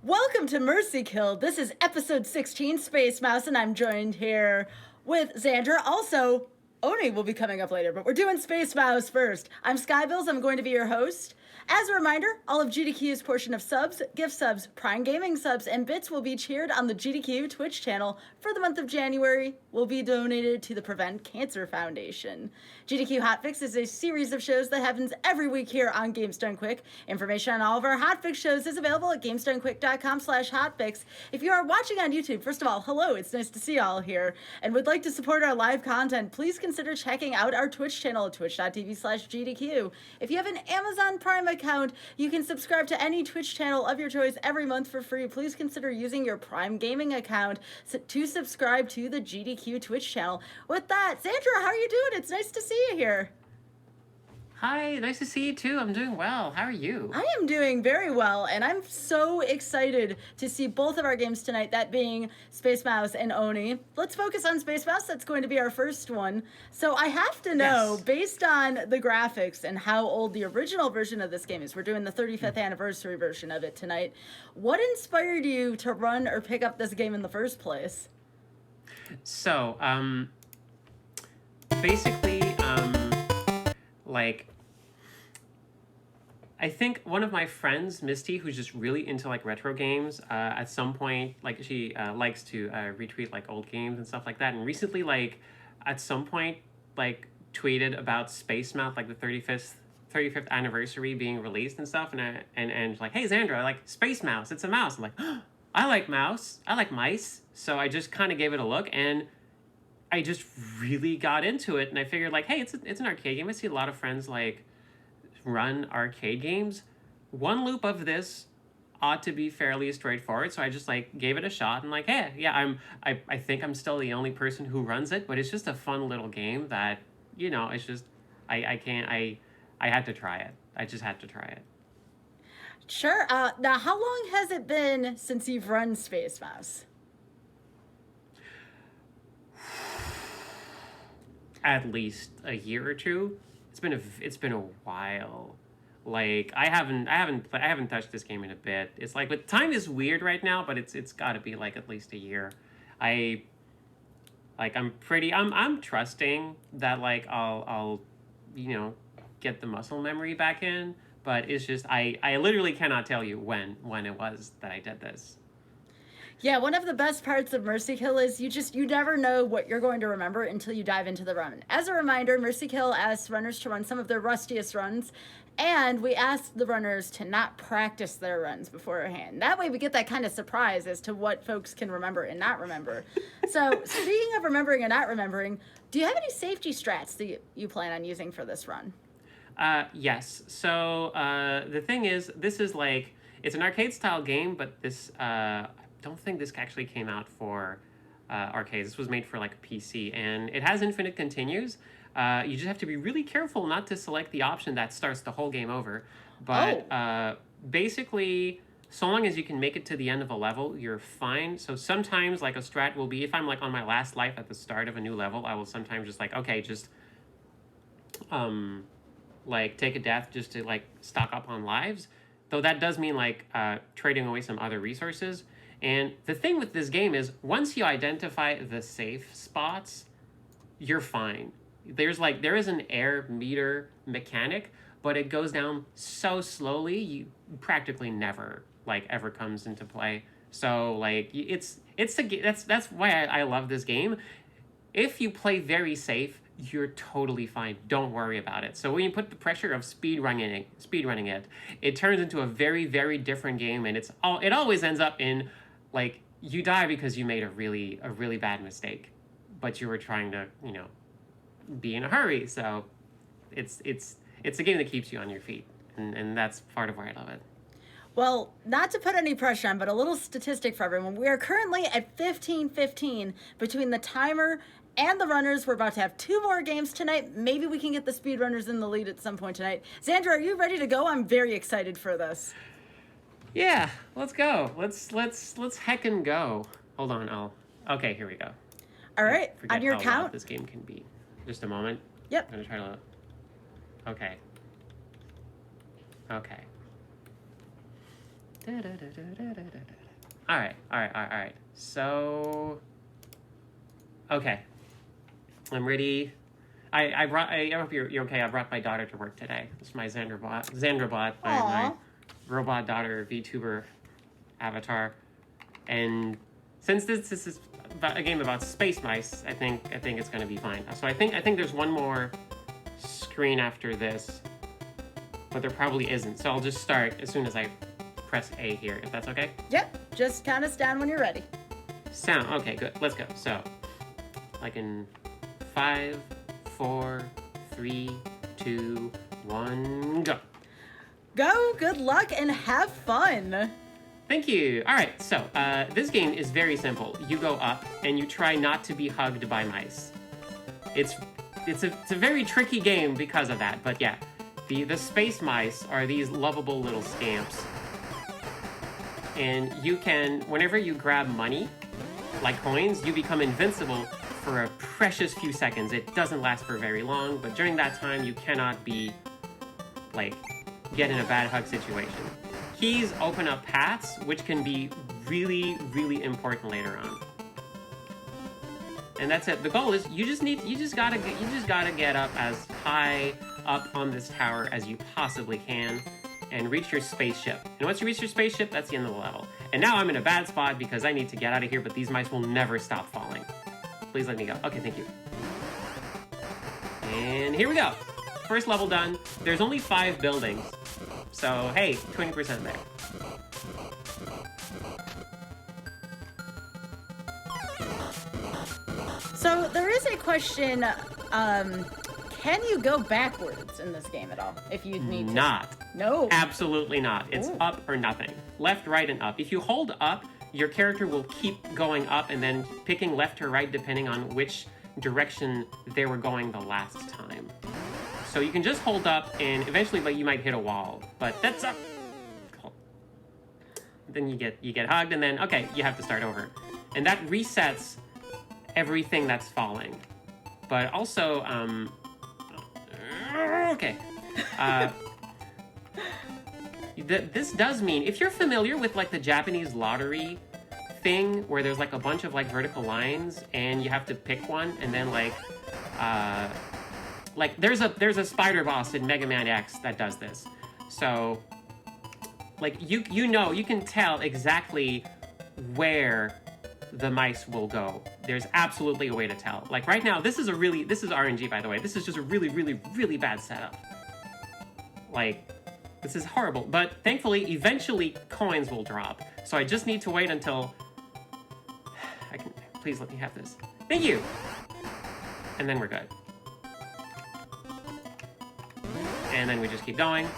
Welcome to Mercy Kill. This is episode 16, Space Mouse, and I'm joined here with Xandra. Also, Oni will be coming up later, but we're doing Space Mouse first. I'm Skybills. I'm going to be your host. As a reminder, all of GDQ's portion of subs, gift subs, Prime Gaming subs, and bits will be cheered on the GDQ Twitch channel for the month of January. Will be donated to the Prevent Cancer Foundation. GDQ Hotfix is a series of shows that happens every week here on Games Done Quick. Information on all of our Hotfix shows is available at gamesdonequick.com/hotfix. If you are watching on YouTube, first of all, hello, it's nice to see you all here, and would like to support our live content, please consider checking out our Twitch channel at twitch.tv/GDQ. If you have an Amazon Prime account, you can subscribe to any Twitch channel of your choice every month for free. Please consider using your Prime Gaming account to subscribe to the GDQ Twitch channel. With that, Xandra, how are you doing? It's nice to see you here. Hi, nice to see you too. I'm doing well. How are you? I am doing very well, and I'm so excited to see both of our games tonight, that being Space Mouse and Oni. Let's focus on Space Mouse. That's going to be our first one. So I have to know, based on the graphics and how old the original version of this game is, we're doing the 35th anniversary version of it tonight, what inspired you to run or pick up this game in the first place? So, basically, I think one of my friends, Misty, who's just really into like retro games, at some point, like she likes to retweet like old games and stuff like that. And recently, like at some point, like tweeted about Space Mouse, like the 35th anniversary being released and stuff. And like, hey Xandra, like Space Mouse, it's a mouse. I'm like, oh, I like mice. So I just kind of gave it a look, and I just really got into it. And I figured like, hey, it's an arcade game. I see a lot of friends like run arcade games. One loop of this ought to be fairly straightforward, so I just like gave it a shot and like, hey, yeah, I think I'm still the only person who runs it, but it's just a fun little game that, you know, it's just I had to try it. I just had to try it. Sure. Now, how long has it been since you've run Space Mouse? At least a year or two. It's been a while. Like I haven't touched this game in a bit. It's like, but time is weird right now, but it's got to be like at least a year. I'm trusting that like I'll you know, get the muscle memory back in, but it's just I literally cannot tell you when it was that I did this. Yeah, one of the best parts of Mercy Kill is you never know what you're going to remember until you dive into the run. As a reminder, Mercy Kill asks runners to run some of their rustiest runs, and we ask the runners to not practice their runs beforehand. That way we get that kind of surprise as to what folks can remember and not remember. So speaking of remembering and not remembering, do you have any safety strats that you plan on using for this run? Yes. So the thing is, this is like, it's an arcade style game, but this don't think this actually came out for arcades. This was made for like a PC, and it has infinite continues. You just have to be really careful not to select the option that starts the whole game over. But basically, so long as you can make it to the end of a level, you're fine. So sometimes like a strat will be, if I'm like on my last life at the start of a new level, I will sometimes just like, okay, just like take a death just to like stock up on lives. Though that does mean like trading away some other resources. And the thing with this game is, once you identify the safe spots, you're fine. There is an air meter mechanic, but it goes down so slowly, you practically never like ever comes into play. So like that's why I love this game. If you play very safe, you're totally fine. Don't worry about it. So when you put the pressure of speedrunning it, it turns into a very, very different game, and it always ends up in like you die because you made a really bad mistake, but you were trying to, you know, be in a hurry. So it's a game that keeps you on your feet, and that's part of why I love it. Well, not to put any pressure on, but a little statistic for everyone. We are currently at 15-15 between the timer and the runners. We're about to have 2 more games tonight. Maybe we can get the speedrunners in the lead at some point tonight. Xandra, are you ready to go? I'm very excited for this. Yeah, let's go. Let's heckin' go. Hold on, okay, here we go. All right, on your how count. loud this game can be. Just a moment. Yep. I'm gonna try to. Okay. All right. So, okay, I'm ready. I hope you're okay. I brought my daughter to work today. This is my Zanderbot, my robot daughter VTuber avatar. And since this is a game about space mice, I think it's gonna be fine. So I think there's one more screen after this, but there probably isn't. So I'll just start as soon as I press A here, if that's okay. Yep. Just count us down when you're ready. Sound okay. Good. Let's go. So, like in 5, 4, 3, 2, 1, go. Go. Good luck and have fun. Thank you. All right, so this game is very simple. You go up and you try not to be hugged by mice. It's a very tricky game because of that. But yeah, the space mice are these lovable little scamps, and you can, whenever you grab money, like coins, you become invincible for a precious few seconds. It doesn't last for very long, but during that time, you cannot be get in a bad hug situation. Keys open up paths, which can be really, really important later on. And that's it. The goal is you just gotta get up as high up on this tower as you possibly can and reach your spaceship. And once you reach your spaceship, that's the end of the level. And now I'm in a bad spot because I need to get out of here, but these mice will never stop falling. Please let me go. Okay, thank you. And here we go. First level done. There's only 5 buildings. So, hey, 20% there. So there is a question, can you go backwards in this game at all, if you need to? Not. No. Absolutely not. It's up or nothing. Left, right, and up. If you hold up, your character will keep going up and then picking left or right depending on which direction they were going the last time. So you can just hold up and eventually you might hit a wall, but that's up. Then you get hugged and then, okay, you have to start over. And that resets everything that's falling. But also, okay. This does mean, if you're familiar with like the Japanese lottery thing where there's like a bunch of like vertical lines and you have to pick one and then like there's a spider boss in Mega Man X that does this. So like you can tell exactly where the mice will go. There's absolutely a way to tell. Like right now, this is RNG, by the way. This is just a really, really, really bad setup. Like, this is horrible. But thankfully, eventually coins will drop. So I just need to wait until please let me have this. Thank you. And then we're good. And then we just keep going.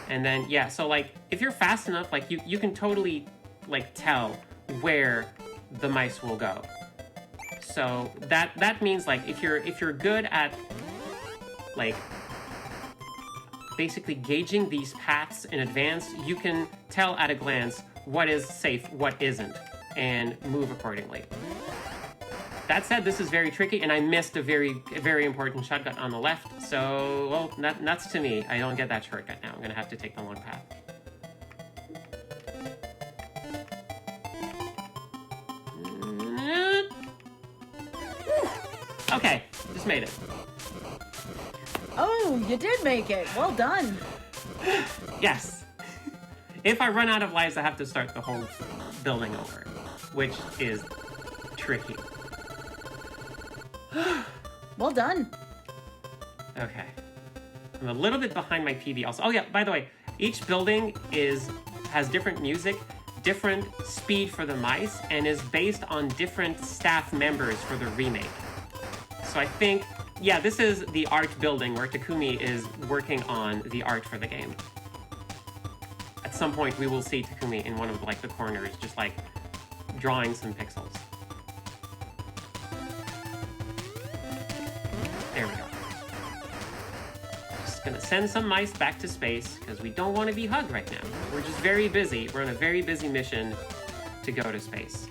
And then, yeah, so like, if you're fast enough, like you can totally like tell where the mice will go. So that means like if you're good at like basically gauging these paths in advance, you can tell at a glance what is safe, what isn't, and move accordingly. That said, this is very tricky, and I missed a very important shortcut on the left, so, well, nuts to me. I don't get that shortcut now. I'm gonna have to take the long path. Okay, just made it. Oh, you did make it. Well done. Yes. If I run out of lives, I have to start the whole building over, which is tricky. Well done. Okay. I'm a little bit behind my PB also. Oh yeah, by the way, each building has different music, different speed for the mice, and is based on different staff members for the remake. So I think, yeah, this is the art building where Takumi is working on the art for the game. At some point, we will see Takumi in one of like the corners, just like drawing some pixels. There we go. Just gonna send some mice back to space because we don't want to be hugged right now. We're just very busy. We're on a very busy mission to go to space.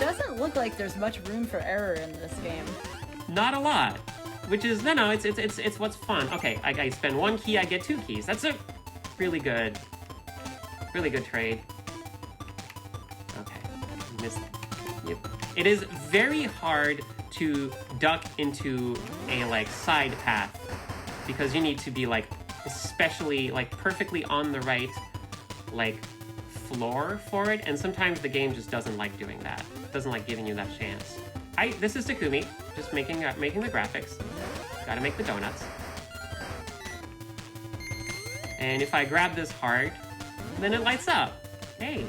Doesn't look like there's much room for error in this game. Not a lot. Which is, no, it's what's fun. Okay, I spend 1 key, I get 2 keys. That's a really good trade. Okay, missed. Yep. It is very hard to duck into a like side path because you need to be like especially like perfectly on the right like floor for it, and sometimes the game just doesn't like doing that. It doesn't like giving you that chance. This is Takumi, just making the graphics. Gotta make the donuts. And if I grab this heart, then it lights up. Hey.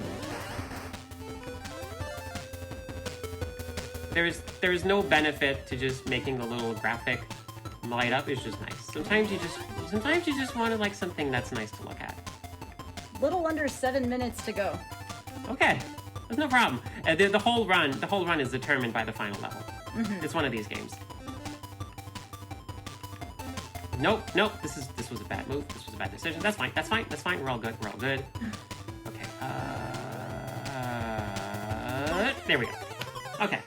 There's no benefit to just making the little graphic light up. It's just nice. Sometimes you just want to like something that's nice to look at. Little under 7 minutes to go. Okay, there's no problem. The whole run is determined by the final level. It's one of these games. Nope. This was a bad move. This was a bad decision. That's fine. We're all good. Okay. There we go. Okay.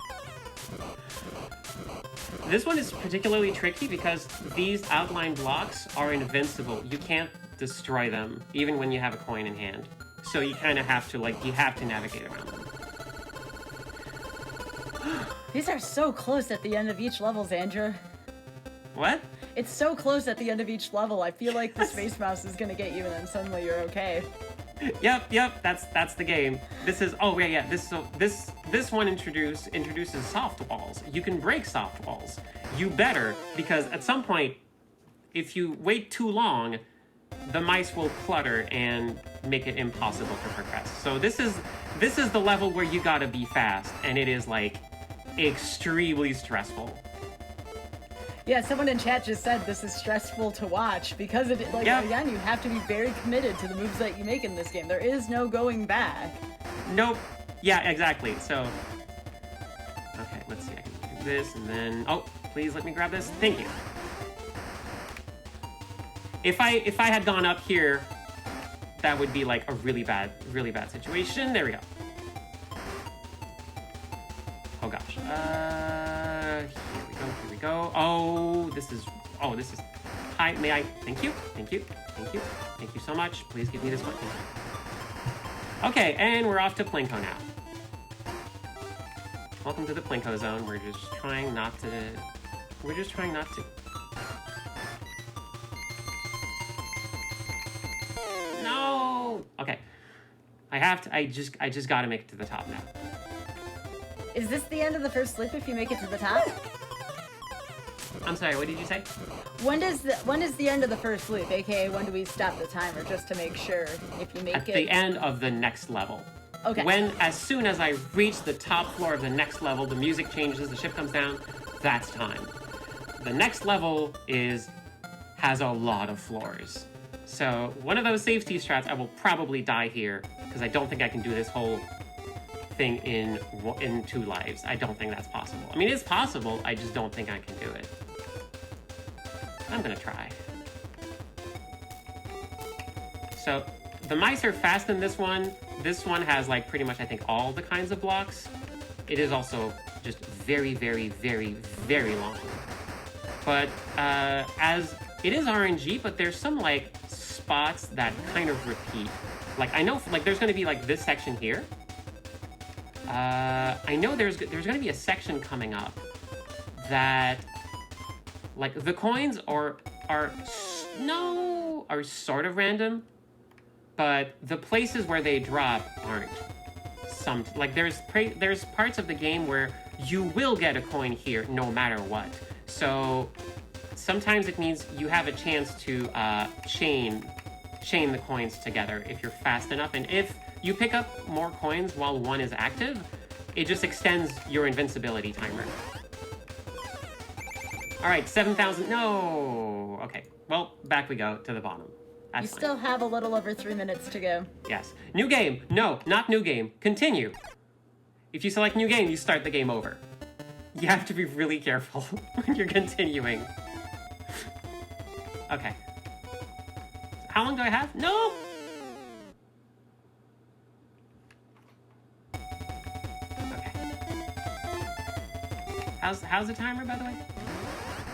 This one is particularly tricky because these outline blocks are invincible. You can't destroy them, even when you have a coin in hand. So you kind of have to, navigate around them. These are so close at the end of each level, Xandra. What? It's so close at the end of each level. I feel like the Space Mouse is gonna get you, and then suddenly you're okay. Yep. That's the game. This is this one introduces soft walls. You can break soft walls. You better, because at some point, if you wait too long, the mice will clutter and make it impossible to progress. So this is the level where you gotta be fast, and it is like extremely stressful. Yeah, someone in chat just said this is stressful to watch because again, you have to be very committed to the moves that you make in this game. There is no going back. Nope. Yeah, exactly. So, okay, let's see. I can do this, and then please let me grab this. Thank you. If I had gone up here, that would be like a really bad situation. There we go. Oh gosh. Here we go. Oh, this is. Hi, may I? Thank you so much. Please give me this one. Thank you. Okay, and we're off to Plinko now. Welcome to the Plinko zone. We're just trying not to. No. Okay. I just gotta make it to the top now. Is this the end of the first loop if you make it to the top? I'm sorry, what did you say? When is the end of the first loop, aka when do we stop the timer, just to make sure if you make At the end of the next level. Okay. As soon as I reach the top floor of the next level, the music changes, the ship comes down, that's time. The next level has a lot of floors. So one of those safety strats, I will probably die here, because I don't think I can do this whole thing in 2 lives. I don't think that's possible. I mean, it's possible, I just don't think I can do it. I'm gonna try. So, the mice are fast in this one. This one has, like, pretty much, I think, all the kinds of blocks. It is also just very, very, very, very long. But, as it is RNG, but there's some, like, spots that kind of repeat. Like, I know, like, there's gonna be, like, this section here. I know there's gonna be a section coming up that, like, the coins are sort of random, but the places where they drop aren't. Like, there's parts of the game where you will get a coin here no matter what. So sometimes it means you have a chance to chain the coins together if you're fast enough, and if you pick up more coins while one is active, it just extends your invincibility timer. All right, 7,000. No. Okay. Well, back we go to the bottom. That's You fine. still have a little over 3 minutes to go. Yes. New game. No, not new game. Continue. If you select new game, you start the game over. You have to be really careful when you're continuing. Okay. How long do I have? No. Okay. How's the timer, by the way?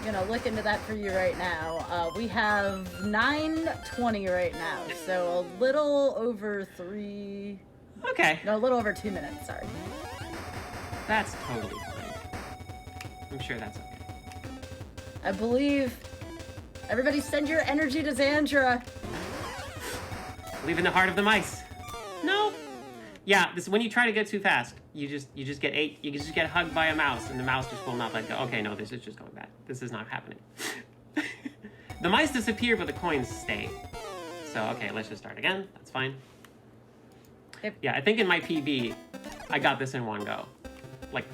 gonna look into that for you right now. We have 9:20 right now, so a little over 3. Okay. No, a little over 2 minutes. Sorry. That's totally fine. I'm sure that's okay. I believe. Everybody, send your energy to Xandra. Believe in the heart of the mice. No. Yeah, this when you try to get too fast, you just get you just get hugged by a mouse, and the mouse just will not let go. Okay, no, this is just going bad. This is not happening. The mice disappear, but the coins stay. So okay, let's just start again. That's fine. Yeah, I think in my PB, I got this in one go. Like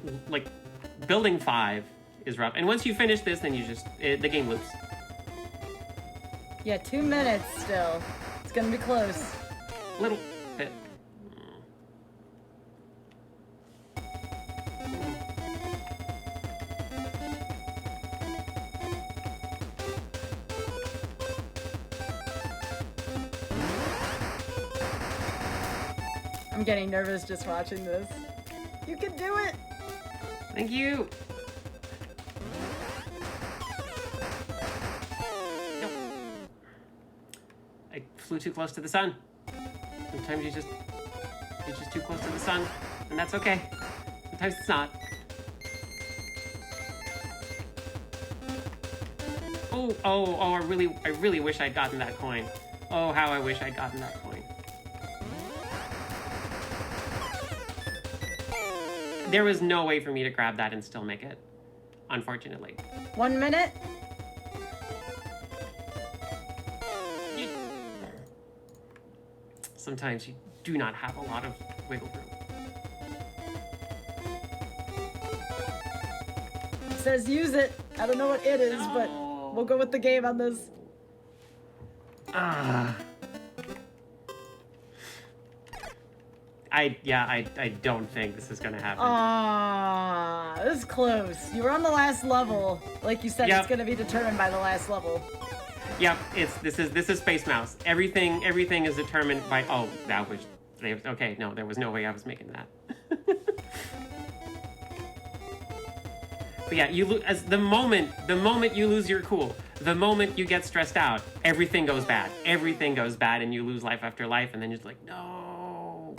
building 5 is rough, and once you finish this, then the game loops. Yeah, 2 minutes still. It's gonna be close. Little bit. I'm getting nervous just watching this. You can do it! Thank you. No. I flew too close to the sun. Sometimes you're just too close to the sun, and that's okay. Sometimes it's not. Oh, I really wish I'd gotten that coin. Oh, how I wish I'd gotten that coin. There was no way for me to grab that and still make it, unfortunately. 1 minute? Sometimes you do not have a lot of wiggle room. It says use it. I don't know what it is, but we'll go with the game on this. I don't think this is gonna happen. This is close. You were on the last level. Like you said, Yep. It's gonna be determined by the last level. Yep, this is Space Mouse. Everything is determined by okay, no, there was no way I was making that. But yeah, the moment you lose your cool, the moment you get stressed out, everything goes bad. Everything goes bad and you lose life after life, and then you're just like, no.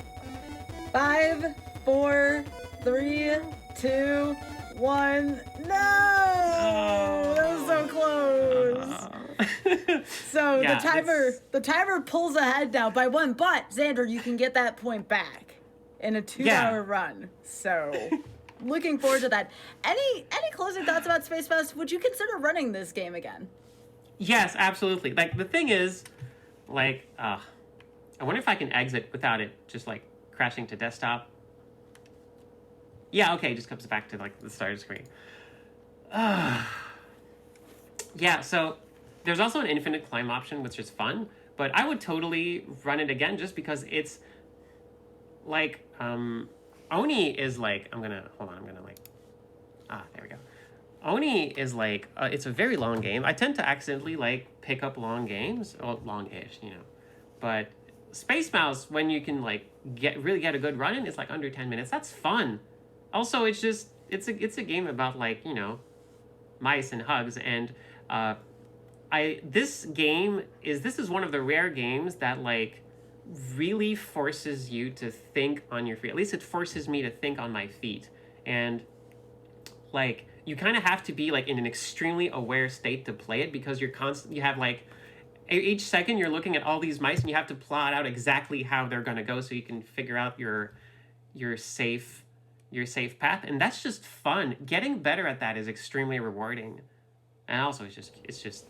5, 4, 3, 2, 1. No! That was so close. So Yeah, the timer pulls ahead now by 1, but Xander, you can get that point back in a 2-hour run. So looking forward to that. Any closing thoughts about Space Mouse? Would you consider running this game again? Yes, absolutely. Like the thing is, like, I wonder if I can exit without it just like crashing to desktop. Yeah, okay, it just comes back to like the start screen. Yeah, so there's also an infinite climb option, which is fun, but I would totally run it again just because it's like Oni is like there we go. Oni is like it's a very long game. I tend to accidentally like pick up long games, long-ish, but Space Mouse, when you can like really get a good run in, it's like under 10 minutes. That's fun. Also, it's a game about like mice and hugs, and this is one of the rare games that like really forces you to think on your feet. At least it forces me to think on my feet, and like you kind of have to be like in an extremely aware state to play it, because you have like each second you're looking at all these mice and you have to plot out exactly how they're going to go so you can figure out your safe path, and that's just fun. Getting better at that is extremely rewarding, and also it's just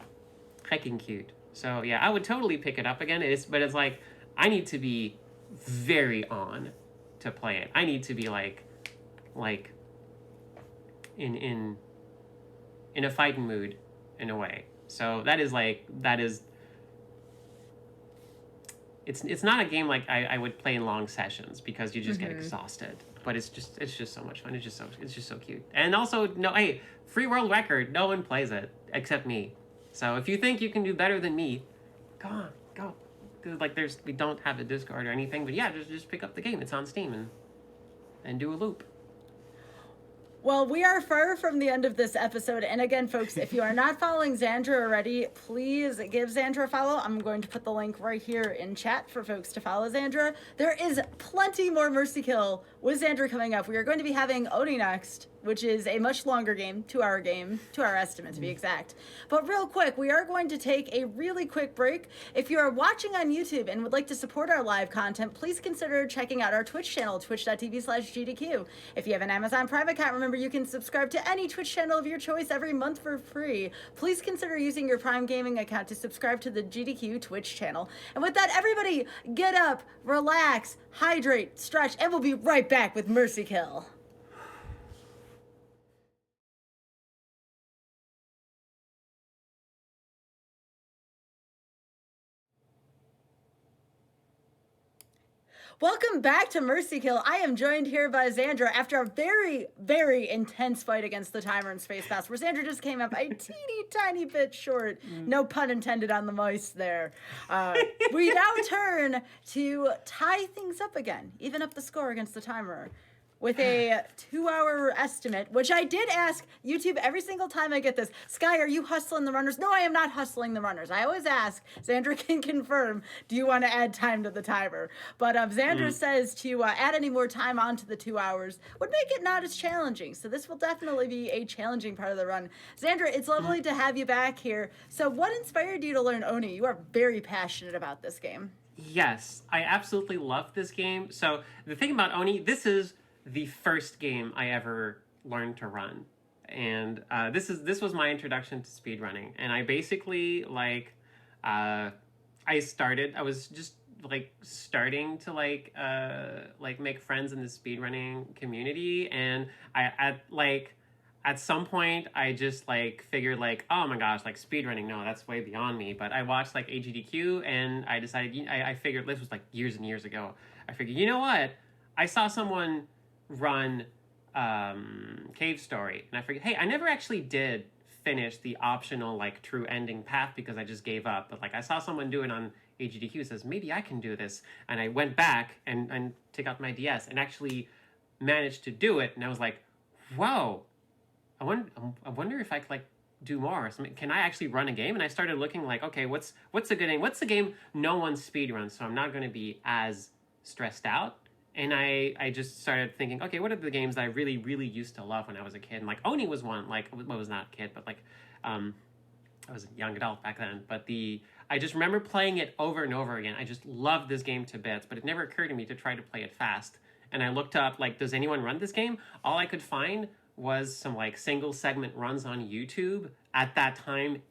heckin' cute. So yeah, I would totally pick it up again. But it's like I need to be very on to play it. I need to be like in a fighting mood in a way. So it's not a game like I would play in long sessions, because you just get exhausted. But it's just so much fun. It's just so cute. And also, free world record. No one plays it except me. So if you think you can do better than me, go. Like we don't have a Discord or anything, but yeah, just pick up the game. It's on Steam and do a loop. Well, we are far from the end of this episode. And again, folks, if you are not following Xandra already, please give Xandra a follow. I'm going to put the link right here in chat for folks to follow Xandra. There is plenty more Mercy Kill with Xandra coming up. We are going to be having Oni next, which is a much longer game, 2-hour estimate to be exact. But real quick, we are going to take a really quick break. If you are watching on YouTube and would like to support our live content, please consider checking out our Twitch channel, twitch.tv/GDQ. If you have an Amazon Prime account, remember you can subscribe to any Twitch channel of your choice every month for free. Please consider using your Prime Gaming account to subscribe to the GDQ Twitch channel. And with that, everybody get up, relax, hydrate, stretch, and we'll be right back with Mercy Kill. Welcome back to Mercy Kill. I am joined here by Xandra after a very, very intense fight against the timer in Space Mouse, where Xandra just came up a teeny tiny bit short. No pun intended on the mice there. We now turn to tie things up again, even up the score against the timer, with a 2-hour estimate, which I did ask YouTube every single time I get this. Sky, are you hustling the runners? No, I am not hustling the runners. I always ask. Xandra can confirm, do you want to add time to the timer? But Xandra says to add any more time onto the 2 hours would make it not as challenging. So this will definitely be a challenging part of the run. Xandra, it's lovely to have you back here. So what inspired you to learn Oni? You are very passionate about this game. Yes, I absolutely love this game. So the thing about Oni, this is the first game I ever learned to run, and this was my introduction to speedrunning. And I basically I was just starting to make friends in the speedrunning community, and at some point I just figured oh my gosh, speedrunning, no, that's way beyond me. But I watched AGDQ, and I decided, I figured, this was years and years ago, I figured, you know what, I saw someone run Cave Story, and I figured, hey, I never actually did finish the optional true ending path because I just gave up. But I saw someone do it on AGDQ, says maybe I can do this, and I went back and took out my DS and actually managed to do it. And I was like, whoa, I wonder if I could do more. So, can I actually run a game? And I started looking okay, what's a good game? What's the game no one speedruns, so I'm not going to be as stressed out. And I just started thinking, okay, what are the games that I really, really used to love when I was a kid? And Oni was one. I was not a kid, but I was a young adult back then. But I just remember playing it over and over again. I just loved this game to bits, but it never occurred to me to try to play it fast. And I looked up, does anyone run this game? All I could find was some single segment runs on YouTube. At that time,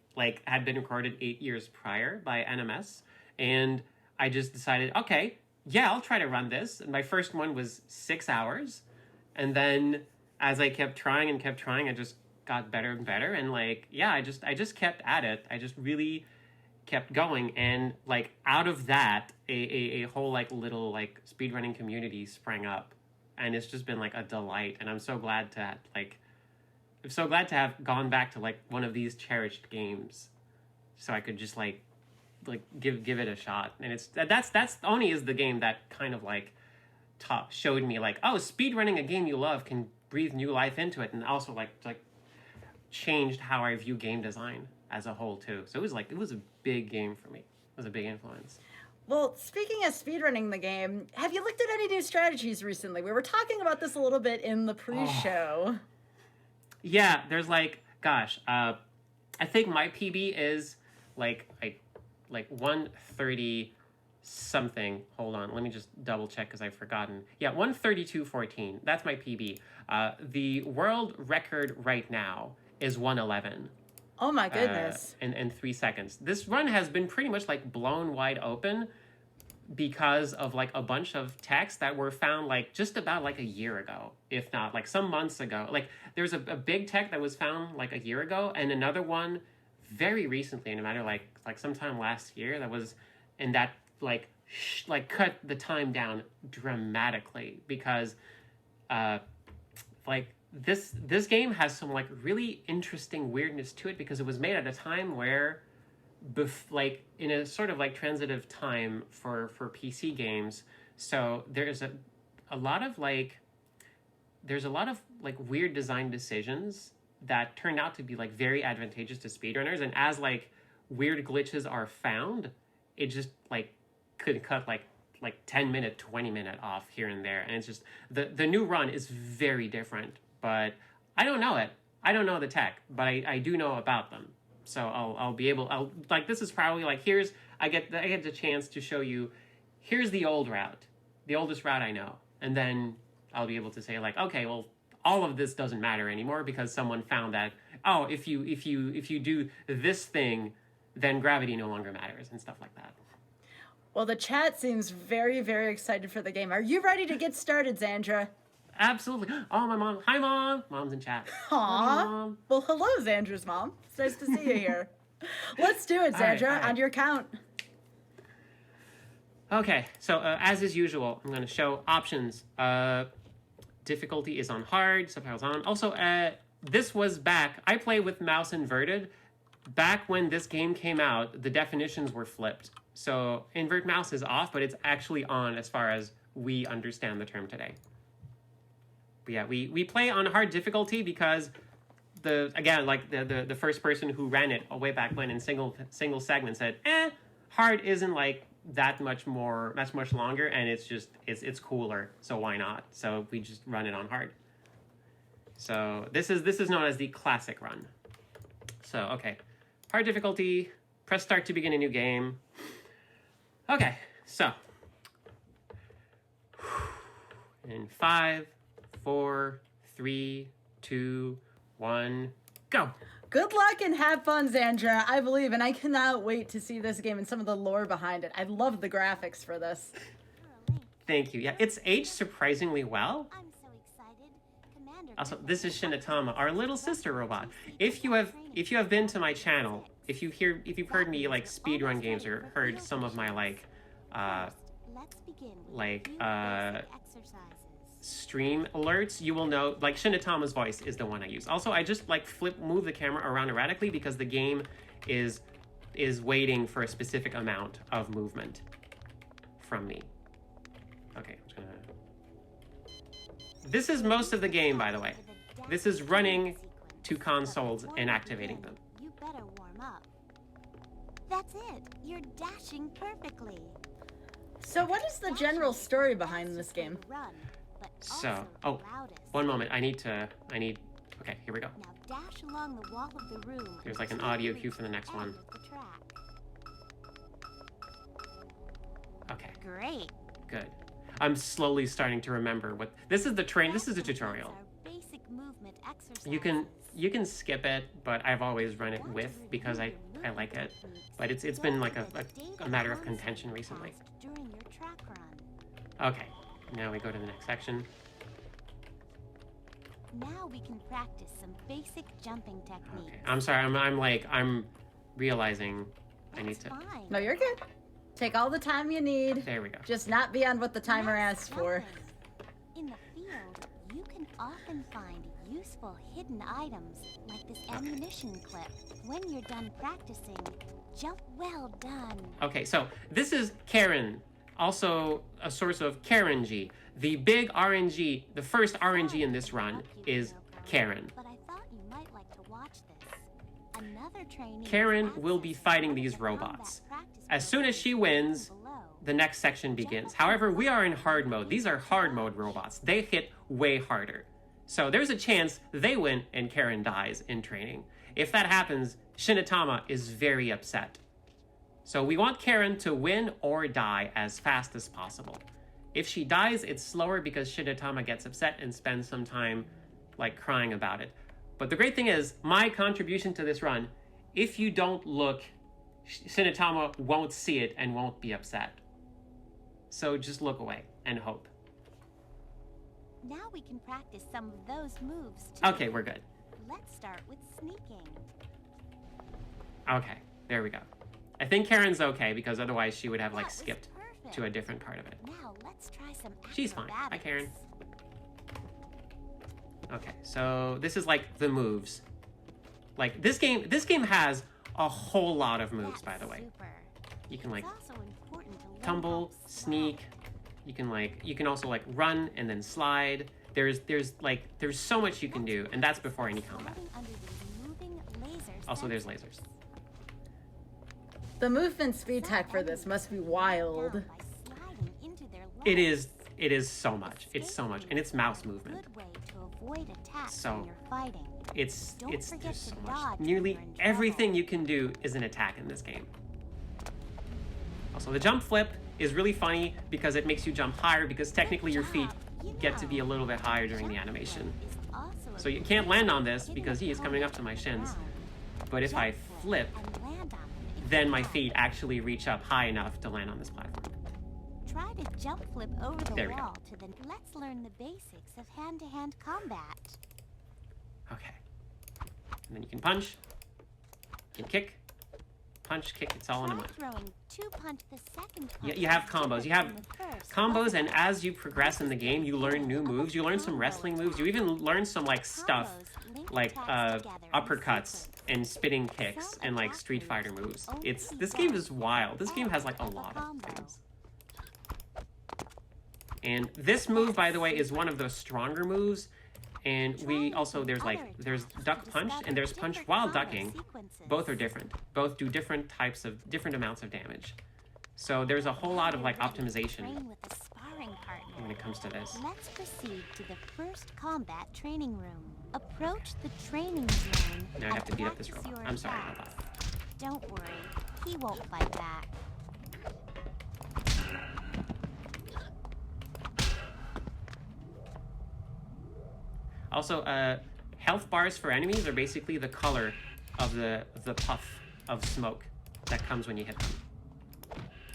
had been recorded 8 years prior by NMS. And I just decided, okay, yeah, I'll try to run this. And my first one was 6 hours. And then as I kept trying, I just got better and better. And I just kept at it. I just really kept going. And out of that, a whole little speedrunning community sprang up. And it's just been a delight. And I'm so glad to have gone back to one of these cherished games, so I could just give it a shot. And that's Oni is the game that kind of showed me oh, speedrunning a game you love can breathe new life into it, and also changed how I view game design as a whole too. So it was a big game for me. It was a big influence. Well, speaking of speedrunning the game, have you looked at any new strategies recently? We were talking about this a little bit in the pre-show. Yeah, there's I think my PB is 130 something. Hold on, let me just double check because I've forgotten. Yeah, 132.14. That's my PB. The world record right now is 111. Oh my goodness. In 3 seconds. This run has been pretty much blown wide open because of a bunch of techs that were found just about a year ago, if not some months ago. There's a big tech that was found a year ago, and another one very recently, in a matter sometime last year, that was, and that cut the time down dramatically because this game has some really interesting weirdness to it, because it was made at a time where in a sort of transitive time for PC games. So there's a lot of there's a lot of like weird design decisions that turned out to be like very advantageous to speedrunners, and as like weird glitches are found, it just like could cut like 10-minute, 20-minute off here and there, and it's just the new run is very different. But I don't know it. I don't know the tech, but I do know about them. So I'll be able. I'll like this is probably like I get the chance to show you. Here's the old route, the oldest route I know, and then I'll be able to say like, okay, well, all of this doesn't matter anymore because someone found that, oh, if you do this thing, then gravity no longer matters and stuff like that. Well, the chat seems very, very excited for the game. Are you ready to get started, Xandra? Absolutely. Oh, my mom. Hi, Mom. Mom's in chat. Aw. Mom. Well, hello, Xandra's mom. It's nice to see you here. Let's do it, Xandra, all right. on your count. Okay, so as is usual, I'm going to show options. Difficulty is on hard, subtitles on. Also, this was back. I play with mouse inverted. Back when this game came out, the definitions were flipped. So invert mouse is off, but it's actually on as far as we understand the term today. But yeah, we play on hard difficulty because the first person who ran it way back when in single segment said, hard isn't like that much longer, and it's cooler, so why not? So we just run it on hard. So this is known as the classic run. So okay, hard difficulty, press start to begin a new game. Okay, so in 5, 4, 3, 2, 1, go. Good luck and have fun, Xandra. I believe, and I cannot wait to see this game and some of the lore behind it. I love the graphics for this. Thank you. Yeah, it's aged surprisingly well. I'm so excited. Commander Also, this is Shinatama, our little sister robot. If you have been to my channel, if you've heard me like speedrun games or heard some of my like let's begin with like, a few basic exercises. stream alerts, you will know like Shinatama's voice is the one I use. Also, I just like move the camera around erratically because the game is waiting for a specific amount of movement from me. Okay, I'm just gonna. This is most of the game, by the way. This is running to consoles and activating them. You better warm up. That's it. You're dashing perfectly. So what is the general story behind this game? Run, but So, also oh, the loudest. one moment. I need. Okay, here we go. Now dash along the wall of the room. There's like an until audio you cue reach for the next end one. of the track. Okay, Great. good. I'm slowly starting to remember what this is. This is the tutorial. Our basic movement exercises. You can skip it, but I've always run it with because I like it. But it's been like a matter of contention recently. During your track run. Okay, now we go to the next section. Now we can practice some basic jumping techniques. Okay, I'm sorry. I'm realizing I need That's to. fine. No, you're good. Take all the time you need. There we go. Just not beyond what the timer Nice asks for. jumping. In the field, you can often find useful hidden items like this ammunition clip. When you're done practicing, jump well done. Okay, so this is Karen, also a source of KarenG. The big RNG, the first RNG in this run is Karen. But I thought you might like to watch this. Another trainee Karen has will be access fighting to these the combat robots. practice As soon as she program wins, below. the next section begins. However, we are in hard mode. These are hard mode robots. They hit way harder. So there's a chance they win and Karen dies in training. If that happens, Shinatama is very upset. So we want Karen to win or die as fast as possible. If she dies, it's slower because Shinatama gets upset and spends some time like crying about it. But the great thing is, my contribution to this run, if you don't look, Shinatama won't see it and won't be upset. So just look away and hope. Now we can practice some of those moves too. Okay, we're good. Let's start with sneaking. Okay, there we go. I think Karen's okay because otherwise she would have like That was skipped perfect. to a different part of it. Now let's try some She's fine. Hi, acrobatics. Karen. Okay, so this is like the moves. Like this game has a whole lot of moves, by the way. Super. You can like It's also important to learn tumble, how to sneak. You can also like run and then slide. There's so much you can do, and that's before any combat. Also, there's lasers. The movement speed tech for this must be wild. It is so much. It's so much, and it's mouse movement. So it's there's so much. Nearly everything you can do is an attack in this game. Also, the jump flip is really funny because it makes you jump higher because technically your feet get to be a little bit higher during the animation. So you can't land on this because he is coming up to my shins. But if I flip, then my feet actually reach up high enough to land on this platform. Try to jump flip over the There we go. wall to the... Let's learn the basics of hand-to-hand combat. Okay. And then you can punch, you can kick, punch, kick, it's all in one. Throwing two punch the second punch. You have combos. You have combos, and as you progress in the game, you learn new moves. You learn some wrestling moves. You even learn some like stuff, like uppercuts and spinning kicks and like Street Fighter moves. This game is wild. This game has like a lot of things. And this move, by the way, is one of the stronger moves. And there's duck punch and there's punch while ducking. Both are different. Both do different amounts of damage. So there's a whole lot of like optimization when it comes to this. Let's proceed to the first combat training room. Approach the training zone. Now I have to beat up this robot. I'm sorry about that. Don't worry, he won't fight back. Also, health bars for enemies are basically the color of the puff of smoke that comes when you hit them.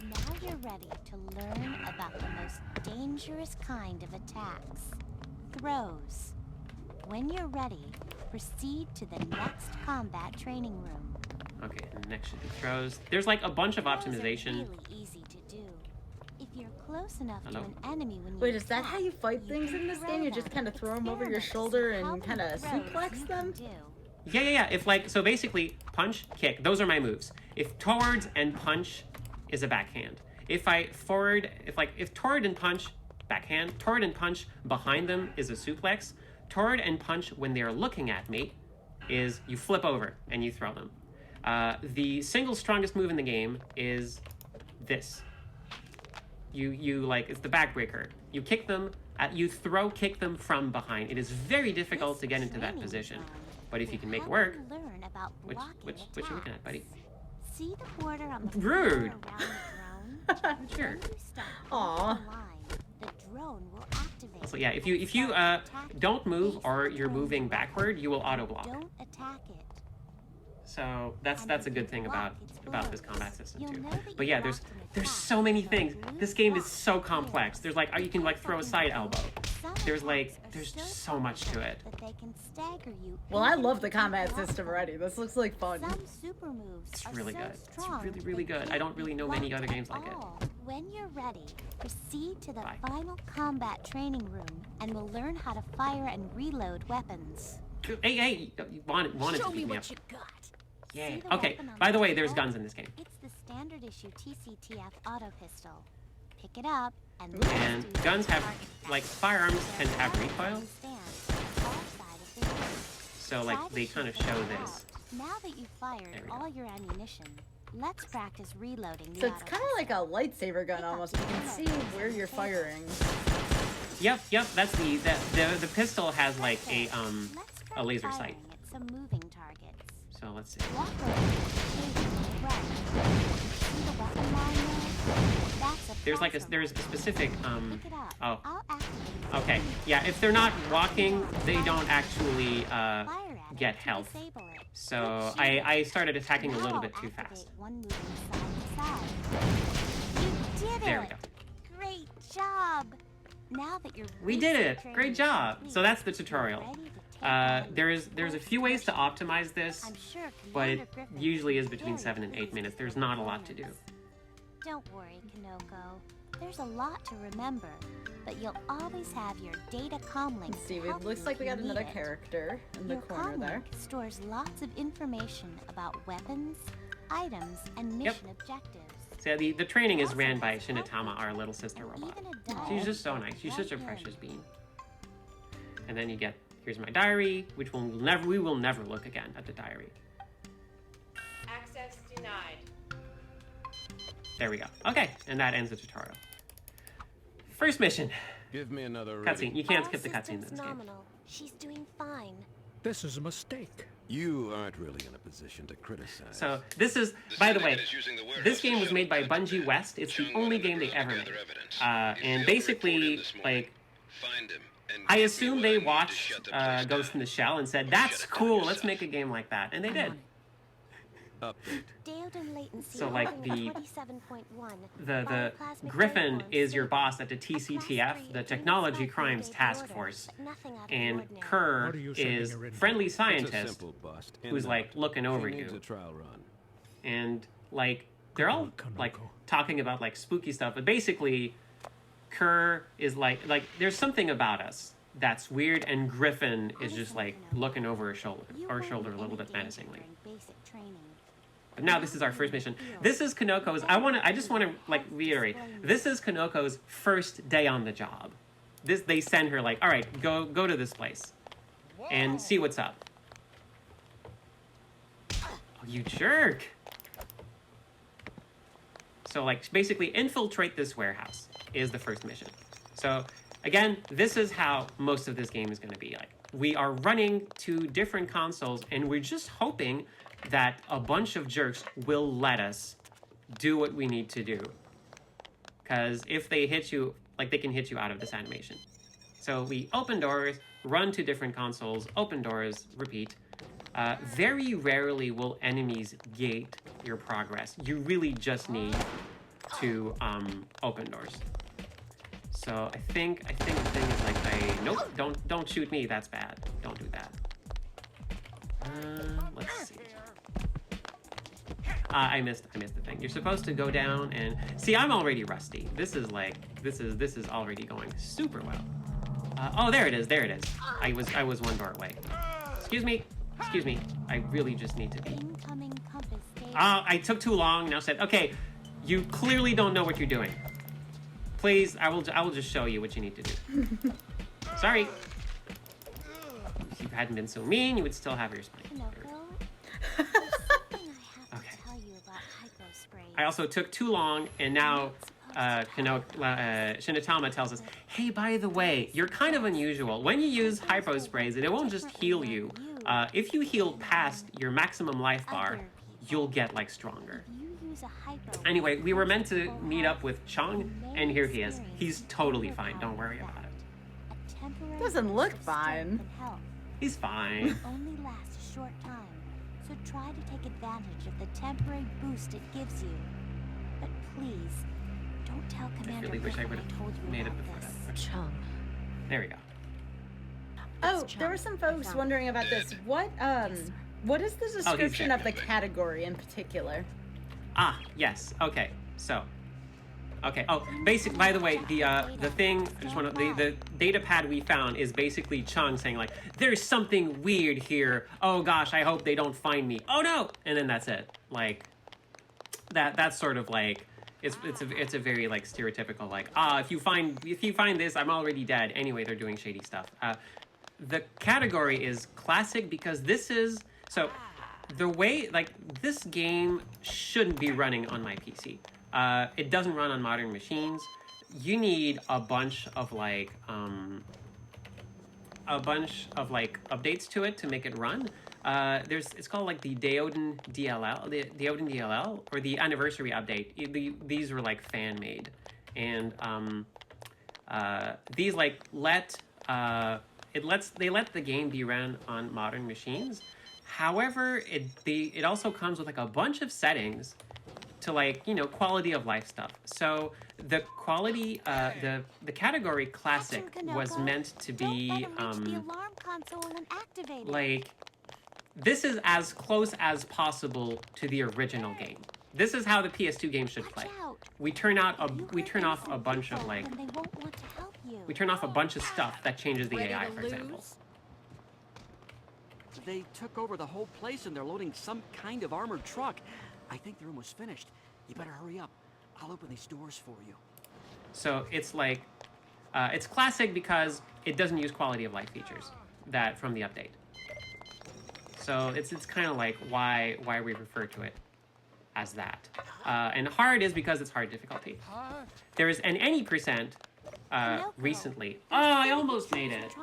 Now you're ready to learn about the most dangerous kind of attacks. Throws. When you're ready, proceed to the next combat training room. Okay, and next should be throws. There's like a bunch of optimization. Really easy to do. If you're close enough to an enemy when you Wait, is that how you fight things in this game? You just kind of throw them over your shoulder and kind of suplex them? Yeah. If like, so basically, punch, kick, those are my moves. If towards and punch is a backhand. If toward and punch, backhand. Toward and punch behind them is a suplex. Toward and punch when they're looking at me is you flip over and you throw them. The single strongest move in the game is this. It's the backbreaker. You kick them, you kick them from behind. It is very difficult to get into that position. But if you can make it work, which are you looking at, buddy? See the border on the Rude. Sure. Aw. The drone will activate. So yeah, if you don't move or you're moving backward, you will auto block. Don't attack it. So that's a good thing about this combat system too. But yeah, there's so many things. This game is so complex. There's like you can like throw a side elbow. There's just so much to it. Well, I love the combat system already. This looks like fun. It's really good. It's really, really good. I don't really know many other games like it. When you're ready, proceed to the final combat training room and we'll learn how to fire and reload weapons. Hey, you wanted to beat me up. You got. Yeah. Okay, by the way, there's guns in this game. It's the standard issue TCTF auto pistol. Pick it up and guns have, like, firearms tend to have recoil. So, like, they kind of show this. Now that you've fired all your ammunition, let's practice reloading the So it's kind of like a lightsaber gun almost. You can see where you're firing. Yep. That's the pistol has like a laser sight. It's a moving target. So let's see. There's a specific okay. Yeah, if they're not walking, they don't actually get health. So I started attacking a little bit too fast. There we go. Great job. Now that you're We did it. Great job. So that's the tutorial. There's a few ways to optimize this, but it usually is between 7 and 8 minutes. There's not a lot to do. Don't worry, Kanoko. There's a lot to remember, but you'll always have your data comlink. Let's see, it looks like we got another character in the corner there. Stores lots of information about weapons, items, and mission objectives. So the training is ran by Shinatama, our little sister robot. She's just so nice. She's such a precious bean. and then you get, here's my diary, which we will never look again at the diary. Access denied. There we go. Okay, and that ends the tutorial. First mission. Give me another Cutscene. You can't All skip the cutscene in systems this game. nominal. She's doing fine. This is a mistake. You aren't really in a position to criticize. So this is, by the way, this game was made by Bungie West. It's the only game they ever made. And basically, like, I assume they watched Ghost in the Shell and said, that's cool, let's make a game like that. And they did. Update. Diode latency So, like, hovering the- at 27.1. The Bioplasmic Griffin waveforms. is your boss at the TCTF, the Technology Crimes Task Force. And Kerr What are you sending is her in for? friendly It's a scientist simple bust. who's, like, looking over She needs you. a trial run. And, like, they're all, Kanoko. like, talking about, like, spooky stuff. But basically, Kerr is, like, there's something about us that's weird, and Griffin is just, like, looking over her shoulder, a little bit menacingly. Basic training. But now this is our first mission. This is Kanoko's, I just want to, like, reiterate. This is Kanoko's first day on the job. They send her, like, all right, go to this place and see what's up. Oh, you jerk. So, like, basically infiltrate this warehouse is the first mission. So, again, this is how most of this game is going to be. Like, we are running to different consoles, and we're just hoping that a bunch of jerks will let us do what we need to do. Because if they hit you, like, they can hit you out of this animation. So we open doors, run to different consoles, open doors, repeat. Very rarely will enemies gate your progress. You really just need to open doors. So I think the thing is, like, nope, don't shoot me. That's bad. Don't do that. Let's see. I missed the thing. You're supposed to go down and see. I'm already rusty. This is already going super well. Oh, there it is. I was one door away. Excuse me. I really just need to be. Incoming compass data. I took too long. Now said, okay, you clearly don't know what you're doing. Please, I will just show you what you need to do. Sorry. If you hadn't been so mean, you would still have your spine. Kanoko, there's something I have Okay. to tell you about hypospray. I also took too long, and now Shinatama tells us, hey, by the way, you're kind of unusual. When you use hypo sprays, it won't just heal you. If you heal past your maximum life bar, you'll get, like, stronger. You use a hypo. Anyway, we were meant to meet up with Chung, and here he is. He's totally fine. Don't worry about it. A temporary Doesn't boost look of strength fine. and health. He's fine. It only lasts a short time, so try to take advantage of the temporary boost it gives you. But please, don't tell Commander really wish I Griffin would've told you made it about before this. that. Chung. There we go. Oh, there were some folks wondering about this. What is the description of the category in particular? Ah, yes. Okay. So. Okay. Oh, basic. By the way, the thing. I just want to. The data pad we found is basically Chung saying, like, "There's something weird here. Oh gosh, I hope they don't find me. Oh no!" And then that's it. Like, that's sort of like. It's a very, like, stereotypical, like, if you find this, I'm already dead. Anyway, they're doing shady stuff. The category is classic because this is so. The way, like, this game shouldn't be running on my PC. It doesn't run on modern machines. You need a bunch of, like, updates to it to make it run. It's called, like, the Deoden DLL, or the anniversary update. These were, like, fan made, and these, like, they let the game be ran on modern machines. However, it also comes with, like, a bunch of settings to, like, you know, quality of life stuff. So the quality, the category classic was meant to be Don't let him reach the alarm console and activate it. like, this is as close as possible to the original game. This is how the PS2 game should play. Watch out. We turn off a bunch of, like, Then they won't want to help you. we turn off a bunch of stuff that changes the AI, for example. They took over the whole place and they're loading some kind of armored truck. I think they're almost finished. You better hurry up. I'll open these doors for you. So it's like, It's classic because it doesn't use quality of life features that from the update. So it's kind of like why we refer to it as that. And hard is because it's hard difficulty. There is an any percent recently. Oh, I almost made it.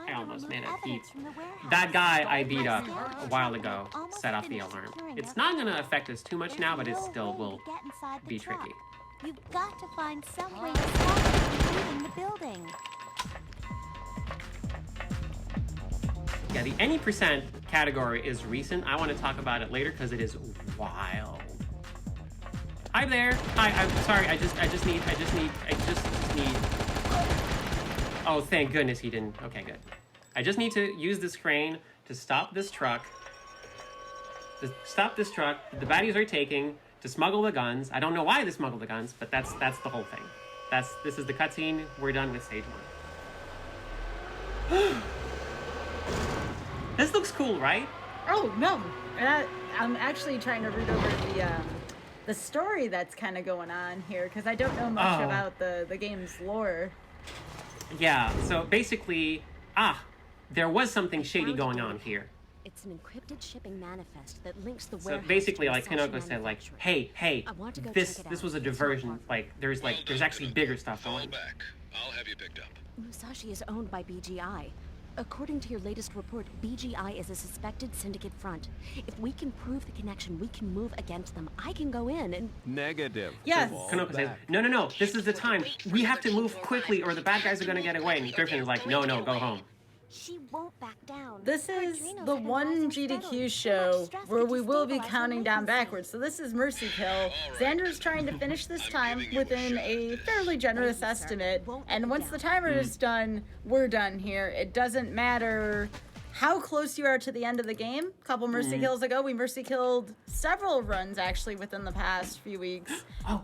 That guy I beat up a while ago set off the alarm. It's not going to affect us too much now, but it still will be tricky. You've got to find some way to stop it from leaving the building. Yeah, the any percent category is recent. I want to talk about it later because it is wild. Hi there. Hi. I'm sorry. I just need. Oh, thank goodness he didn't. Okay, good. I just need to use this crane to stop this truck. The baddies are taking to smuggle the guns. I don't know why they smuggle the guns, but that's the whole thing. This is the cutscene. We're done with stage 1. This looks cool, right? Oh no! And I'm actually trying to read over the story that's kind of going on here because I don't know much about the game's lore. Yeah. So basically, there was something shady going on here. It's an encrypted shipping manifest that links the So warehouse. basically, to like Musashi Kanoko said, like, manufacturing. hey, I want to go this check it this out. was a It's not diversion. far. Like, there's actually bigger stuff Fall going. back. I'll have you picked up. Musashi is owned by BGI. According to your latest report, BGI is a suspected syndicate front. If we can prove the connection, we can move against them. I can go in and... Negative. Yes. Fall Kanoko says, back. no, this is the time. We have to move quickly or the bad guys are gonna get away. And Griffin is like, no, go home. She won't back down. This Her is adrenals the have been one rising steadily. GDQ Too much show stress where could we will be destabilize her counting down latency. backwards. So this is Mercy Kill. Xander's trying to finish this time within a fairly generous estimate. And once the timer is done, we're done here. It doesn't matter how close you are to the end of the game. A couple Mercy Kills ago, we Mercy Killed several runs actually within the past few weeks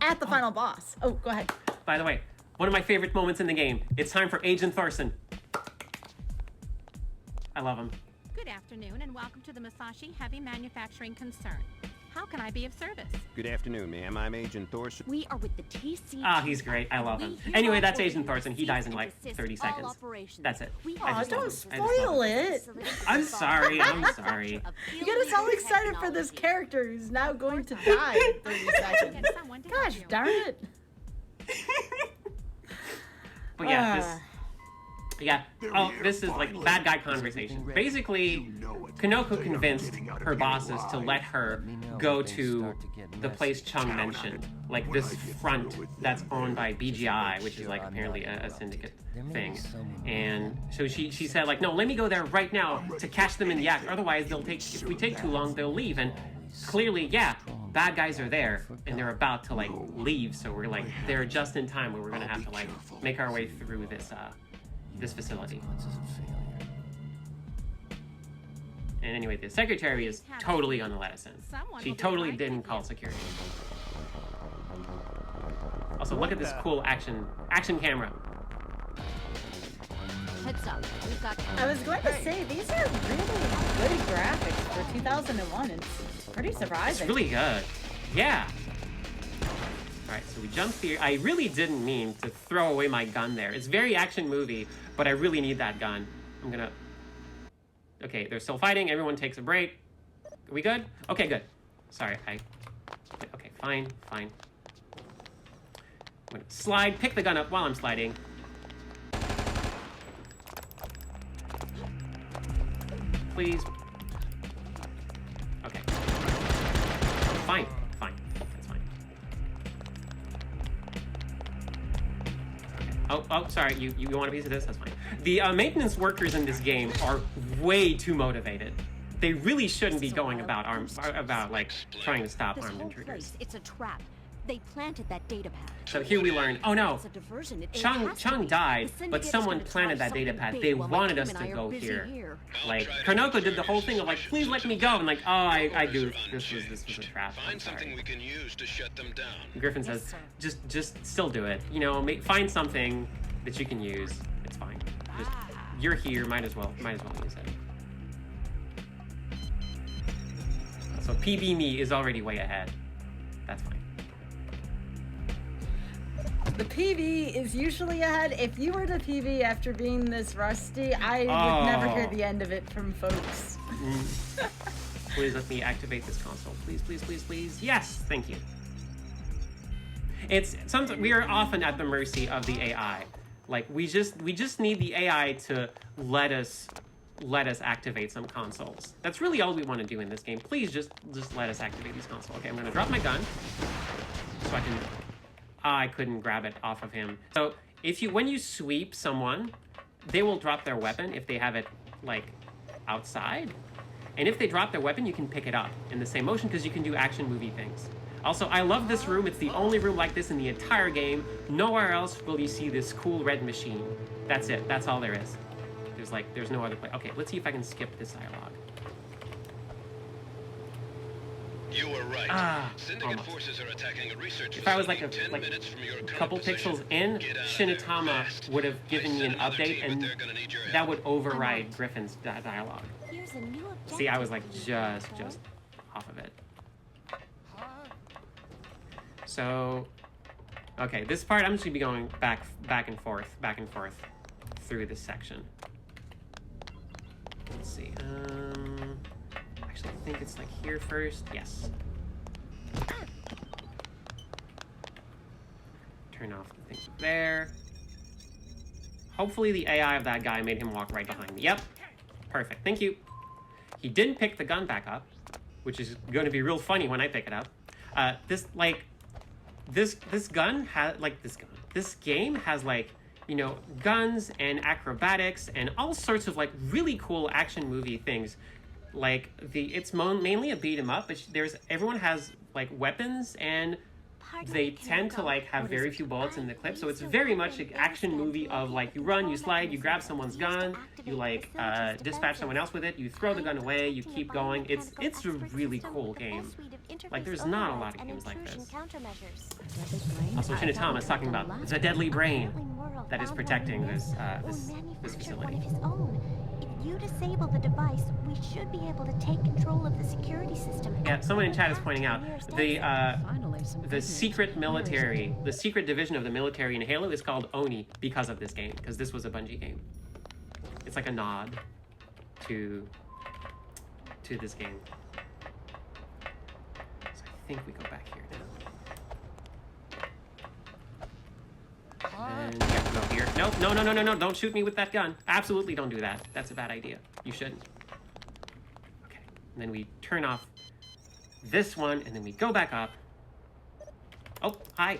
at the final boss. Oh, go ahead. By the way, one of my favorite moments in the game. It's time for Agent Thorson. I love him. Good afternoon and welcome to the Musashi Heavy Manufacturing Concern. How can I be of service? Good afternoon, ma'am. I'm Agent Thorson. We are with the TC. He's great. I love him. We hereby Anyway, that's order Agent Thorson. He you dies in to like assist 30 all seconds. operations. That's it. We I Aw, just don't love him. I just spoil love him. it. I'm sorry. You get us all excited for this character who's now going to die in 30 seconds. Get someone to help Gosh you. darn it. But yeah, this is like bad guy conversation. Basically, Kanoko convinced her bosses to let her go to the place Chung mentioned, like this front that's owned by BGI, which is like apparently a syndicate thing. And so she said like, no, let me go there right now to catch them in the act. Otherwise, if we take too long, they'll leave. And clearly, yeah, bad guys are there and they're about to like leave. So we're like, they're just in time where we're gonna have to like make our way through this facility. And anyway, the secretary is totally gonna let us in. She totally didn't call security. Also, look at this cool action camera. Heads up. We've got... I was going to say, these are really good graphics for 2001. It's pretty surprising. It's really good. Yeah. All right, so we jump here. I really didn't mean to throw away my gun there. It's very action movie, but I really need that gun. I'm gonna... Okay, they're still fighting. Everyone takes a break. Are we good? Okay, good. Sorry, okay, fine. I'm gonna slide, pick the gun up while I'm sliding. Please. Okay. Fine. That's fine. Okay. Oh, sorry. You want a piece of this? That's fine. The maintenance workers in this game are way too motivated. They really shouldn't be going about like trying to stop This armed whole intruders. place, it's a trap. They planted that data pad. So here we learn. Oh no, It's a diversion. It Chung has to be. died, The syndicate but is someone gonna planted try that data something pad. big They while my wanted team us and to I are go busy here. Like Kanoko did the whole thing of like, please let me go. And like, oh, I do. This was a trap. I'm Find something sorry. we can use to shut them down. Griffin Yes, says, sir. just still do it. You know, find something that you can use. It's fine. Just you're here. Might as well use it. So PB me is already way ahead. That's fine. The PV is usually ahead. If you were to PV after being this rusty, I would never hear the end of it from folks. Please let me activate this console. Please, please, please, please. Yes, thank you. It's something we are often at the mercy of the AI. Like we just need the AI to let us activate some consoles. That's really all we want to do in this game. Please just let us activate these consoles. Okay, I'm gonna drop my gun so I can. I couldn't grab it off of him. So when you sweep someone, they will drop their weapon if they have it like outside. And if they drop their weapon, you can pick it up in the same motion because you can do action movie things. Also, I love this room. It's the only room like this in the entire game. Nowhere else will you see this cool red machine. That's it. That's all there is. There's no other place. Okay, let's see if I can skip this dialogue. You were right. Syndicate forces are attacking a research If I was like facility a 10 minutes from your current couple position. pixels in, Get out of there Shinatama fast. would have given me an I sent another update, team, but and they're gonna need your that help. would override Griffin's dialogue. Here's a new objective. See, I was like for you, just off of it. So, okay, this part I'm just gonna be going back and forth through this section. Let's see. Actually, I think it's like here first. Yes. Turn off the thing there. Hopefully the AI of that guy made him walk right behind me. Yep. Perfect. Thank you. He didn't pick the gun back up, which is going to be real funny when I pick it up. This game has like, you know, guns and acrobatics and all sorts of like really cool action movie things. Like it's mainly a beat 'em up, but everyone has like weapons, and they tend to like have very few bullets in the clip, so it's very much an action movie of like you run, you slide, you grab someone's gun, you like dispatch someone else with it, you throw the gun away, you keep going. It's a really cool game. Like there's not a lot of games like this. Also, Shinatama is talking about the deadly brain that is protecting this facility. If you disable the device, we should be able to take control of the security system. Yeah, someone in chat is pointing out the secret military, the secret division of the military in Halo is called Oni because of this game, because this was a Bungie game. It's like a nod to this game. So I think we go back here now. And yeah, go here. Nope, no, don't shoot me with that gun. Absolutely don't do that. That's a bad idea. You shouldn't. Okay, and then we turn off this one, and then we go back up. Oh, hi.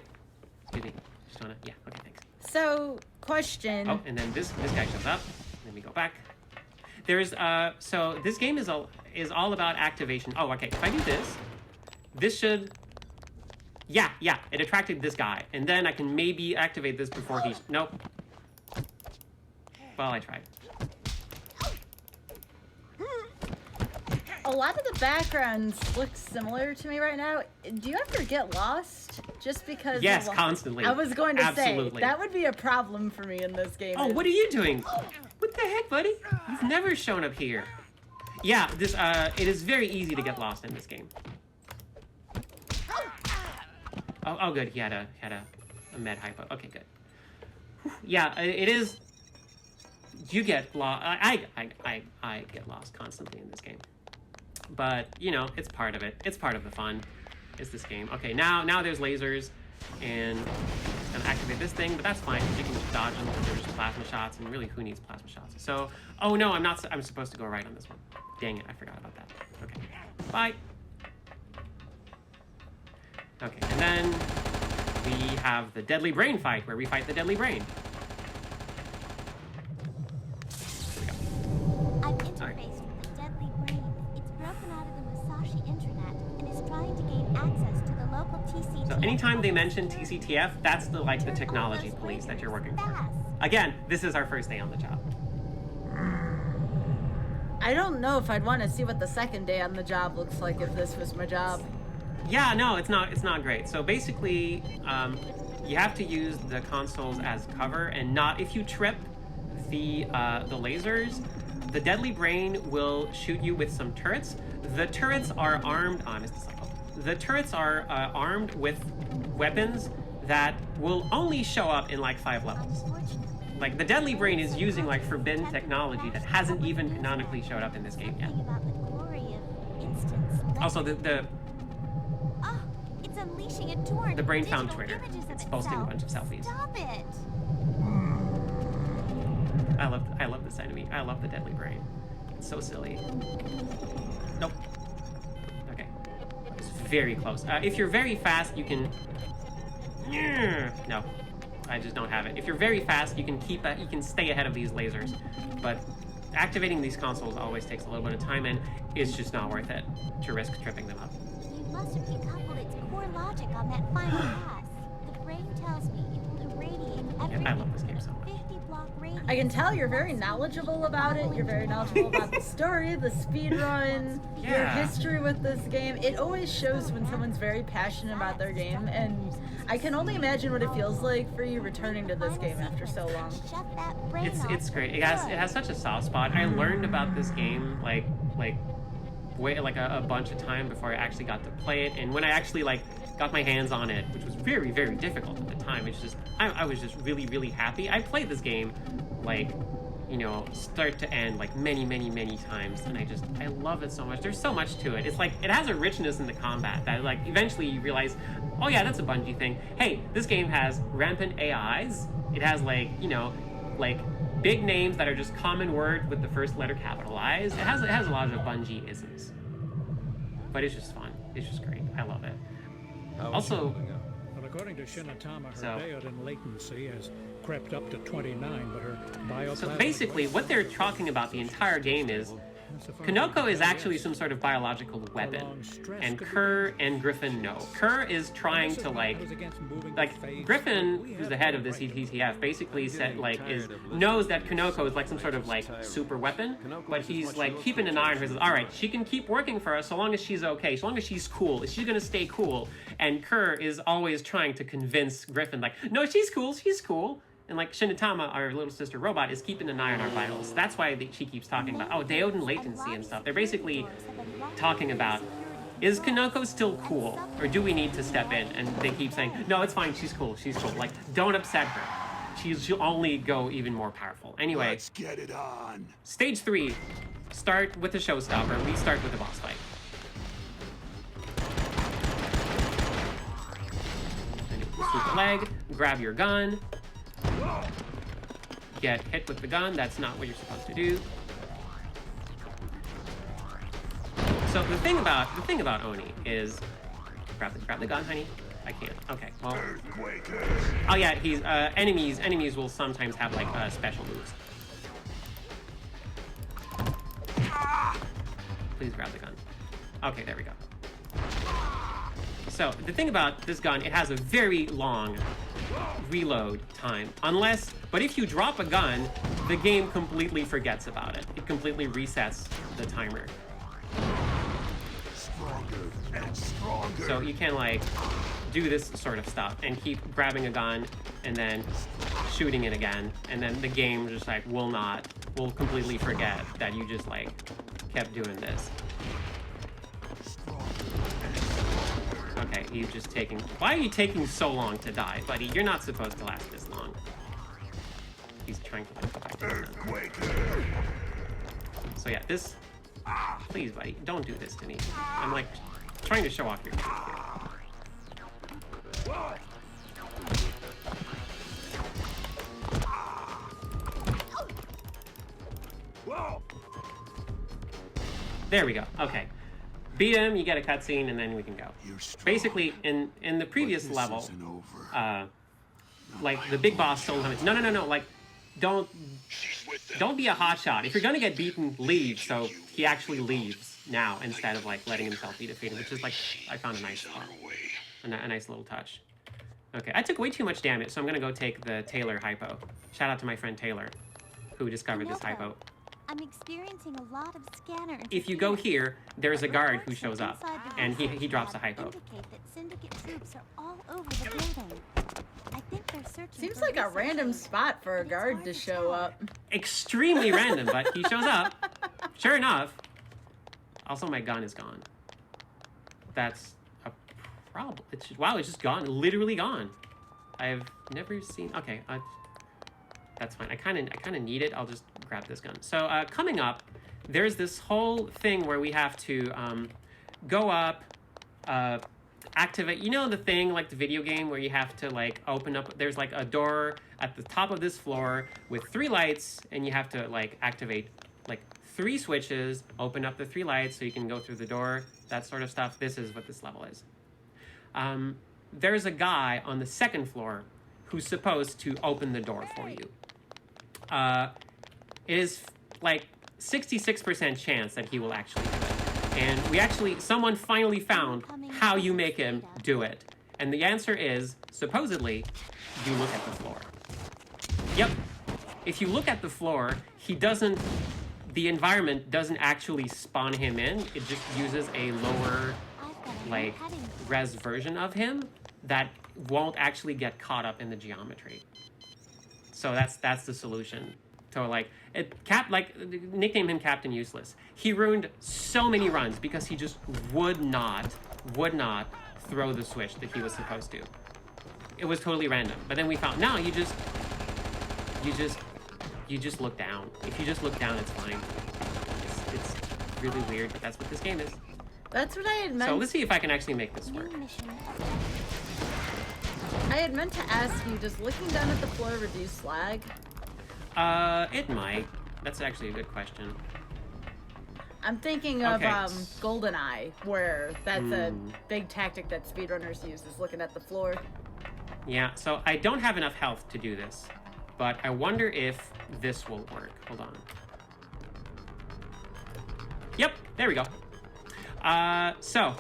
Excuse me. Just wanna, yeah, okay, thanks. So, question. Oh, and then this guy shows up, and then we go back. There's, so this game is all about activation. Oh, okay, if I do this should, yeah, it attracted this guy. And then I can maybe activate this before he's, nope. Well, I tried. A lot of the backgrounds look similar to me right now. Do you ever get lost? Just because... Yes, constantly. I was going to Absolutely. say, that would be a problem for me in this game. Oh, what are you doing? What the heck, buddy? You've never shown up here. Yeah, this, it is very easy to get lost in this game. Oh, good. He had a med hypo. Okay, good. Whew. Yeah, it is. You get lost. I get lost constantly in this game, but you know it's part of it. It's part of the fun. Is this game? Okay, now there's lasers, and I'm gonna activate this thing, but that's fine. You can just dodge them because there's plasma shots, and really, who needs plasma shots? So, oh no, I'm not. I'm supposed to go right on this one. Dang it, I forgot about that. Okay, bye. Okay, and then we have the Deadly Brain fight, where we fight the Deadly Brain. Here we go. I've interfaced with the Deadly Brain. It's broken out of the Musashi intranet and is trying to gain access to the local TCTF. So anytime they mention TCTF, that's the technology police that you're working for. Again, this is our first day on the job. I don't know if I'd want to see what the second day on the job looks like if this was my job. Yeah, no, it's not great. So basically, you have to use the consoles as cover, and not if you trip the lasers, the Deadly Brain will shoot you with some turrets. The turrets are armed. Oh, I missed the cycle. The turrets are armed with weapons that will only show up in like 5 levels. Like the Deadly Brain is using like forbidden technology that hasn't even canonically showed up in this game yet. Also, It's unleashing a torrent the brain of found digital Twitter. images of It's posting a itself. bunch of selfies. Stop it! I love this enemy. I love the Deadly Brain. It's so silly. Nope. Okay. It's very close. If you're very fast, you can... No. I just don't have it. If you're very fast, you can stay ahead of these lasers. But activating these consoles always takes a little bit of time, and it's just not worth it to risk tripping them up. You must have decoupled its core logic on that final pass. The brain tells me it will irradiate everything. I love this game so much. 50-block radius. I can tell you're very knowledgeable about it. You're very knowledgeable about the story, the speedrun, your Yeah. history with this game. It always shows when someone's very passionate about their game, and I can only imagine what it feels like for you returning to this game after so long. Shut that brain It's off great. for It has good. such a soft spot. I learned about this game like a bunch of time before I actually got to play it, and when I actually like got my hands on it, which was very, very difficult at the time, it's just I was just really, really happy. I played this game like, you know, start to end like many, many, many times, and I love it so much. There's so much to it. It's like it has a richness in the combat that like eventually you realize, oh yeah, that's a Bungie thing. Hey, this game has rampant AIs. It has like, you know, like big names that are just common words with the first letter capitalized. It has a lot of Bungie isms, but it's just fun. It's just great. I love it. Also, Well, according to Shinatama, her So- Deodan latency has crept up to 29, but her bioplasmic... so basically, what they're talking about the entire game is Kanoko is actually some sort of biological weapon, and Kerr and Griffin know. Kerr is trying to like Griffin, who's the head of this ETTF, basically said like knows that Kanoko is like some sort of like super weapon, but he's like keeping an eye on her. Says, all right, she can keep working for us so long as she's okay, so long as she's cool. Is she gonna stay cool? And Kerr is always trying to convince Griffin like, no, she's cool, she's cool. And like Shinatama, our little sister robot, is keeping an eye on our vitals. That's why she keeps talking about, oh, Deodan latency and stuff. They're basically talking about, is Kanoko still cool? Or do we need to step in? And they keep saying, no, it's fine, she's cool, she's cool. Like, don't upset her. She'll only go even more powerful. Anyway, Let's get it on. stage 3, start with the showstopper. We start with the boss fight. And you sweep the leg, grab your gun, get hit with the gun. That's not what you're supposed to do. So the thing about Oni is grab the gun, honey. I can't. Okay. Well. Oh yeah, he's enemies will sometimes have like special moves. Please grab the gun. Okay, there we go. So the thing about this gun, it has a very long reload time. But if you drop a gun, the game completely forgets about it. It completely resets the timer. Stronger and stronger. So you can like do this sort of stuff and keep grabbing a gun and then shooting it again, and then the game just like will completely forget that you just like kept doing this. Okay, he's just taking... Why are you taking so long to die, buddy? You're not supposed to last this long. He's trying to like, go back to the gun. So yeah, this... Please, buddy, don't do this to me. I'm like trying to show off your teeth here. There we go. Okay. Beat him, you get a cutscene, and then we can go. Basically, in the previous level, like the big boss told him, no, like don't be a hotshot. If you're gonna get beaten, leave. So he actually leaves now instead of like letting himself be defeated, which is like I found a nice spot, a nice little touch. Okay, I took way too much damage, so I'm gonna go take the Taylor hypo. Shout out to my friend Taylor, who discovered this hypo. I'm experiencing a lot of scanner. If you go here, there's a guard who shows up, and he drops a hypo. Indicate that Syndicate troops are all over the building. I think they're searching. Seems for like a random researchers. spot for a It's guard hard to to show tell. up. Extremely random, but he shows up. Sure enough. Also, my gun is gone. That's a problem. Wow, it's just gone. Literally gone. I've never seen. Okay, that's fine. I kind of need it. I'll just grab this gun. So coming up, there's this whole thing where we have to go up, activate. You know the thing like the video game where you have to like open up. There's like a door at the top of this floor with 3 lights, and you have to like activate like 3 switches, open up the 3 lights so you can go through the door. That sort of stuff. This is what this level is. There's a guy on the 2nd floor who's supposed to open the door for you. It is like 66% chance that he will actually do it. And someone finally found how you make him do it. And the answer is, supposedly, you look at the floor. Yep. If you look at the floor, the environment doesn't actually spawn him in. It just uses a lower, like, res version of him that won't actually get caught up in the geometry. So that's the solution. So like nickname him Captain Useless. He ruined so many runs because he just would not throw the switch that he was supposed to. It was totally random. But then we found no, you just look down. If you just look down, it's fine. It's really weird, but that's what this game is. That's what I had meant. So let's see if I can actually make this work. I had meant to ask you, does looking down at the floor reduce lag? It might. That's actually a good question. I'm thinking of GoldenEye, where that's a big tactic that speedrunners use, is looking at the floor. Yeah, so I don't have enough health to do this, but I wonder if this will work. Hold on. Yep, there we go. So.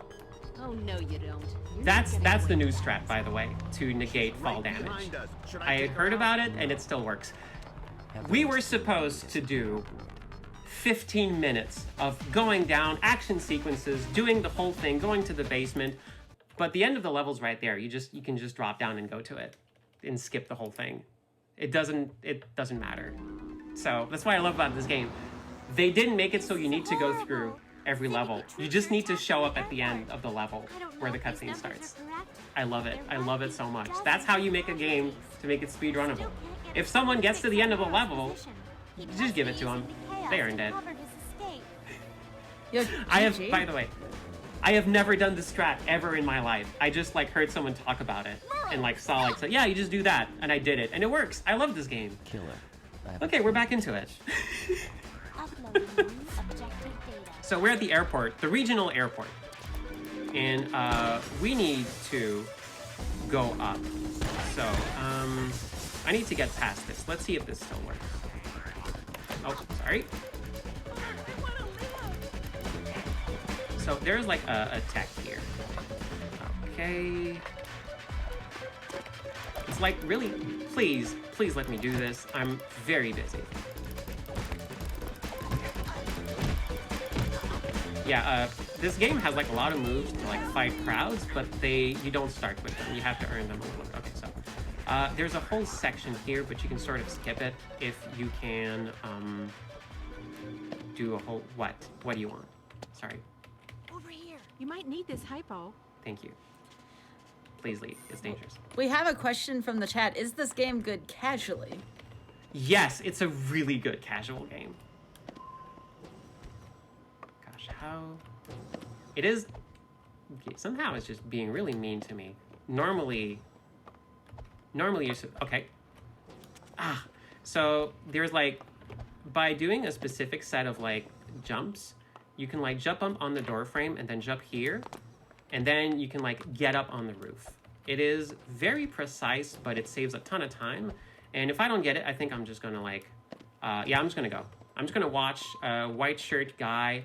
Oh, no, you don't. That's the new strat, by the way, to negate fall damage. I had heard about it, and it still works. We were supposed to do 15 minutes of going down, action sequences, doing the whole thing, going to the basement, but the end of the level's right there. You can just drop down and go to it and skip the whole thing. It doesn't matter. So that's what I love about this game. They didn't make it so you need to go through every level. You just need to show up at the end of the level where the cutscene starts. I love it. I love it so much. That's how you make a game to make it speedrunnable. If someone gets to the end of a level, just give it to them. They earned it. By the way, I have never done this strat ever in my life. I just like heard someone talk about it and like saw like, so, yeah, you just do that, and I did it, and it works. I love this game. Kill it. Okay, we're back into it. So we're at the airport, the regional airport, and we need to go up. So I need to get past this. Let's see if this still works. Oh, sorry. So there's like a tech here. Okay. It's like, really, please let me do this. I'm very busy. Yeah, this game has like a lot of moves to like fight crowds, but you don't start with them. You have to earn them. Okay, so there's a whole section here, but you can sort of skip it if you can do a whole what? What do you want? Sorry. Over here. You might need this hypo. Thank you. Please leave. It's dangerous. We have a question from the chat. Is this game good casually? Yes, it's a really good casual game. Gosh, how... It is... Okay, somehow it's just being really mean to me. Normally you're... Okay. So there's like... By doing a specific set of like jumps, you can like jump up on the door frame and then jump here. And then you can like get up on the roof. It is very precise, but it saves a ton of time. And if I don't get it, I think I'm just gonna like, yeah, I'm just gonna go. I'm just gonna watch a white shirt guy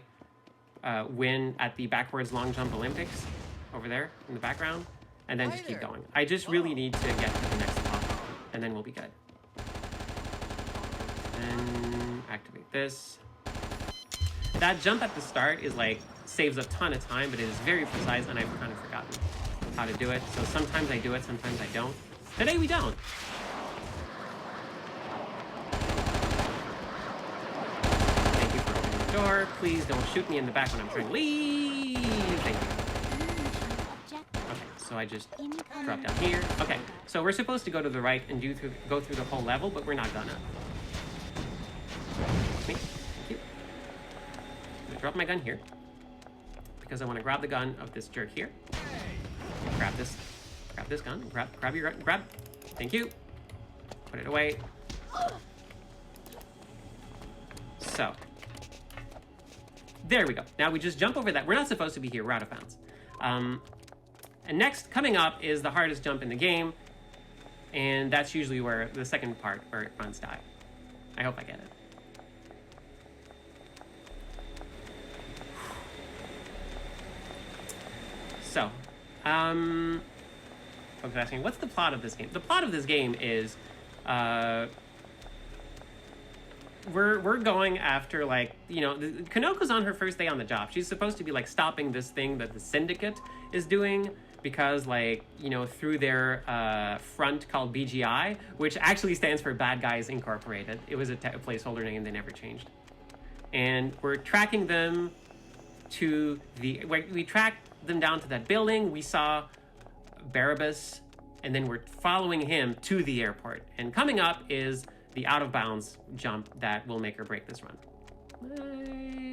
win at the backwards long jump Olympics over there in the background, and then just keep going. I just really need to get to the next spot, and then we'll be good. And activate this. That jump at the start is like, saves a ton of time, but it is very precise, and I've kind of forgotten how to do it. So sometimes I do it, sometimes I don't. Today we don't. Thank you for opening the door. Please don't shoot me in the back when I'm trying to leave. Thank you. Okay, so I I just drop down here? Okay, so we're supposed to go to the right and go through the whole level, but we're not gonna. Me. Thank you. I'm gonna drop my gun here because I want to grab the gun of this jerk here. Grab this gun. Grab your gun. Grab. Thank you. Put it away. So. There we go. Now we just jump over that. We're not supposed to be here. We're out of bounds. And next, coming up, is the hardest jump in the game. And that's usually where the second part where it runs die. I hope I get it. So, folks are asking, what's the plot of this game? The plot of this game is, we're going after, like, you know, Kanoko's on her first day on the job. She's supposed to be, like, stopping this thing that the Syndicate is doing because, like, you know, through their front called BGI, which actually stands for Bad Guys Incorporated. It was a placeholder name they never changed. And we're tracking them to we tracked them down to that building. We saw Barabbas, and then we're following him to the airport. And coming up is the out of bounds jump that will make or break this run.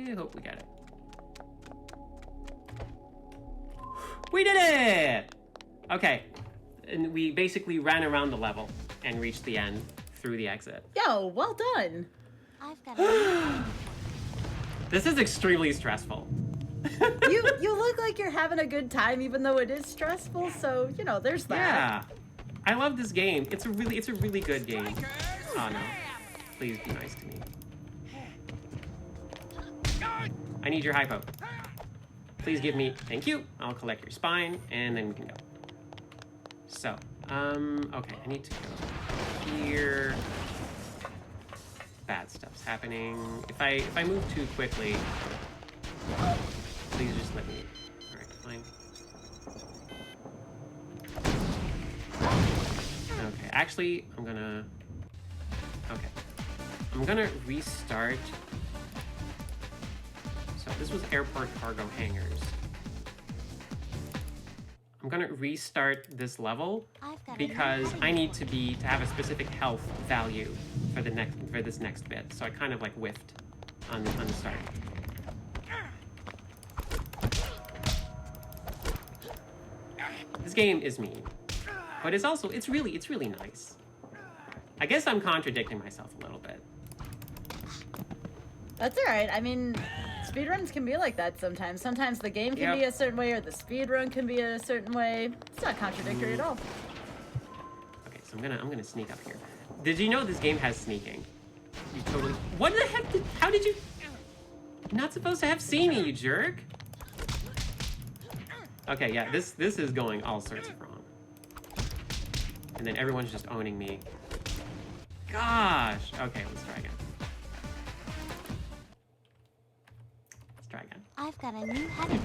I hope we get it. We did it! Okay, and we basically ran around the level and reached the end through the exit. Yo, well done. I've got This is extremely stressful. You look like you're having a good time, even though it is stressful. So you know, there's that. Yeah, I love this game. It's a really good game. Oh no! Please be nice to me. I need your hypo. Please give me. Thank you. I'll collect your spine, and then we can go. So, okay, I need to go here. Bad stuff's happening. If I move too quickly, please just let me. All right, fine. Okay, actually, I'm gonna restart. So this was airport cargo hangars. I'm gonna restart this level because I need to have a specific health value for this next bit. So I kind of like whiffed on the start. This game is mean, but it's really nice. I guess I'm contradicting myself a little bit. That's all right. I mean, speedruns can be like that sometimes. Sometimes the game can be a certain way, or the speedrun can be a certain way. It's not contradictory at all. Okay, so I'm gonna sneak up here. Did you know this game has sneaking? You totally. What the heck? How did you? You're not supposed to have seen me, you jerk. Okay, yeah, this is going all sorts of wrong. And then everyone's just owning me. Gosh. Okay, let's try again. I've got a new header.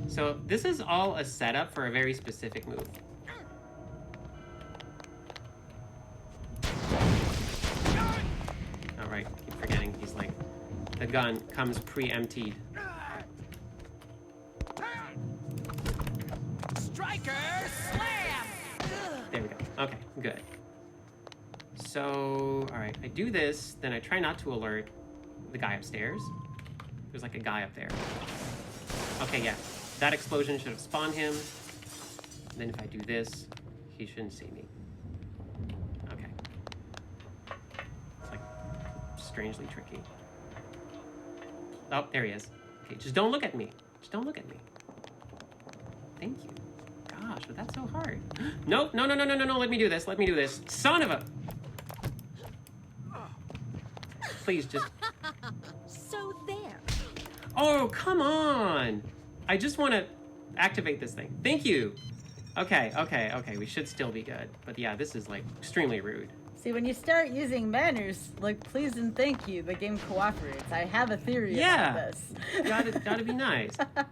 So this is all a setup for a very specific move. All right, keep forgetting he's like, the gun comes pre-emptied. Striker slam! There we go. Okay, good. So, all right, I do this, then I try not to alert the guy upstairs. There's like a guy up there. Okay, yeah. That explosion should have spawned him. And then if I do this, he shouldn't see me. Okay. It's like strangely tricky. Oh, there he is. Okay, just don't look at me. Just don't look at me. Thank you. Gosh, but that's so hard. Nope, no, let me do this. Let me do this. Son of a... Please just... So there. Oh, come on! I just want to activate this thing. Thank you! Okay, we should still be good. But yeah, this is, like, extremely rude. See, when you start using manners, like please and thank you, the game cooperates. I have a theory about this. Gotta be nice. Alright,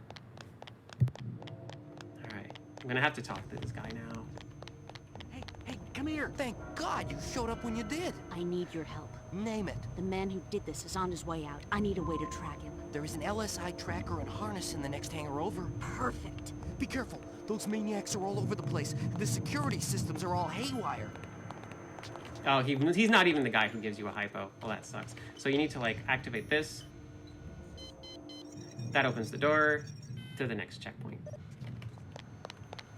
I'm gonna have to talk to this guy now. Hey, come here. Thank God you showed up when you did. I need your help. Name it. The man who did this is on his way out. I need a way to track him. There is an LSI tracker and harness in the next hangar over. Perfect. Be careful. Those maniacs are all over the place. The security systems are all haywire. Oh, he's not even the guy who gives you a hypo. Well, that sucks. So you need to, like, activate this. That opens the door to the next checkpoint.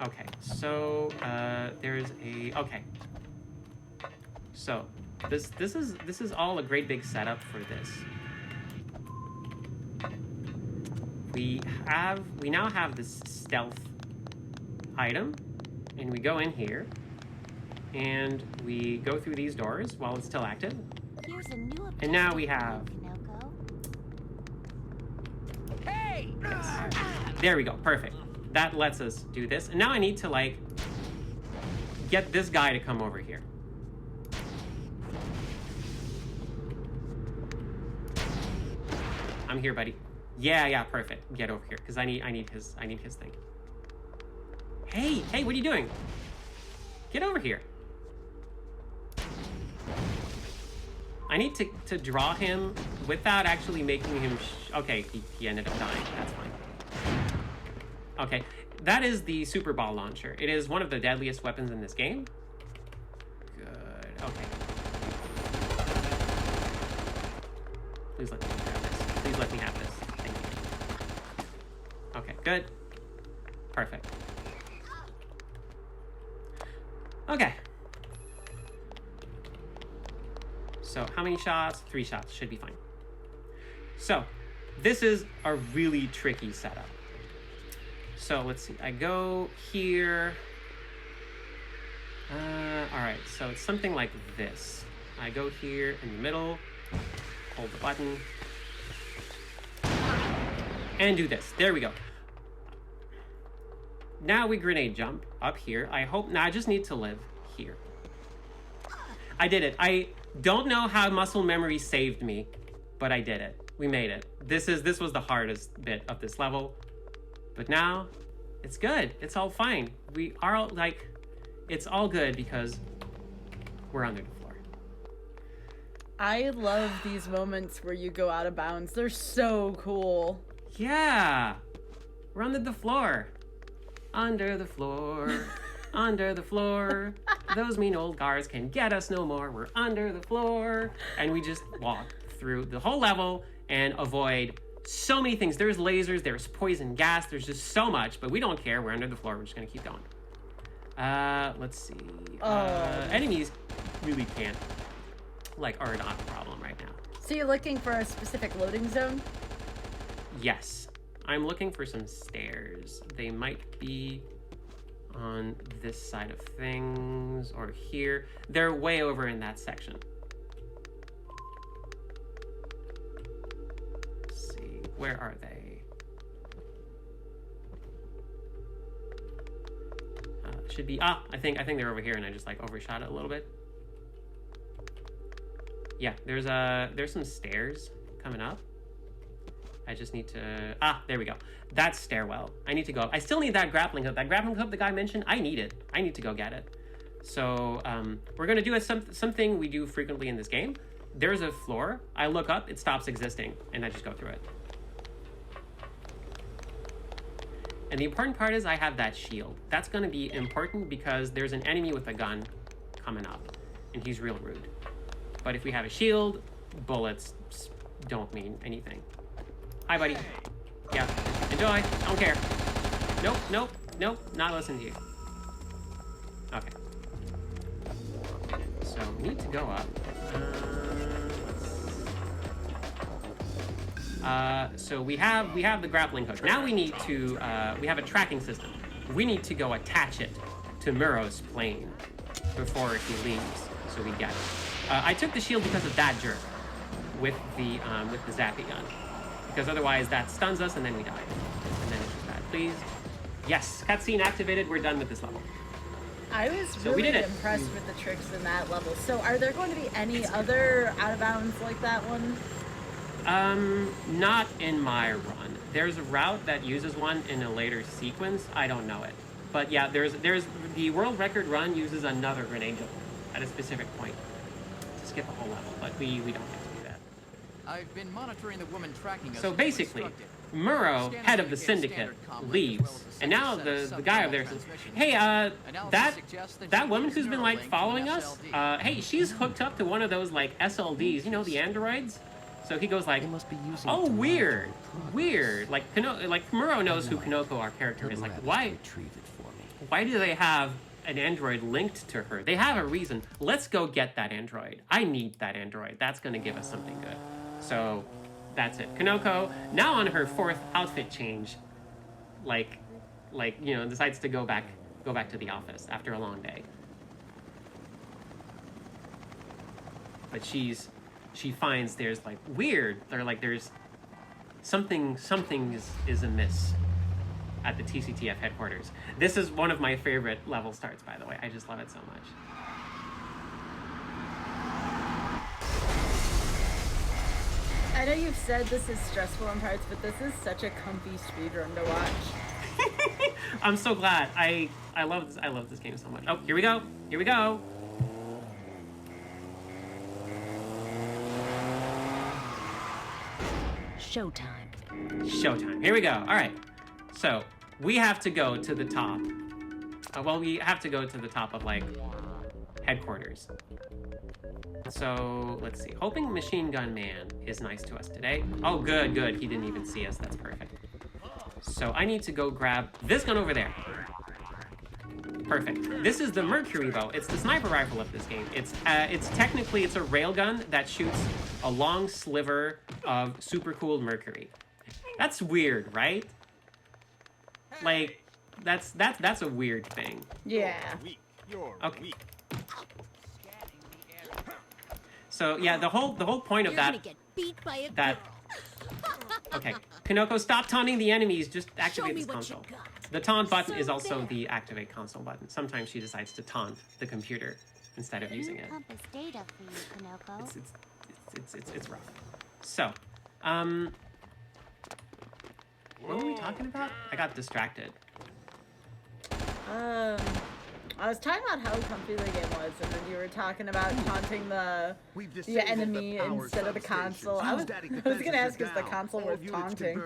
Okay, so there's a... Okay. So this is all a great big setup for this. We now have this stealth item, and we go in here, and we go through these doors while it's still active. Here's a new And now we have... Hey! There we go, perfect. That lets us do this. And now I need to, like, get this guy to come over here. I'm here, buddy. Yeah, perfect. Get over here, because I need his thing. Hey, what are you doing? Get over here. I need to draw him without actually making him... Okay, he ended up dying. That's fine. Okay, that is the super ball launcher. It is one of the deadliest weapons in this game. Good. Okay. Please let me grab this. Please let me have this. Thank you. Okay, good. Perfect. Okay. So how many shots? 3 shots. Should be fine. So this is a really tricky setup. So let's see. I go here. All right. So it's something like this. I go here in the middle, hold the button, and do this. There we go. Now we grenade jump up here. I hope... Now I just need to live here. I did it. I don't know how muscle memory saved me, but I did it. We made it. This was the hardest bit of this level. But now, it's good. It's all fine. We are, like... It's all good because we're under the floor. I love these moments where you go out of bounds. They're so cool. Yeah. We're under the floor. Under the floor. Under the floor. Those mean old guards can get us no more. We're under the floor. And we just walk through the whole level and avoid so many things. There's lasers, there's poison gas, there's just so much, but we don't care. We're under the floor. We're just gonna keep going. Let's see. Enemies really can't, like, are not a problem right now. So you're looking for a specific loading zone? Yes. I'm looking for some stairs. They might be on this side of things or here. They're way over in that section. Let's see. Where are they? Should be... I think they're over here and I just, like, overshot it a little bit. Yeah, there's some stairs coming up. I just need to... there we go. That stairwell. I need to go up. I still need that grappling hook. That grappling hook the guy mentioned, I need it. I need to go get it. So, we're going to do something we do frequently in this game. There's a floor. I look up, it stops existing, and I just go through it. And the important part is I have that shield. That's going to be important because there's an enemy with a gun coming up, and he's real rude. But if we have a shield, bullets don't mean anything. Hi, buddy. Yeah. Enjoy. Don't care. Nope. Not listening to you. Okay. So we need to go up. So we have the grappling hook. Now we need to we have a tracking system. We need to go attach it to Muro's plane before he leaves, so we get it. I took the shield because of that jerk with the zappy gun. Because otherwise that stuns us and then we die. And then it's just bad. Please. Yes, cutscene activated. We're done with this level. I was really impressed with the tricks in that level. So are there going to be any other out of bounds like that one? Not in my run. There's a route that uses one in a later sequence. I don't know it. But yeah, there's the world record run uses another grenade jump at a specific point to skip a whole level, but we don't get to do that. I've been monitoring the woman tracking us. So as you basically, instructed. Murrow, Scanners head of the indicate syndicate, standard comm link, leaves, as well as a and now second set the of guy sub-channel over there says, transmissions. "Hey, Analysis that suggests that that she woman is who's been like Neuralink to following an us, SLD. hey, she's hooked up to one of those like SLDs, you know, the androids." So he goes like, They must be using "Oh, it to weird, monitor the progress. weird." Like like Murrow knows who Kanoko, our character, is. Like, why? Retrieve it for me. Why do they have an android linked to her? They have a reason. Let's go get that android. I need that android. That's going to give us something good. So that's it. Kanoko, now on her 4th outfit change, like you know, decides to go back to the office after a long day. But she finds there's like weird. There's something is amiss at the TCTF headquarters. This is one of my favorite level starts, by the way. I just love it so much. I know you've said this is stressful in parts, but this is such a comfy speedrun to watch. I'm so glad. I love this. I love this game so much. Oh, here we go. Here we go. Showtime. Showtime. Here we go. All right. So we have to go to the top. Well, we have to go to the top of like headquarters. So let's see. Hoping Machine Gun Man is nice to us today. Oh, good, good. He didn't even see us. That's perfect. So I need to go grab this gun over there. Perfect. This is the Mercury bow. It's the sniper rifle of this game. It's technically a railgun that shoots a long sliver of super cooled mercury. That's weird, right? Like, that's a weird thing. Yeah. Okay. So yeah, the whole point of You're that gonna get beat by a that okay, Kanoko, stop taunting the enemies. Just activate this console. The taunt button is also the activate console button. Sometimes she decides to taunt the computer instead of using it. Compass data for you, Kanoko. It's rough. So, what were we talking about? I got distracted. I was talking about how comfy the game was, and then you were talking about taunting the enemy instead of the console. I was gonna ask, is the console worth taunting?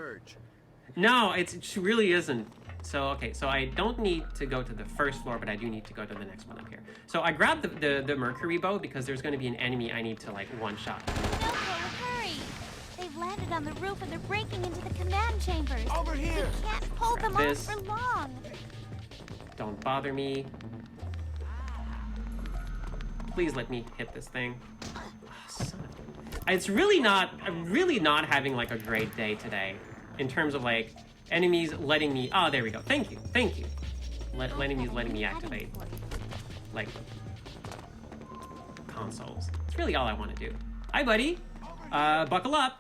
No, it really isn't. So, okay, so I don't need to go to the first floor, but I do need to go to the next one up here. So I grabbed the Mercury bow because there's going to be an enemy I need to, like, one-shot. Kanoko, hurry! They've landed on the roof and they're breaking into the command chambers. Over here! We can't hold them off for long. Don't bother me. Please let me hit this thing. Oh, son of a... I'm really not having, like, a great day today in terms of, like, enemies letting me... Oh, there we go. Thank you. Enemies letting me activate, like, consoles. It's really all I want to do. Hi, buddy. Buckle up.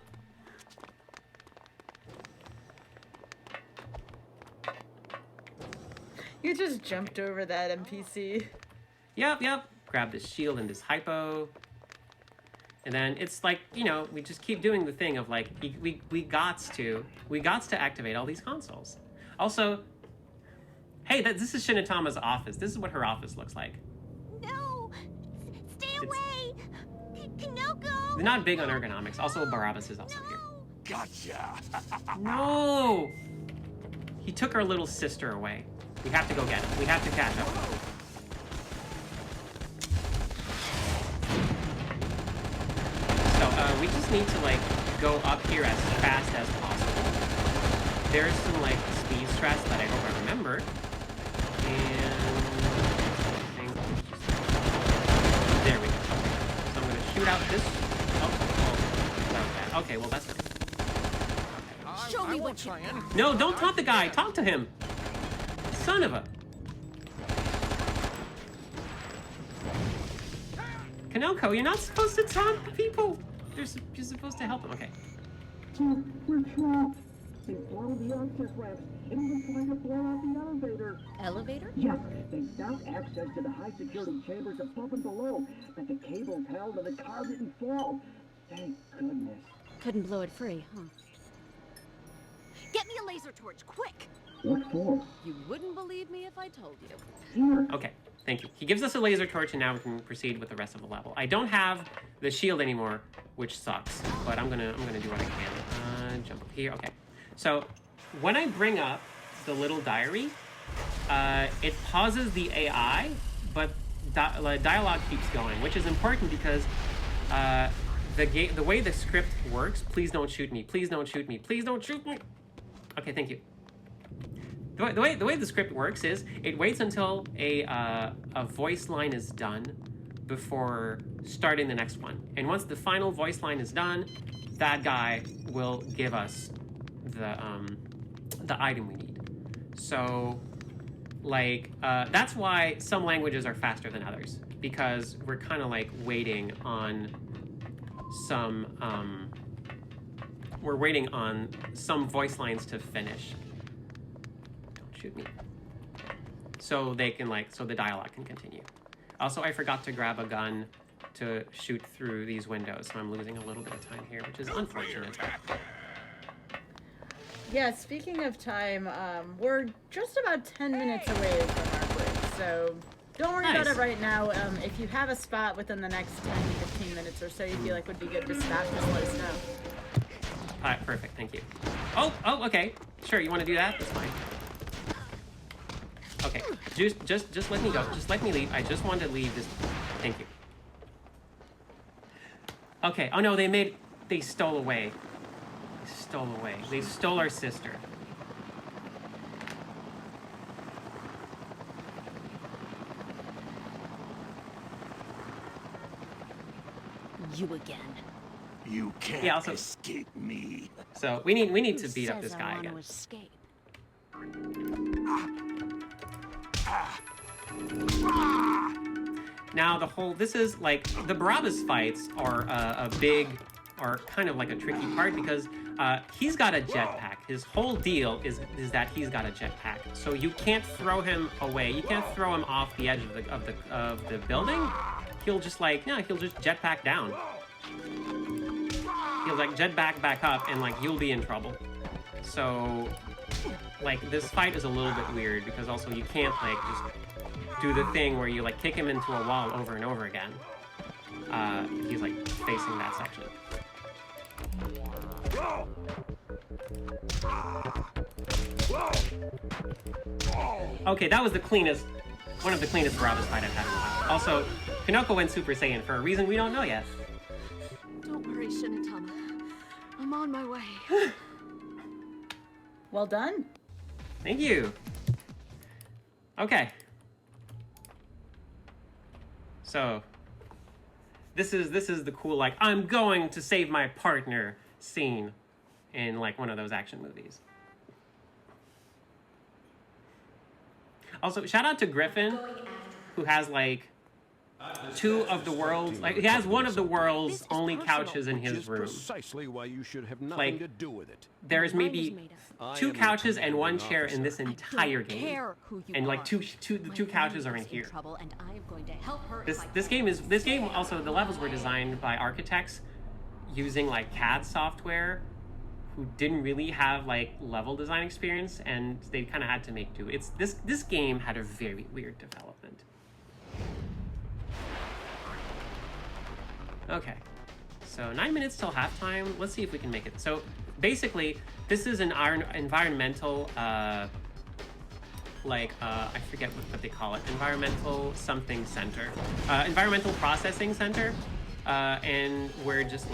You just jumped over that NPC. Yep. Grab this shield and this hypo. And then it's like, you know, we just keep doing the thing of like, we gots to activate all these consoles. Also, hey, this is Shinatama's office. This is what her office looks like. No! Stay away! Kanoko! They're not big on ergonomics. Also, Barabbas is also here. Gotcha. No! He took our little sister away. We have to go get him. We have to catch up. So, we just need to, like, go up here as fast as possible. There's some, like, speed strats that I hope I remember. And... there we go. So I'm going to shoot out this... Oh. Okay, well, that's good. Okay. Show me what you got. No, don't taunt the guy. Talk to him. Son of a... Kanoko, you're not supposed to taunt the people. You're supposed to help them. Okay. We're trapped. They blow the access ramps and even trying to blow out the elevator. Elevator? Yes, they stopped access to the high security chambers above and below, but the cables held and the car didn't fall. Thank goodness. Couldn't blow it free, huh? Get me a laser torch, quick! What for? You wouldn't believe me if I told you. Here. Okay. Thank you. He gives us a laser torch, and now we can proceed with the rest of the level. I don't have the shield anymore, which sucks, but I'm gonna do what I can. Jump up here. Okay. So when I bring up the little diary, it pauses the AI, but dialogue keeps going, which is important because the way the script works. Please don't shoot me. Please don't shoot me. Please don't shoot me. Okay, thank you. The way the script works is it waits until a voice line is done before starting the next one. And once the final voice line is done, that guy will give us the item we need. So, like, that's why some languages are faster than others, because we're kind of like waiting on some voice lines to finish. Shoot me. So they can so the dialogue can continue. Also, I forgot to grab a gun to shoot through these windows, so I'm losing a little bit of time here, which is unfortunate. Yeah, speaking of time, we're just about 10 minutes away from our break, so don't worry about it right now. If you have a spot within the next 10 to 15 minutes or so you feel like would be good to stop, just let us know. Alright, perfect, thank you. Oh, okay. Sure, you want to do that? That's fine. Okay, just let me go. Just let me leave. I just wanted to leave this. Thank you. Okay. Oh no, they stole away. They stole away. They stole our sister. You again. You can't escape me. So we need to beat up this guy again. Escape? Now this is like the Barabbas fights are kind of like a tricky part because he's got a jetpack. His whole deal is that he's got a jetpack. So you can't throw him away. You can't throw him off the edge of the building. He'll just jetpack down. He'll jetpack back up and you'll be in trouble. So this fight is a little bit weird because also you can't just do the thing where you kick him into a wall over and over again. He's facing that section. Okay, that was one of the cleanest Barabbas fight I've had in a while. Also, Kanoko went Super Saiyan for a reason we don't know yet. Don't worry, Shinatama. I'm on my way. Well done. Thank you. Okay. So, this is the cool I'm going to save my partner scene in one of those action movies. Also, shout out to Griffin, who has two of the world's he has one of the world's only couches in his room. Precisely why you should have nothing to do with it. There's maybe 2 couches and 1 chair in this entire game, and the 2 couches are in here. This game also, the levels were designed by architects using CAD software who didn't really have level design experience, and they kind of had to make do. This game had a very weird development. Okay, so 9 minutes till halftime. Let's see if we can make it. So basically, this is an environmental, I forget what they call it, environmental something center, environmental processing center, and we're just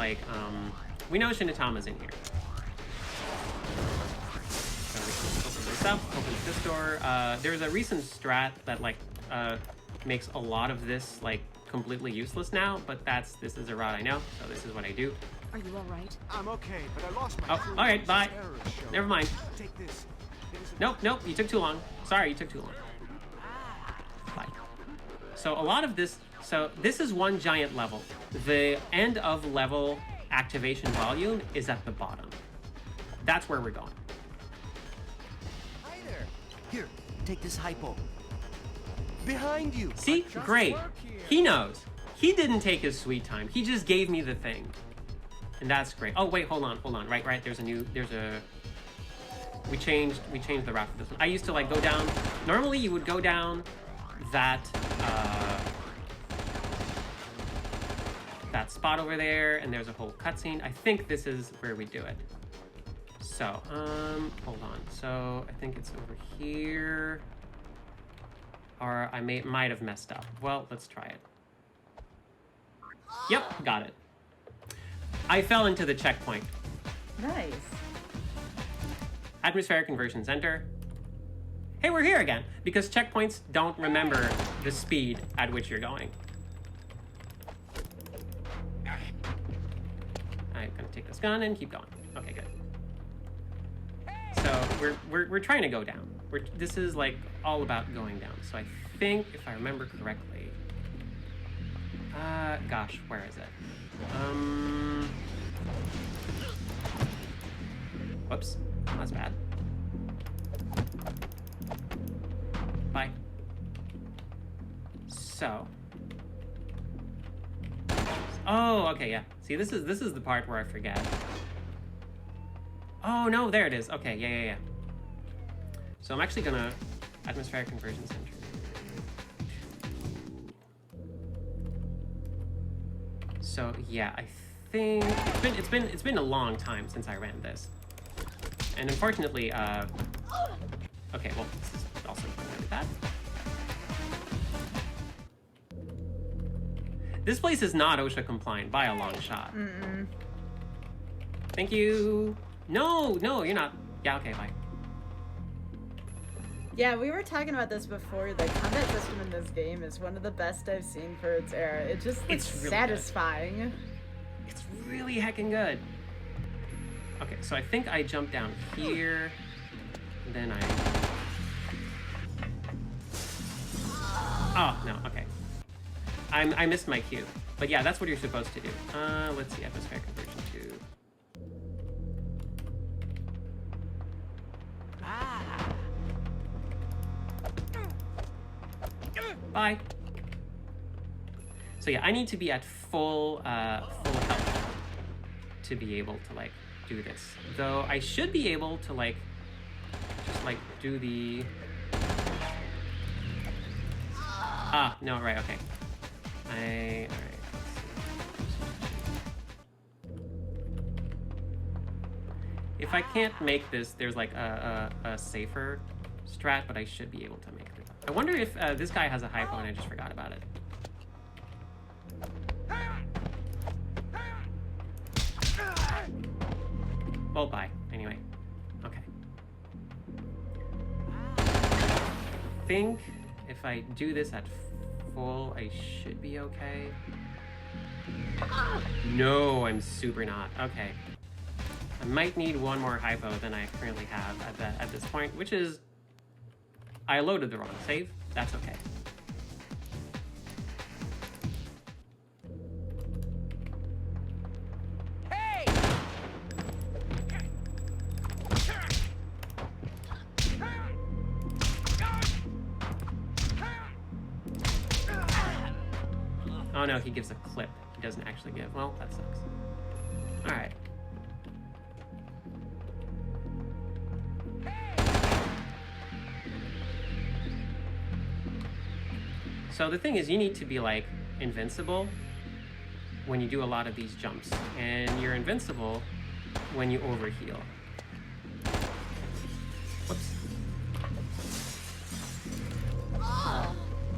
we know Shinatama's in here. So we can open this up, open this door. There's a recent strat that makes a lot of this completely useless now, but this is a route I know, so this is what I do. Are you all right? I'm okay, but I lost my all right, bye. Never mind. Take this. Nope, you took too long. Sorry, you took too long. Bye. So a lot of this, this is one giant level. The end of level activation volume is at the bottom. That's where we're going. Hi there. Here, take this hypo. Behind you. See? Great. He knows. He didn't take his sweet time. He just gave me the thing. And that's great. Oh, wait, hold on. Right. We changed the route for this one. I used to go down. Normally you would go down that that spot over there, and there's a whole cutscene. I think this is where we do it. So, hold on. So I think it's over here, or I might have messed up. Well, let's try it. Yep, got it. I fell into the checkpoint. Nice. Atmospheric Conversion Center. Hey, we're here again, because checkpoints don't remember the speed at which you're going. I'm gonna take this gun and keep going. Okay, good. So we're trying to go down. This is like all about going down. So I think, if I remember correctly, gosh, where is it? Whoops, that's bad. Bye. So. Oh, okay, yeah. See, this is the part where I forget. Oh no, there it is. Okay, yeah. So I'm actually gonna Atmospheric Conversion Center. So yeah, I think it's been a long time since I ran this, and unfortunately, okay, well, this is also really bad. This place is not OSHA compliant by a long shot. Mm-mm. Thank you. No, you're not. Yeah, okay, bye. Yeah, we were talking about this before. The combat system in this game is one of the best I've seen for its era. It just looks really satisfying. Good. It's really heckin' good. Okay, so I think I jump down here, and then oh, no, okay. I missed my cue. But yeah, that's what you're supposed to do. Let's see, Atmospheric Conversion 2. Bye. So yeah, I need to be at full health to be able to like do this. Though I should be able to like just like do the no, right, okay. Alright, let's see. If I can't make this, there's like a safer strat, but I should be able to make it. I wonder if this guy has a hypo and I just forgot about it. Well, bye. Anyway. Okay. I think if I do this at full, I should be okay. No, I'm super not. Okay. I might need one more hypo than I currently have at this point, which is I loaded the wrong save. That's okay. Oh no, he gives a clip. He doesn't actually give. Well, that sucks. Alright. So the thing is, you need to be like invincible when you do a lot of these jumps. And you're invincible when you overheal. Whoops.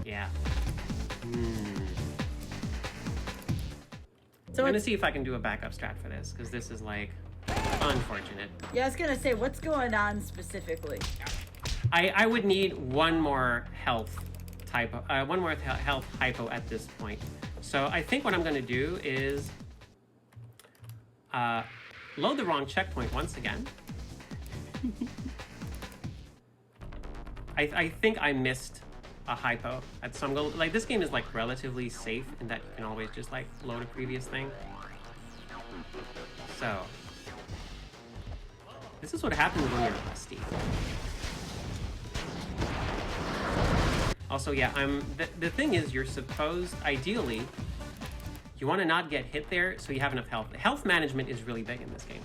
Yeah. So I'm gonna see if I can do a backup strat for this, because this is like unfortunate. Yeah, I was gonna say, what's going on specifically? I would need one more health health hypo at this point. So I think what I'm gonna do is load the wrong checkpoint once again. I think I missed a hypo. So I'm going, like, this game is like relatively safe in that you can always just like load a previous thing. So this is what happens when you're rusty. Also, yeah, the thing is, you're supposed, ideally, you want to not get hit there so you have enough health. Health management is really big in this game.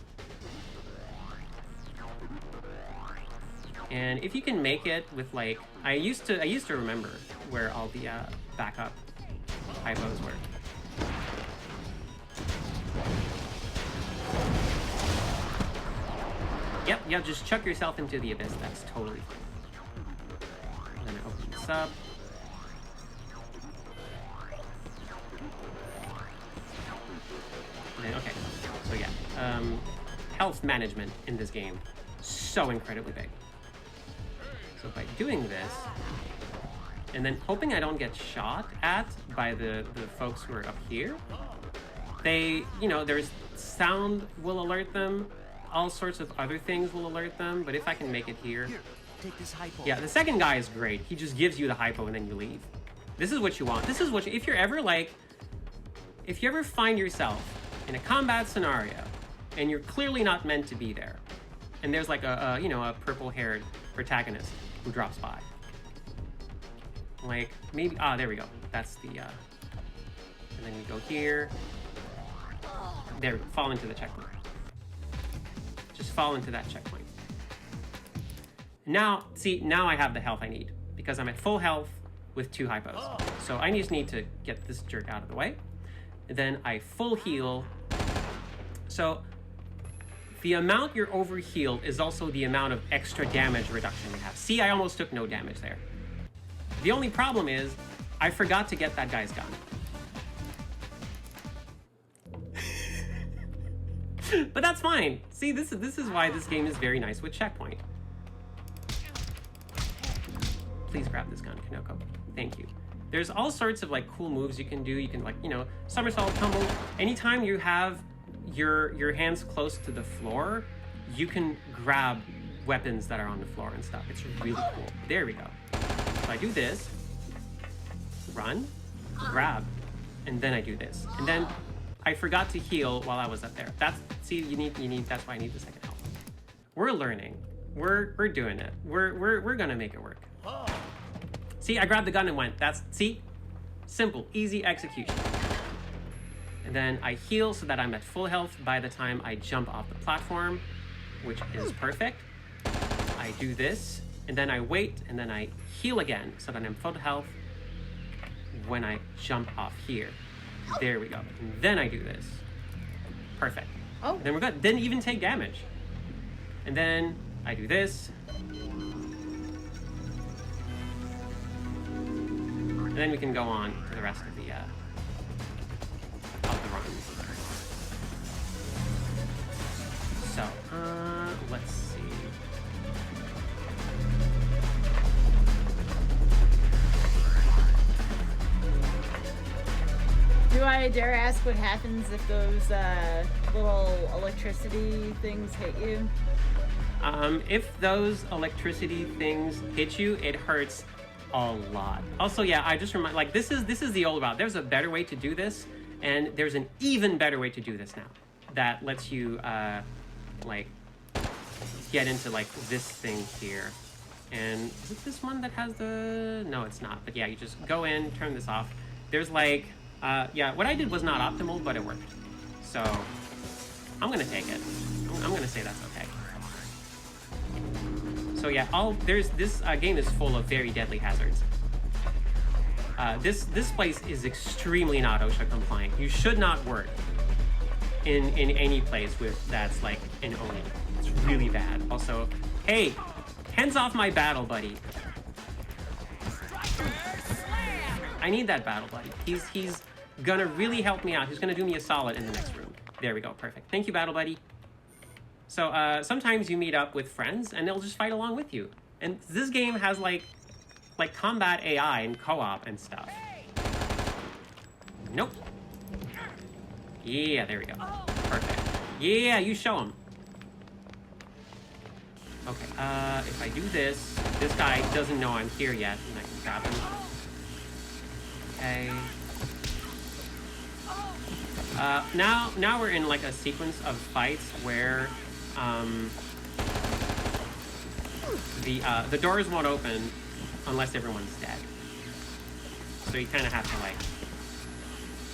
And if you can make it with like, I used to remember where all the backup hypos were. Yep, just chuck yourself into the abyss. That's totally fine. I'm gonna open this up. Okay, so yeah, health management in this game, so incredibly big. So by doing this, and then hoping I don't get shot at by the folks who are up here, they, you know, there's sound will alert them, all sorts of other things will alert them, but if I can make it here. Take this hypo. Yeah, the second guy is great. He just gives you the hypo and then you leave. This is what you want. This is what if you ever find yourself in a combat scenario and you're clearly not meant to be there, and there's like a purple-haired protagonist who drops by. Like, maybe, there we go. That's the, and then you go here. There, fall into the checkpoint. Just fall into that checkpoint. Now, see, now I have the health I need because I'm at full health with 2 hypos. So I just need to get this jerk out of the way. And then I full heal. So the amount you're over healed is also the amount of extra damage reduction you have. See, I almost took no damage there. The only problem is I forgot to get that guy's gun. But that's fine. See, this is why this game is very nice with checkpoint. Please grab this gun, Kanoko. Thank you. There's all sorts of like cool moves you can do. You can, like, you know, somersault, tumble. Anytime you have your hands close to the floor, you can grab weapons that are on the floor and stuff. It's really cool. There we go. So I do this, run, grab, and then I do this. And then I forgot to heal while I was up there. See, that's why I need the second health. We're learning. We're doing it. We're gonna make it work. See, I grabbed the gun and went. See? Simple, easy execution. And then I heal so that I'm at full health by the time I jump off the platform, which is perfect. I do this, and then I wait, and then I heal again so that I'm full health when I jump off here. There we go. And then I do this. Perfect. Oh. And then we're good. Didn't even take damage. And then I do this. And then we can go on to the rest of the runs. So, let's see. Do I dare ask what happens if those little electricity things hit you? If those electricity things hit you, it hurts a lot. Also, yeah, I just remind, like, this is the old route. There's a better way to do this, and there's an even better way to do this now that lets you like get into like this thing here. And is it this one that has the? No, it's not. But yeah, you just go in, turn this off. There's like yeah, what I did was not optimal, but it worked. So I'm gonna take it. I'm gonna say that's okay. So yeah, this game is full of very deadly hazards. This place is extremely not OSHA compliant. You should not work in any place that's like an Oni. It's really bad. Also, hey, hands off my battle buddy. I need that battle buddy. He's gonna really help me out. He's gonna do me a solid in the next room. There we go, perfect. Thank you, battle buddy. So sometimes you meet up with friends and they'll just fight along with you. And this game has like combat AI and co-op and stuff. Nope. Yeah, there we go. Perfect. Yeah, you show him. Okay, if I do this, this guy doesn't know I'm here yet, and I can grab him. Okay. Now we're in like a sequence of fights where the doors won't open unless everyone's dead. So you kind of have to, like,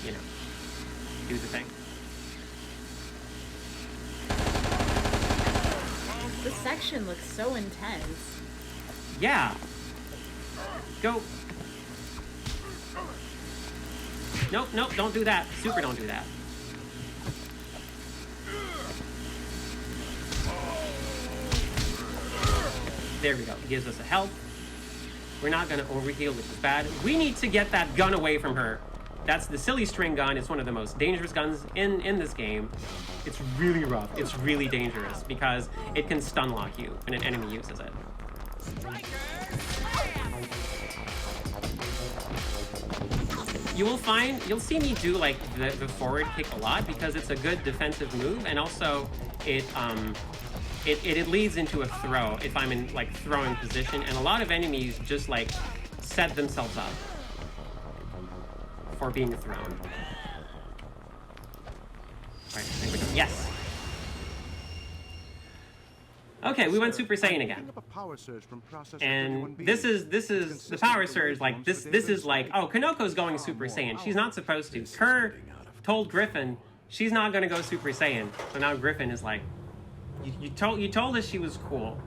you know, do the thing. This section looks so intense. Yeah. Go. Nope, nope, don't do that. Super don't do that. There we go. Gives us a health. We're not gonna overheal, which is bad. We need to get that gun away from her. That's the silly string gun. It's one of the most dangerous guns in this game. It's really rough. It's really dangerous because it can stun lock you when an enemy uses it. You'll see me do like the forward kick a lot because it's a good defensive move, and also it leads into a throw if I'm in like throwing position, and a lot of enemies just like set themselves up for being thrown. All right, yes. Okay, we went Super Saiyan again. And this is the power surge. Like this is like, oh, Kanoko's going Super Saiyan. She's not supposed to. Kerr told Griffin she's not gonna go Super Saiyan. So now Griffin is like, you told us she was cool.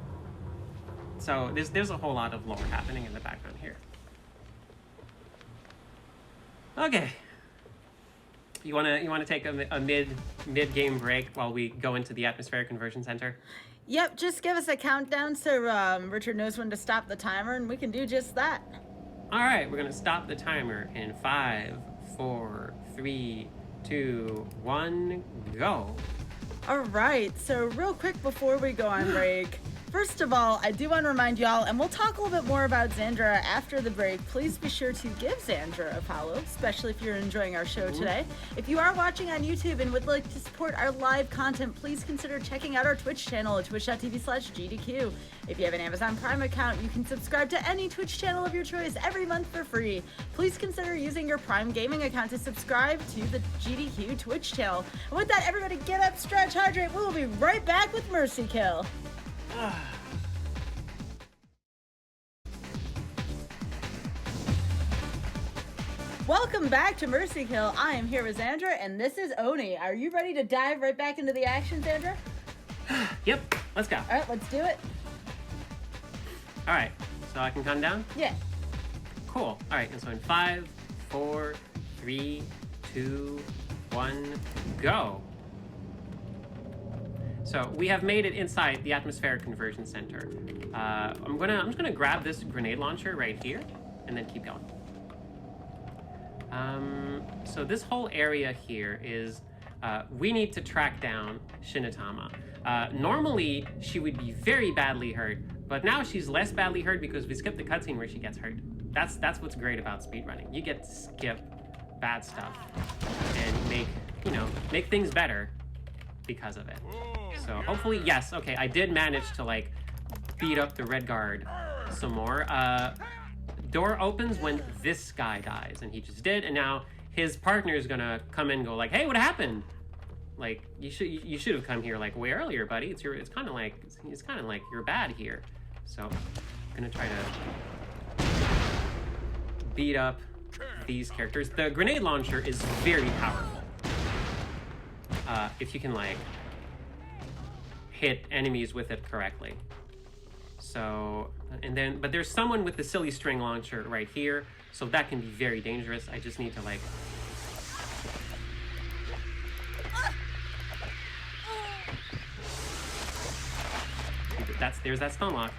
So there's a whole lot of lore happening in the background here. Okay. You wanna take a mid game break while we go into the atmospheric conversion center? Yep, just give us a countdown so Richard knows when to stop the timer, and we can do just that. All right, we're gonna stop the timer in 5, 4, 3, 2, 1, go. All right, so real quick before we go on break, first of all, I do want to remind y'all, and we'll talk a little bit more about Xandra after the break. Please be sure to give Xandra a follow, especially if you're enjoying our show today. If you are watching on YouTube and would like to support our live content, please consider checking out our Twitch channel at twitch.tv/GDQ. If you have an Amazon Prime account, you can subscribe to any Twitch channel of your choice every month for free. Please consider using your Prime Gaming account to subscribe to the GDQ Twitch channel. And with that, everybody get up, stretch, hydrate. We will be right back with Mercy Kill. Welcome back to Mercy Kill. I am here with Xandra, and this is Oni. Are you ready to dive right back into the action, Xandra? Yep, let's go. All right, let's do it. All right, so I can count down? Yeah. Cool. All right, and so in 5, 4, 3, 2, 1, go. So we have made it inside the atmospheric conversion center. I'm just gonna grab this grenade launcher right here, and then keep going. So this whole area here is we need to track down Shinatama. Normally she would be very badly hurt, but now she's less badly hurt because we skipped the cutscene where she gets hurt. That's what's great about speedrunning. You get to skip bad stuff and make things better because of it. So hopefully, yes, okay, I did manage to like beat up the red guard some more. Door opens when this guy dies, and he just did, and now his partner is gonna come in and go like, hey, what happened? Like, you should have come here like way earlier, buddy. It's kind of like you're bad here. So I'm gonna try to beat up these characters. The grenade launcher is very powerful. If you can like hit enemies with it correctly. So, but there's someone with the silly string launcher right here, so that can be very dangerous. I just need to like... There's that stun lock.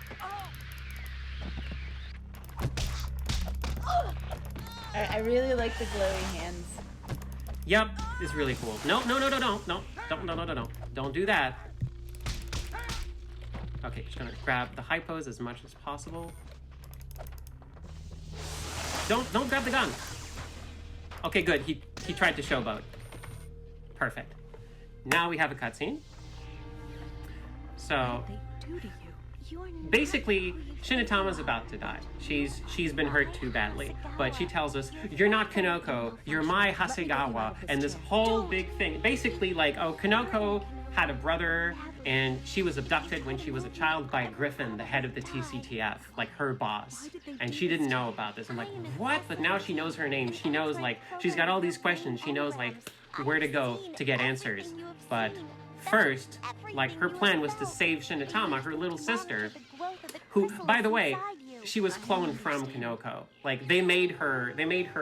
I really like the glowy hands. Yep, it's really cool. No, don't do that. Okay, just gonna grab the high pose as much as possible. Don't grab the gun. Okay, good. He tried to showboat. Perfect. Now we have a cutscene. So basically, Shinatama's about to die. She's been hurt too badly, but she tells us, "You're not Kanoko. You're my Hasegawa," and this whole big thing. Basically, like, oh, Kanoko had a brother, and she was abducted when she was a child by Griffin, the head of the TCTF, like her boss. And she didn't know about this. I'm like, what? But now she knows her name. She knows, like, she's got all these questions. She knows, like, where to go to get answers. But first, like, her plan was to save Shinatama, her little sister, who, by the way, she was cloned from Kanoko. Like they made her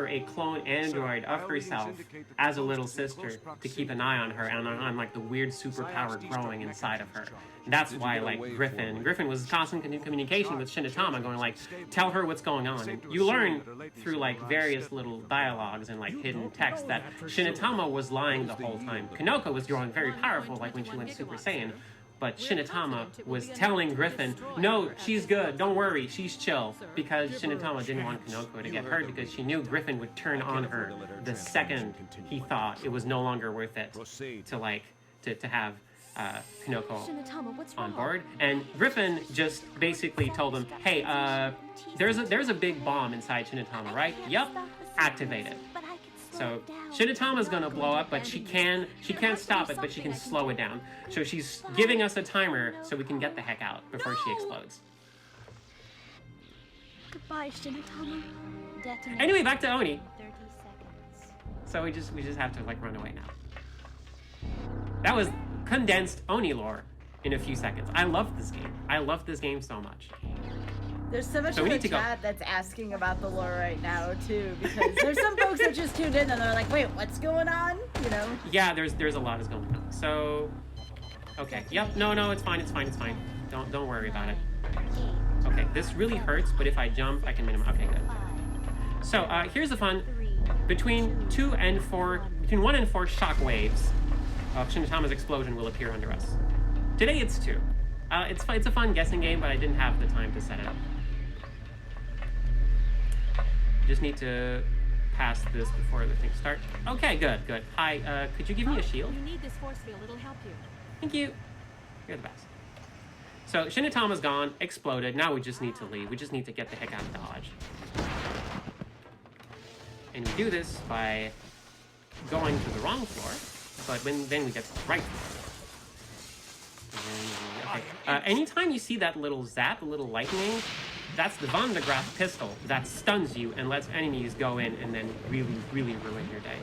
a clone android of herself as a little sister to keep an eye on her and on like the weird superpower growing inside of her. And that's why like Griffin was constant communication with Shinatama, going like, tell her what's going on. And you learn through like various little dialogues and like hidden text that Shinatama was lying the whole time. Kanoko was growing very powerful, like when she went Super Saiyan. But Shinatama was telling Griffin, no, she's good, don't worry, she's chill. Because Shinatama didn't want Kanoko to get hurt because she knew Griffin would turn on her the second he thought it was no longer worth it to have Kanoko on board. And Griffin just basically told him, hey, there's a big bomb inside Shinatama, right? Yup, activate it. So Shinatama's gonna blow up, but she can't stop it, but she can slow it down. So she's giving us a timer so we can get the heck out before she explodes. Goodbye, Shinatama. Anyway, back to Oni. So we just have to like run away now. That was condensed Oni lore in a few seconds. I love this game. I love this game so much. There's so much in the chat that's asking about the lore right now too, because there's some folks that just tuned in and they're like, wait, what's going on? You know? Yeah, there's a lot that's going on. So, okay, yep, no, it's fine. Don't worry about it. Okay, this really hurts, but if I jump, I can minimize. Okay, good. So here's the fun. Between 1 and 4 shock waves of Shinatama's explosion will appear under us. Today it's 2. It's a fun guessing game, but I didn't have the time to set it up. Just need to pass this before the things start. Okay, good. Hi, could you give me a shield? You need this force field, it'll help you. Thank you. You're the best. So Shinatama's gone, exploded. Now we just need to leave. We just need to get the heck out of Dodge. And we do this by going to the wrong floor, but then we get to the right floor. Okay. Anytime you see that little zap, a little lightning, that's the Van de Graaff pistol that stuns you and lets enemies go in and then really, really ruin your day.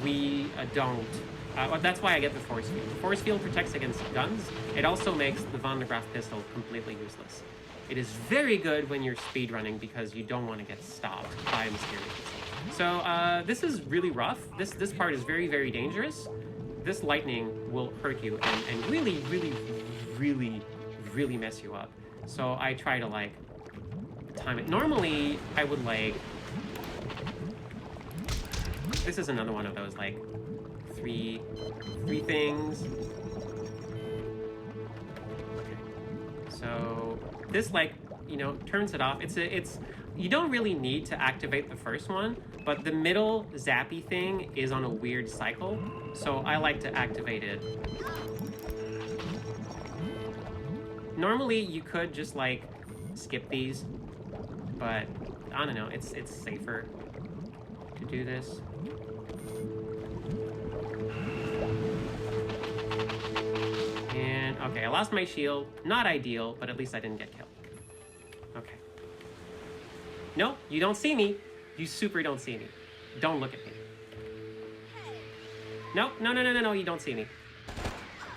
We don't. That's why I get the force field. The force field protects against guns. It also makes the Van de Graaff pistol completely useless. It is very good when you're speedrunning because you don't want to get stopped by a mysterious pistol. So this is really rough. This part is very, very dangerous. This lightning will hurt you and really, really, really, really mess you up. So I try to like time it. Normally I would like, this is another one of those like three things. So this like, you know, turns it off. It's you don't really need to activate the first one, but the middle zappy thing is on a weird cycle, so I like to activate it. Normally you could just like skip these, but I don't know, it's safer to do this. And okay, I lost my shield. Not ideal, but at least I didn't get killed. Okay. No, you don't see me. You super don't see me. Don't look at me. No, you don't see me.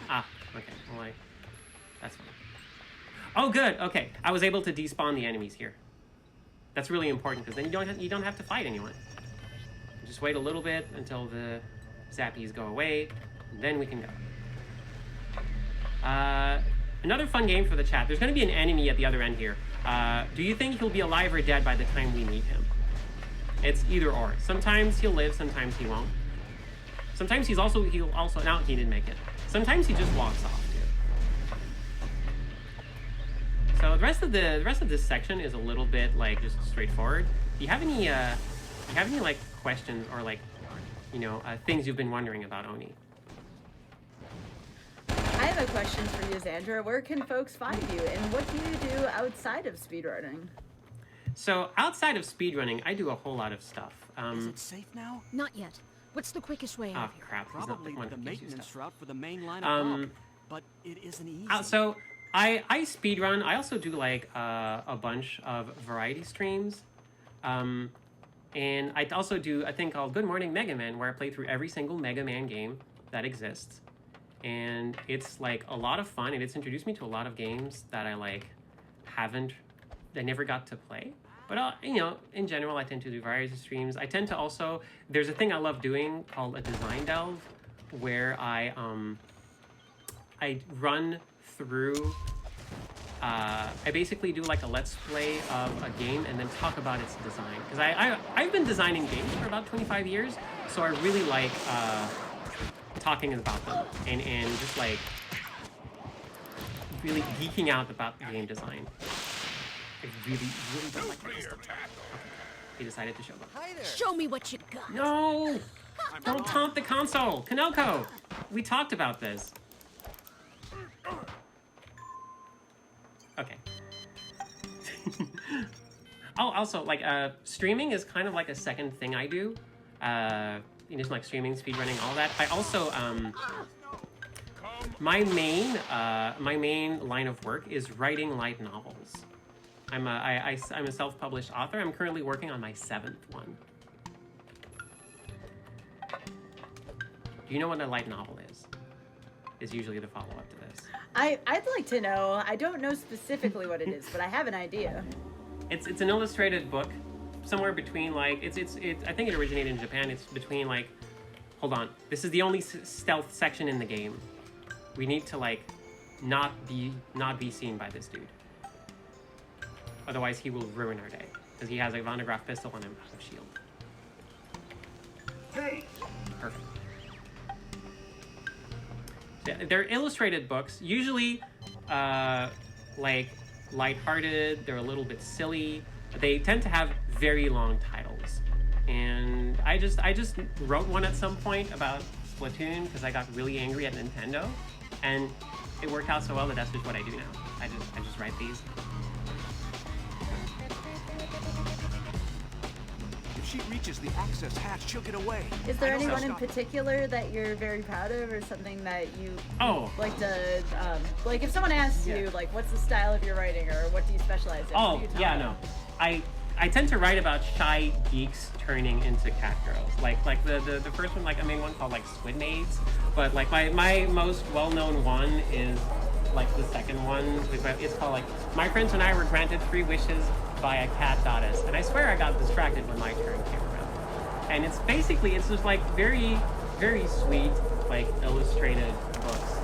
Ah, okay, well, that's fine. Oh, good, okay. I was able to despawn the enemies here. That's really important, because then you don't have to fight anyone. Just wait a little bit until the zappies go away, and then we can go. Another fun game for the chat. There's going to be an enemy at the other end here. Do you think he'll be alive or dead by the time we meet him? It's either or. Sometimes he'll live, sometimes he won't. Sometimes he'll also, no, he didn't make it. Sometimes he just walks off, too. So the rest of this section is a little bit like just straightforward. Do you have any like questions or like, you know, things you've been wondering about Oni? I have a question for you, Xandra. Where can folks find you, and what do you do outside of speedrunning? So outside of speedrunning, I do a whole lot of stuff. Is it safe now? Not yet. What's the quickest way out? Oh crap! Probably the maintenance route for the main line up, but it isn't easy. So I speedrun. I also do like a bunch of variety streams, and I also do a thing called Good Morning Mega Man, where I play through every single Mega Man game that exists. And it's like a lot of fun, and it's introduced me to a lot of games that I like haven't never got to play. But you know, in general, I tend to do various streams. I tend to also, there's a thing I love doing called a design delve, where I run through. I basically do like a let's play of a game and then talk about its design. Because I've been designing games for about 25 years, so I really like talking about them and just like really geeking out about game design. I really don't like this stuff. Okay. He decided to show up. Show me what you got. No! Don't taunt the console! Kanoko! We talked about this. Okay. Oh, also, like, streaming is kind of like a second thing I do. You know, like streaming, speedrunning, all that. I also, my main line of work is writing light novels. I'm a self-published author. I'm currently working on my 7th one. Do you know what a light novel is? Is usually the follow-up to this. I'd like to know. I don't know specifically what it is, but I have an idea. It's an illustrated book, somewhere between like I think it originated in Japan. It's between like, hold on, this is the only stealth section in the game. We need to like not be seen by this dude. Otherwise, he will ruin our day because he has a Van de Graaff pistol on him out of shield. Hey. Perfect. They're illustrated books, usually like lighthearted. They're a little bit silly. They tend to have very long titles. And I just wrote one at some point about Splatoon because I got really angry at Nintendo, and it worked out so well that that's just what I do now. I just write these. If she reaches the access hatch, she'll get away. Is there anyone in particular that you're very proud of, or something that you like to, like if someone asks you, like, what's the style of your writing, or what do you specialize in? Oh, yeah, no. I tend to write about shy geeks turning into cat girls. Like the first one, like I made one called like Squid Maids, but like my most well-known one is like the second one. It's called like My Friends and I Were Granted 3 Wishes by a Cat Goddess, and I swear I got distracted when my turn came around. And it's just like very, very sweet, like illustrated books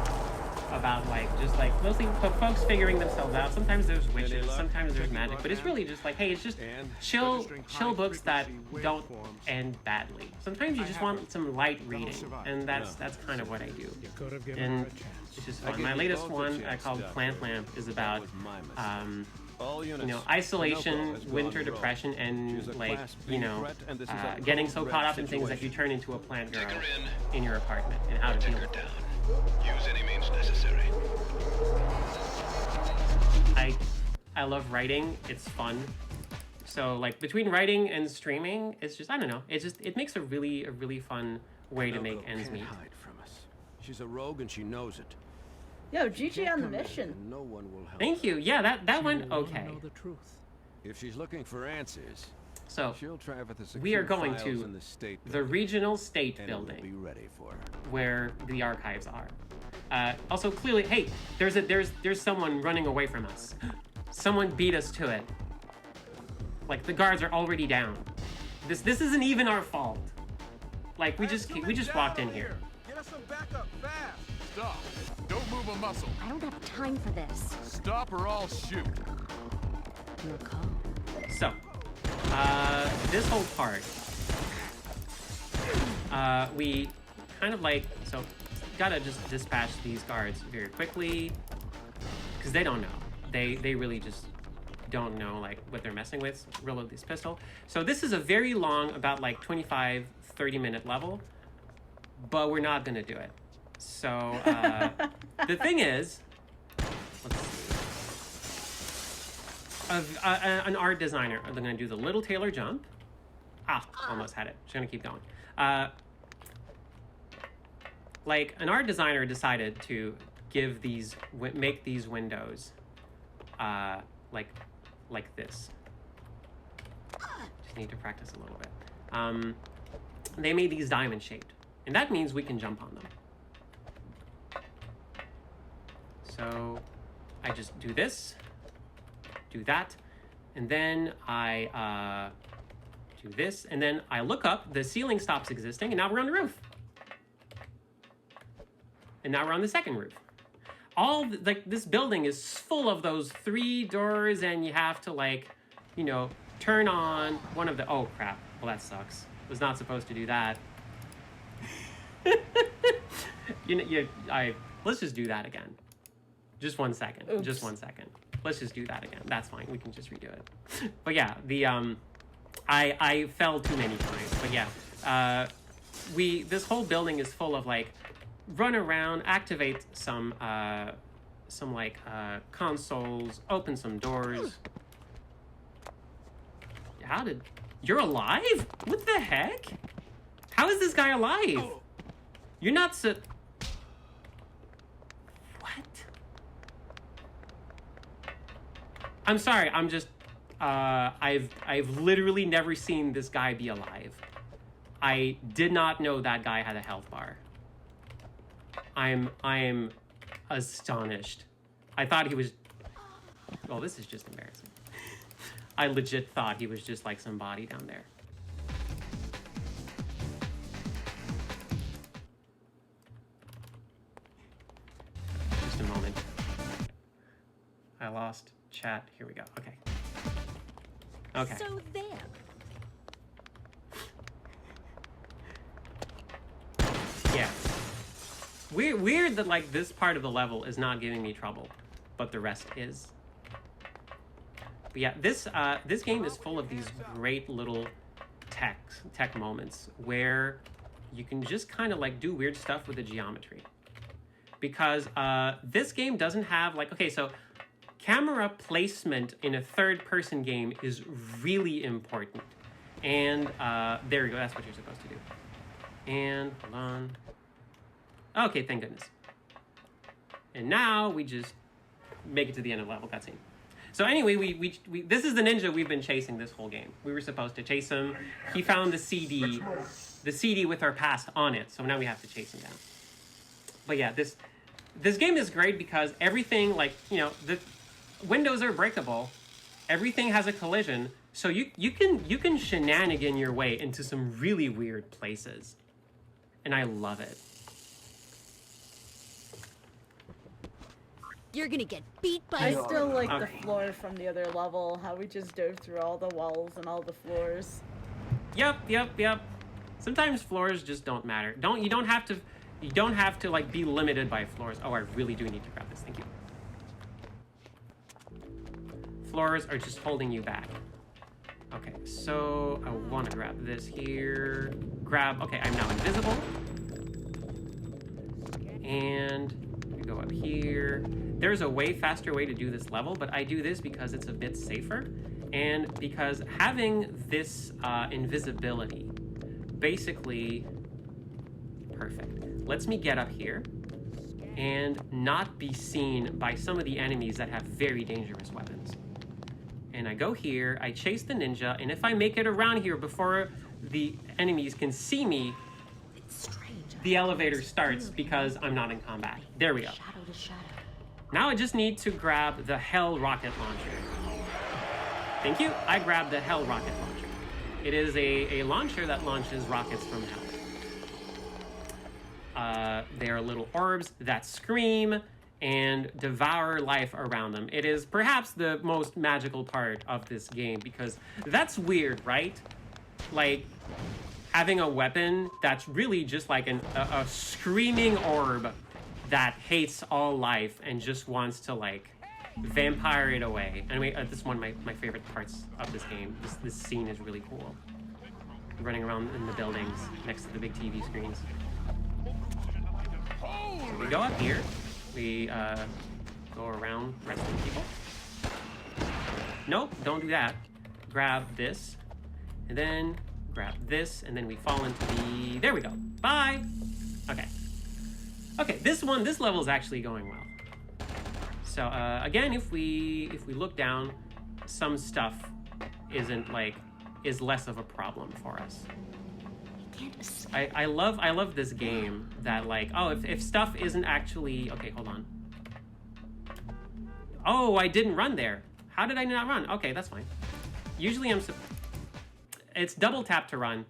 about like just like mostly folks figuring themselves out. Sometimes there's witches, sometimes there's magic, but it's really just like, hey, it's just chill books that don't end badly. Sometimes you just want some light reading, and that's kind of what I do. And it's just fun. My latest one called Plant Lamp is about you know, isolation, winter depression, and like, you know, getting so caught up in things that you turn into a plant girl in your apartment and how to deal with it. Use any means necessary. I love writing. It's fun. So like between writing and streaming, it's just, I don't know. It makes a really fun way to make ends meet. Hide from us. She's a rogue and she knows it. Yo, GG on the mission. No one will help. Thank you. Yeah, that went okay. Know the truth. If she's looking for answers, so she'll traffic the we are going files to in the regional state and building. Be ready for her. Where the archives are. Also, clearly, hey, there's someone running away from us. Someone beat us to it. Like the guards are already down. This isn't even our fault. Like we just walked in here. Get us some backup fast. Stop. Don't move a muscle. I don't have time for this. Stop or I'll shoot. Your call. So, this whole part, we kind of like, so gotta just dispatch these guards very quickly because they don't know. They really just don't know like what they're messing with. Reload this pistol. So this is a very long, about like 25-30 minute level, but we're not gonna do it. So the thing is, let's see. An art designer. They're gonna do the little Taylor jump. Almost had it. Just gonna keep going. Like an art designer decided to make these windows like this. Just need to practice a little bit. They made these diamond shaped, and that means we can jump on them. So I just do this, do that, And then I do this, and then I look up, the ceiling stops existing, and now we're on the roof. And now we're on the second roof. This building is full of those 3 doors, and you have to, like, you know, turn on one of the, oh crap, well that sucks. Was not supposed to do that. Let's just do that again. Just 1 second. Oops. Just 1 second. Let's just do that again. That's fine. We can just redo it. But yeah, I fell too many times. But yeah, this whole building is full of like run around, activate some consoles, open some doors. You're alive? What the heck? How is this guy alive? You're not What? I'm sorry, I'm just, I've literally never seen this guy be alive. I did not know that guy had a health bar. I'm astonished. I thought he was, well, this is just embarrassing. I legit thought he was just like some body down there. Just a moment. I lost chat. Here we go. Okay. Okay. So there. Yeah. Weird that like this part of the level is not giving me trouble, but the rest is. But yeah, this game is full of these great little tech moments where you can just kind of like do weird stuff with the geometry. Because this game doesn't have like, okay, so camera placement in a third-person game is really important. And there we go, that's what you're supposed to do. And hold on. Okay, thank goodness. And now we just make it to the end of the level cutscene. So anyway, we this is the ninja we've been chasing this whole game. We were supposed to chase him. He found the CD with our past on it. So now we have to chase him down. But yeah, this game is great because everything, like, you know, the windows are breakable. Everything has a collision. So you can shenanigan your way into some really weird places. And I love it. You're gonna get beat by... I still like the floor from the other level, how we just dove through all the walls and all the floors. Yep. Sometimes floors just don't matter. You don't have to like be limited by floors. Oh, I really do need to grab this. Thank you. Floors are just holding you back. Okay, so I want to grab this here. Okay, I'm now invisible. And we go up here. There's a way faster way to do this level, but I do this because it's a bit safer. And because having this invisibility basically perfect lets me get up here and not be seen by some of the enemies that have very dangerous weapons. And I go here, I chase the ninja, and if I make it around here before the enemies can see me, the elevator starts because I'm not in combat. There we go. Shadow to shadow. Now I just need to grab the Hell rocket launcher. Thank you. I grabbed the Hell rocket launcher. It is a launcher that launches rockets from hell. They are little orbs that scream and devour life around them. It is perhaps the most magical part of this game because that's weird, right? Like having a weapon that's really just like a screaming orb that hates all life and just wants to like vampire it away. Anyway, this is one of my favorite parts of this game. This scene is really cool. Running around in the buildings next to the big TV screens. So we go up here. We go around rescuing people. Nope, don't do that. Grab this, and then grab this, and then we fall into the... There we go. Bye! Okay. Okay, this level is actually going well. So, again, if we look down, some stuff is less of a problem for us. I love this game that like, oh, if stuff isn't actually... Okay, hold on. Oh, I didn't run there. How did I not run? Okay, that's fine. Usually it's double tap to run,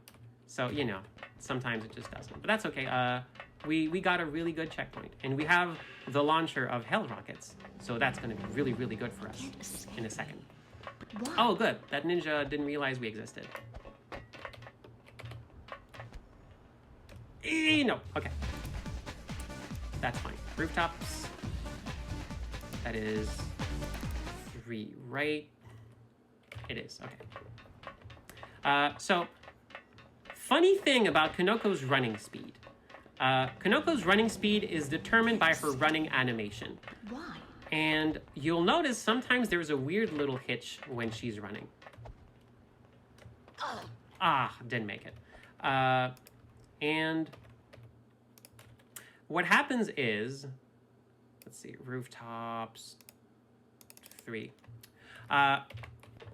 so you know, sometimes it just doesn't. But that's okay. We got a really good checkpoint, and we have the launcher of hell rockets, so that's going to be really, really good for us in a second. Oh, good. That ninja didn't realize we existed. No. Okay. That's fine. Rooftops. That is 3, right? It is. Okay. So, funny thing about Kanoko's running speed. Kanoko's running speed is determined by her running animation. Why? And you'll notice sometimes there's a weird little hitch when she's running. Didn't make it. And what happens is, let's see, rooftops, 3.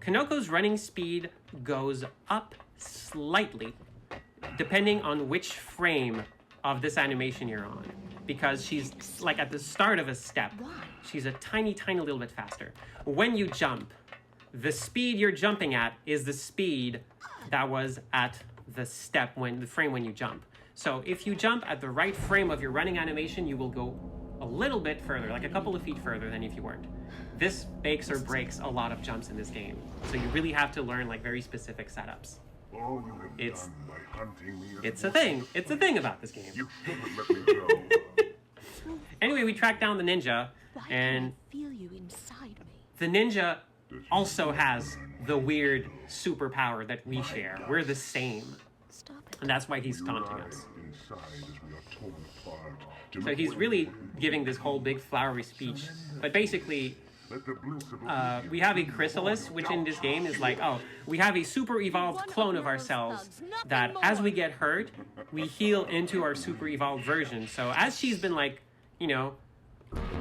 Kanoko's running speed goes up slightly depending on which frame of this animation you're on, because she's like at the start of a step. She's a tiny little bit faster. When you jump, the speed you're jumping at is the speed that was at the step the frame when you jump. So if you jump at the right frame of your running animation, you will go a little bit further, like a couple of feet further than if you weren't. This makes or breaks a lot of jumps in this game. So you really have to learn like very specific setups. It's a thing. It's a thing about this game. You shouldn't let me go. Anyway, we track down the ninja, and Feel you inside me. the ninja also has the weird superpower that we share. We're the same. Stop it. And that's why he's taunting us. Inside as we are torn apart. So he's really giving this whole big flowery speech. But basically, we have a chrysalis, which in this game is like, we have a super evolved clone of ourselves that as we get hurt, we heal into our super evolved version. So as she's been like, you know,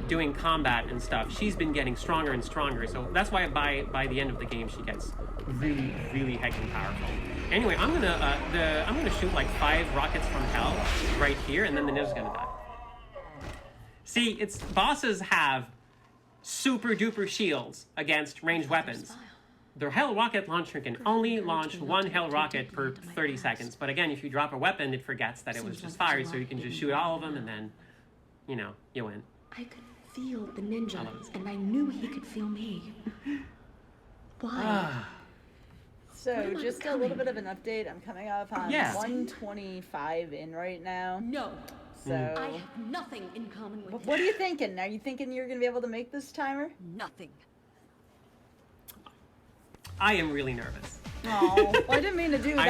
doing combat and stuff, she's been getting stronger and stronger. So that's why by the end of the game, she gets really, really heckin' powerful. Anyway, I'm gonna shoot like 5 rockets from hell right here, and then the ninja's gonna die. See, bosses have super duper shields against ranged weapons. The hell rocket launcher can only launch 1 hell rocket per 30 seconds. But again, if you drop a weapon, it forgets that it was just fired, so you can just shoot all of them, and then, you know, you win. I could feel the ninja, and I knew he could feel me. Why? So, just a little bit of an update. I'm coming up on 125 in right now. No. So I have nothing in common with what are you thinking? Are you thinking you're going to be able to make this timer? Nothing. I am really nervous. Oh, well, I didn't mean to do that.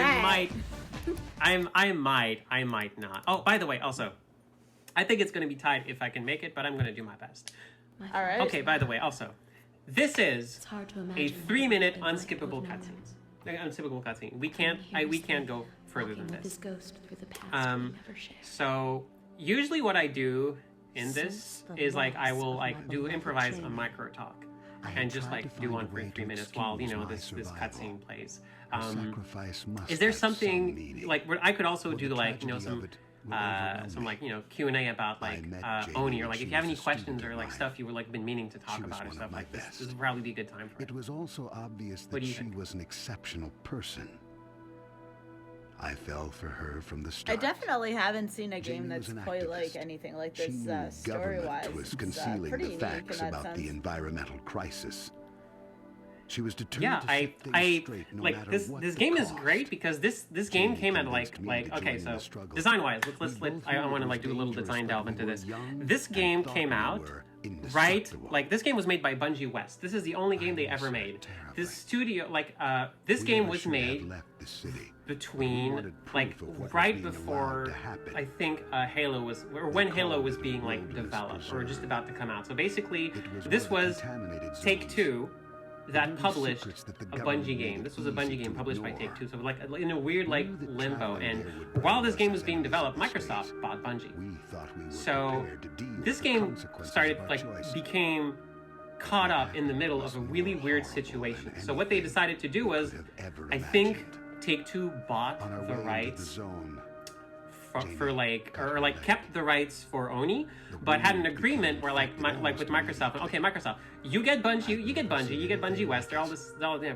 I might not. Oh, by the way, also, I think it's going to be tight if I can make it, but I'm going to do my best. All right. Okay, by the way, also, this is a 3-minute unskippable cutscene. We can't go further than this. So usually what I do in this is like I will like do improvise a micro talk and just like do one for 3 minutes while you know this cutscene plays. Is there something like where I could also do like you know some like you know Q&A about like Oni, or like if you have any questions or like stuff you were like been meaning to talk about or stuff like this. This would probably be a good time for it. It was also obvious that she was an exceptional person. I fell for her from the start. I definitely haven't seen a game that's quite like anything like this story-wise. Government was concealing the facts about the environmental crisis. She was determined to set things straight, no like matter this. what This the game is cost. great because this game came at like okay, so design-wise, I want to like do a little design delve into this. This game came out right like this game was made by Bungie West. This is the only game they ever made. This studio like this game was made between like right before I think Halo was, or when Halo was being like developed or just about to come out. So basically this was Take-Two that published a Bungie game. This was a Bungie game published by Take-Two, so like in a weird like limbo. And while this game was being developed, Microsoft bought Bungie. So this game started like became caught up in the middle of a really weird situation. So what they decided to do was, I think Take-Two bought the rights for like, or like kept the rights for Oni, but had an agreement where like with Microsoft. Okay, Microsoft, you get Bungie, you get Bungie West. They're all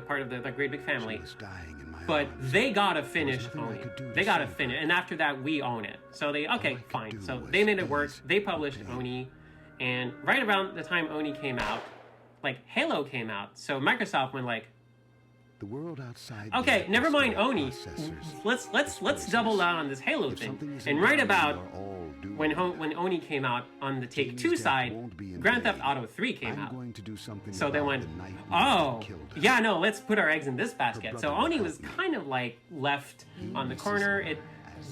part of the great big family. But they gotta finish Oni. They gotta finish, and after that, we own it. So okay, fine. So they made it work. They published Oni, and right around the time Oni came out, like Halo came out. So Microsoft went like, the world outside. Okay, never mind Oni. Let's double down on this Halo thing. And right about when Oni came out on the Take-Two side, Grand Theft Auto 3 came out. So they went, oh, yeah, no, let's put our eggs in this basket. So Oni was kind of like left on the corner. It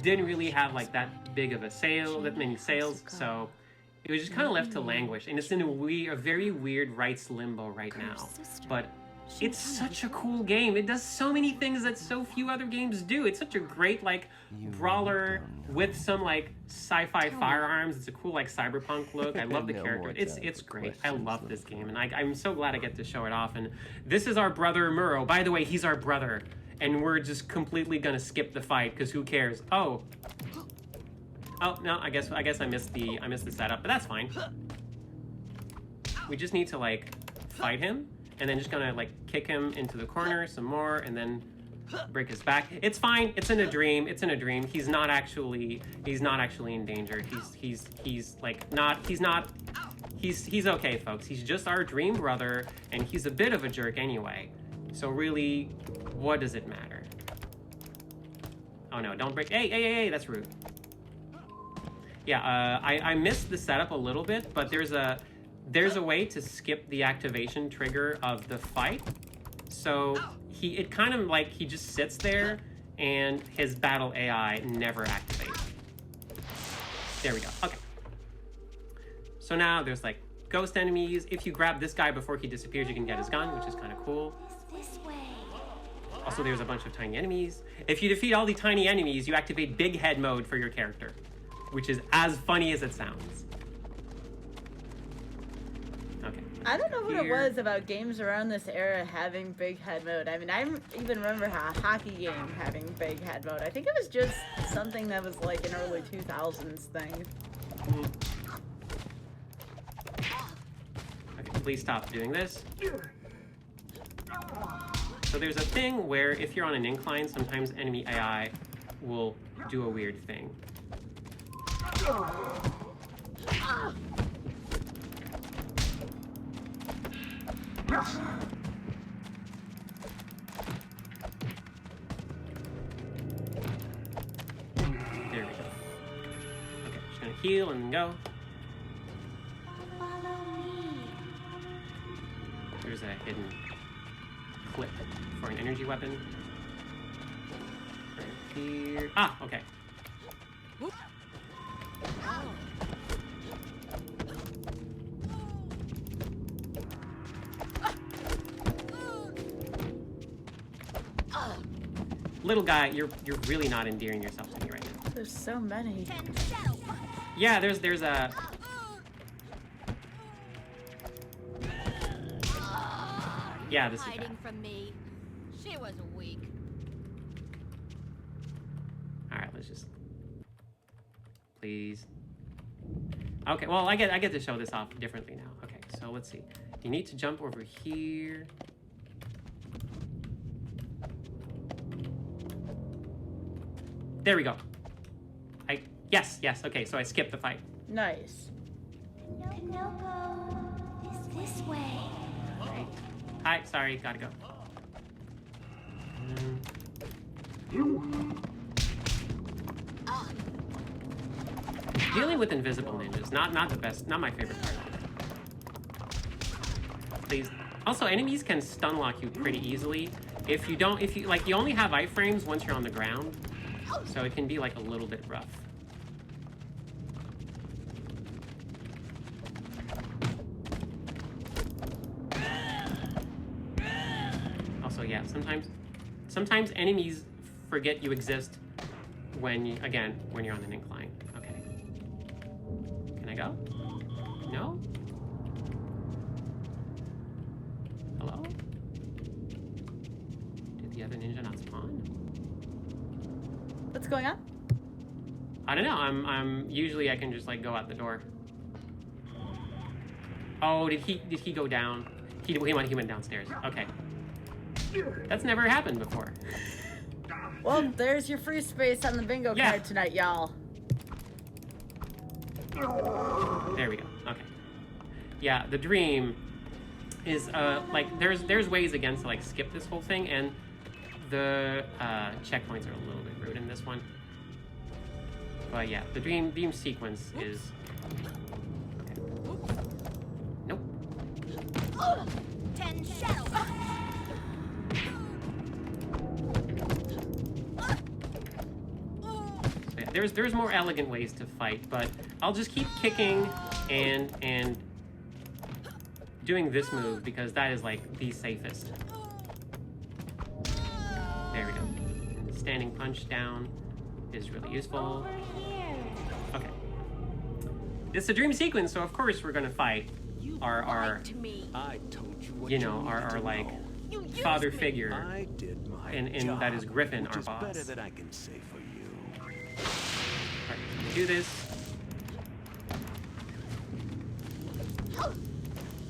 didn't really have like that big of that many sales. So it was just kind of left to languish. And it's in a very weird rights limbo right now. But it's such a cool game. It does so many things that so few other games do. It's such a great like brawler with some like sci-fi firearms. It's a cool like cyberpunk look. I love the character. It's great. I love this game, and I'm so glad I get to show it off. And this is our brother Muro. By the way, he's our brother, and we're just completely gonna skip the fight because who cares? Oh no, I guess I missed the setup, but that's fine. We just need to like fight him. And then just gonna like kick him into the corner some more, and then break his back. It's fine. It's in a dream. It's in a dream. He's not actually in danger. He's okay, folks. He's just our dream brother, and he's a bit of a jerk anyway. So really, what does it matter? Oh no! Don't break. Hey! That's rude. Yeah. I missed the setup a little bit, but there's a way to skip the activation trigger of the fight. So it kind of like he just sits there and his battle AI never activates. There we go. Okay. So now there's like ghost enemies. If you grab this guy before he disappears, you can get his gun, which is kind of cool. This way. Also, there's a bunch of tiny enemies. If you defeat all the tiny enemies, you activate big head mode for your character, which is as funny as it sounds. I don't know what it was about games around this era having big head mode. I mean, I even remember a hockey game having big head mode. I think it was just something that was like an early 2000s thing. Okay, please stop doing this. So there's a thing where if you're on an incline, sometimes enemy AI will do a weird thing. There we go. Okay, just gonna heal and go. There's a hidden clip for an energy weapon. Right here. Ah, okay. Little guy, you're really not endearing yourself to me right now. There's so many. Yeah, there's a. Yeah, this is bad. Hiding from me. She was weak. All right, let's just. Please. Okay, well I get to show this off differently now. Okay, so let's see. You need to jump over here. There we go. Yes, okay, so I skipped the fight. Nice. Pinocchio, this way. Right. Hi, sorry, gotta go. Dealing with invisible ninjas, not the best, not my favorite part. Please. Also, enemies can stun lock you pretty easily. If you only have iframes once you're on the ground. So it can be like a little bit rough. Also, yeah, sometimes enemies forget you exist when you're on an incline. Okay. Can I go? No? Hello? Did the other ninja not spawn? What's going on? I don't know. I'm usually I can just like go out the door. Oh, did he go down? He went downstairs. Okay. That's never happened before. Well, there's your free space on the bingo card tonight, y'all. There we go. Okay. Yeah, the dream is like there's ways again to like skip this whole thing, and the checkpoints are a little bit rude in this one. But yeah, the dream sequence is. Okay. Nope. 10 shadow. So yeah, there's more elegant ways to fight, but I'll just keep kicking and doing this move because that is like the safest. There we go. Standing punch down is really useful. Okay. It's a dream sequence, so of course we're gonna fight our I told you what you know, our like father figure. I did my and job, that is Griffin, which our is boss. better than I can say for you. Alright, so we do this.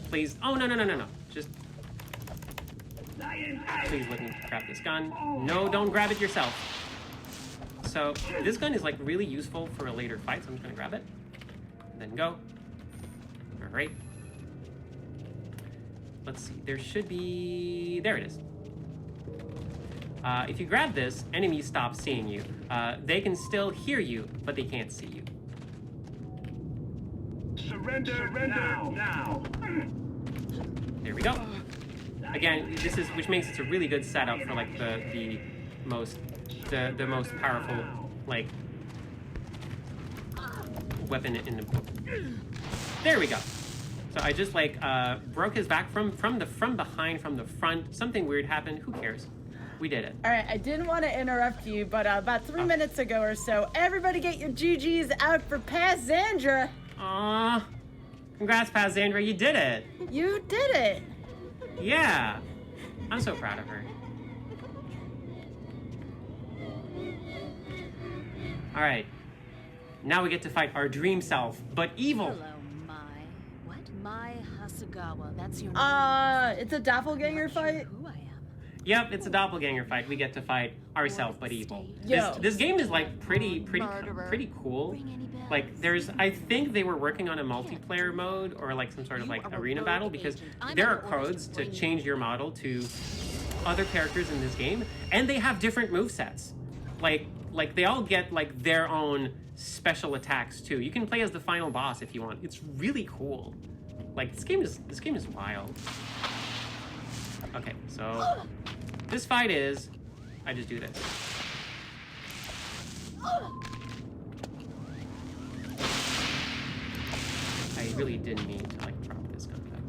Please. Oh, no. Just. Please let me grab this gun. No, don't grab it yourself. So, this gun is like really useful for a later fight, so I'm just gonna grab it. Then go. Alright. Let's see. There should be. There it is. If you grab this, enemies stop seeing you. They can still hear you, but they can't see you. Surrender now. There we go. Again, this is which makes it a really good setup for like the most powerful like weapon in the book. There we go. So I just like broke his back from behind, from the front. Something weird happened. Who cares? We did it. All right, I didn't want to interrupt you, but about 3 minutes ago or so, everybody get your GGs out for Paz Zandra. Aww. Congrats, Paz Zandra. You did it. You did it. Yeah. I'm so proud of her. All right. Now we get to fight our dream self, but evil. Hello, What? Mai Hasagawa. That's your name. It's a doppelganger fight? Who I am. Yep, it's a doppelganger fight. We get to fight ourselves, but evil. Yo. This game is like pretty cool. Like I think they were working on a multiplayer mode or like some sort of like arena battle because there are codes to change your model to other characters in this game, and they have different movesets. Like they all get like their own special attacks too. You can play as the final boss if you want. It's really cool. Like this game is wild. Okay, so this fight is I just do this. I really didn't mean to like drop this gun back.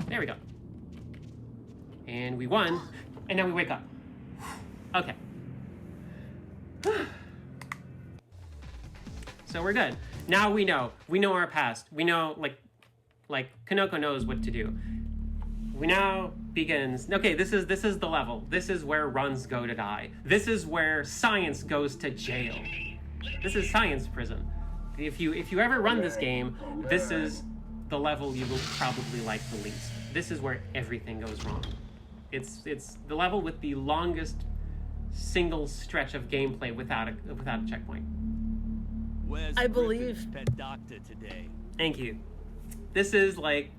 There we go. And we won, and now we wake up. Okay. So we're good. Now we know. We know our past. We know, like Kanoko knows what to do. We now begins. Okay, this is the level. This is where runs go to die. This is where science goes to jail. This is science prison. If you ever run this game, this is the level you will probably like the least. This is where everything goes wrong. It's the level with the longest single stretch of gameplay without a checkpoint. Where's I believe. Pet doctor today? Thank you. This is like,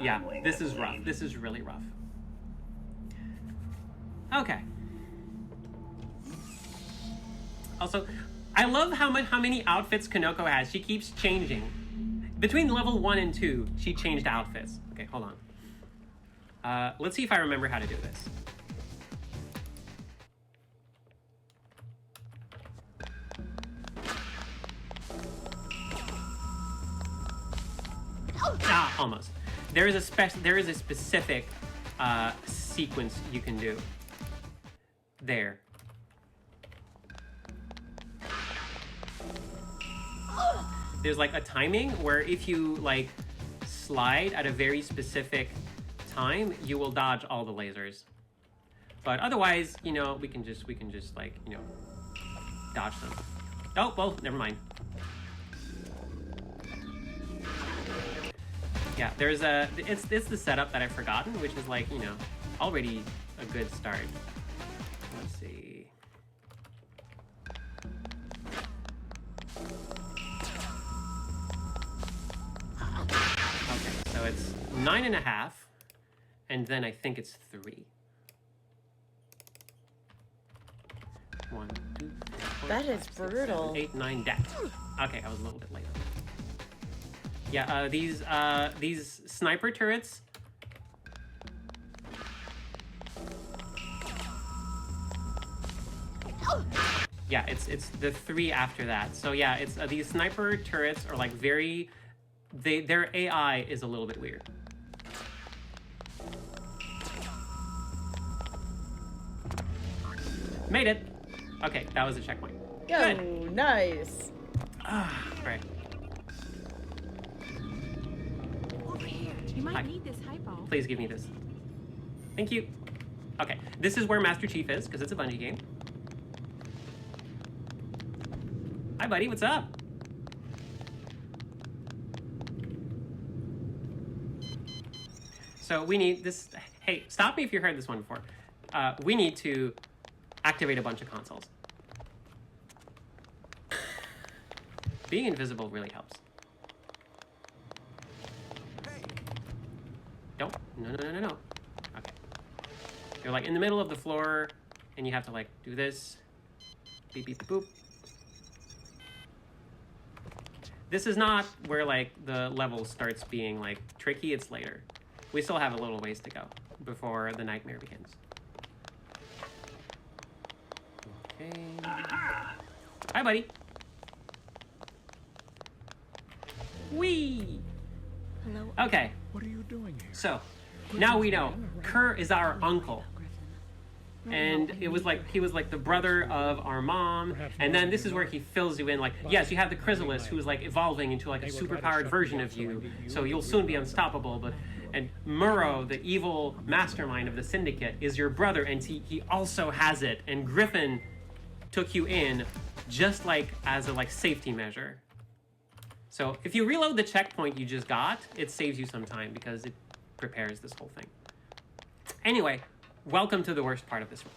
yeah, this is rough. This is really rough. Okay. Also, I love how many outfits Kanoko has. She keeps changing. Between level 1 and 2, she changed outfits. Okay, hold on. Let's see if I remember how to do this. Almost. There is a specific sequence you can do. There. there's like a timing where if you like slide at a very specific time, you will dodge all the lasers. But otherwise, you know, we can just like, you know, dodge them. Oh, well, never mind. Yeah, there's it's the setup that I've forgotten, which is like, you know, already a good start. Let's see. Okay, so it's 9.5, and then I think it's 3. 1, 2, 3, 4, That is 5, 6, brutal. 7, 8, 9, death. Okay, I was a little bit late. Yeah, these sniper turrets. Yeah, it's the 3 after that. So yeah, it's these sniper turrets are like very, their AI is a little bit weird. Made it. Okay, that was a checkpoint. Go, good. Nice. Right. Over here. You might need this hypo. Please give me this. Thank you. Okay, this is where Master Chief is, because it's a Bungie game. Hi, buddy, what's up? So we need this. Hey, stop me if you heard this one before. We need to activate a bunch of consoles. Being invisible really helps. Don't. No. Okay. You're like in the middle of the floor, and you have to like do this. Beep, beep, boop. This is not where like the level starts being like tricky. It's later. We still have a little ways to go before the nightmare begins. Okay. Hi, buddy. Whee! Hello. Okay. What are you doing here? So, now we know Kerr is our uncle. And it was like, he was like the brother of our mom. And then this is where he fills you in like, yes, you have the Chrysalis who's like evolving into like a superpowered version of you. So you'll soon be unstoppable. And Murrow, the evil mastermind of the Syndicate, is your brother, and he also has it. And Griffin took you in just like as a like safety measure. So if you reload the checkpoint you just got, it saves you some time because it prepares this whole thing. Anyway, welcome to the worst part of this room.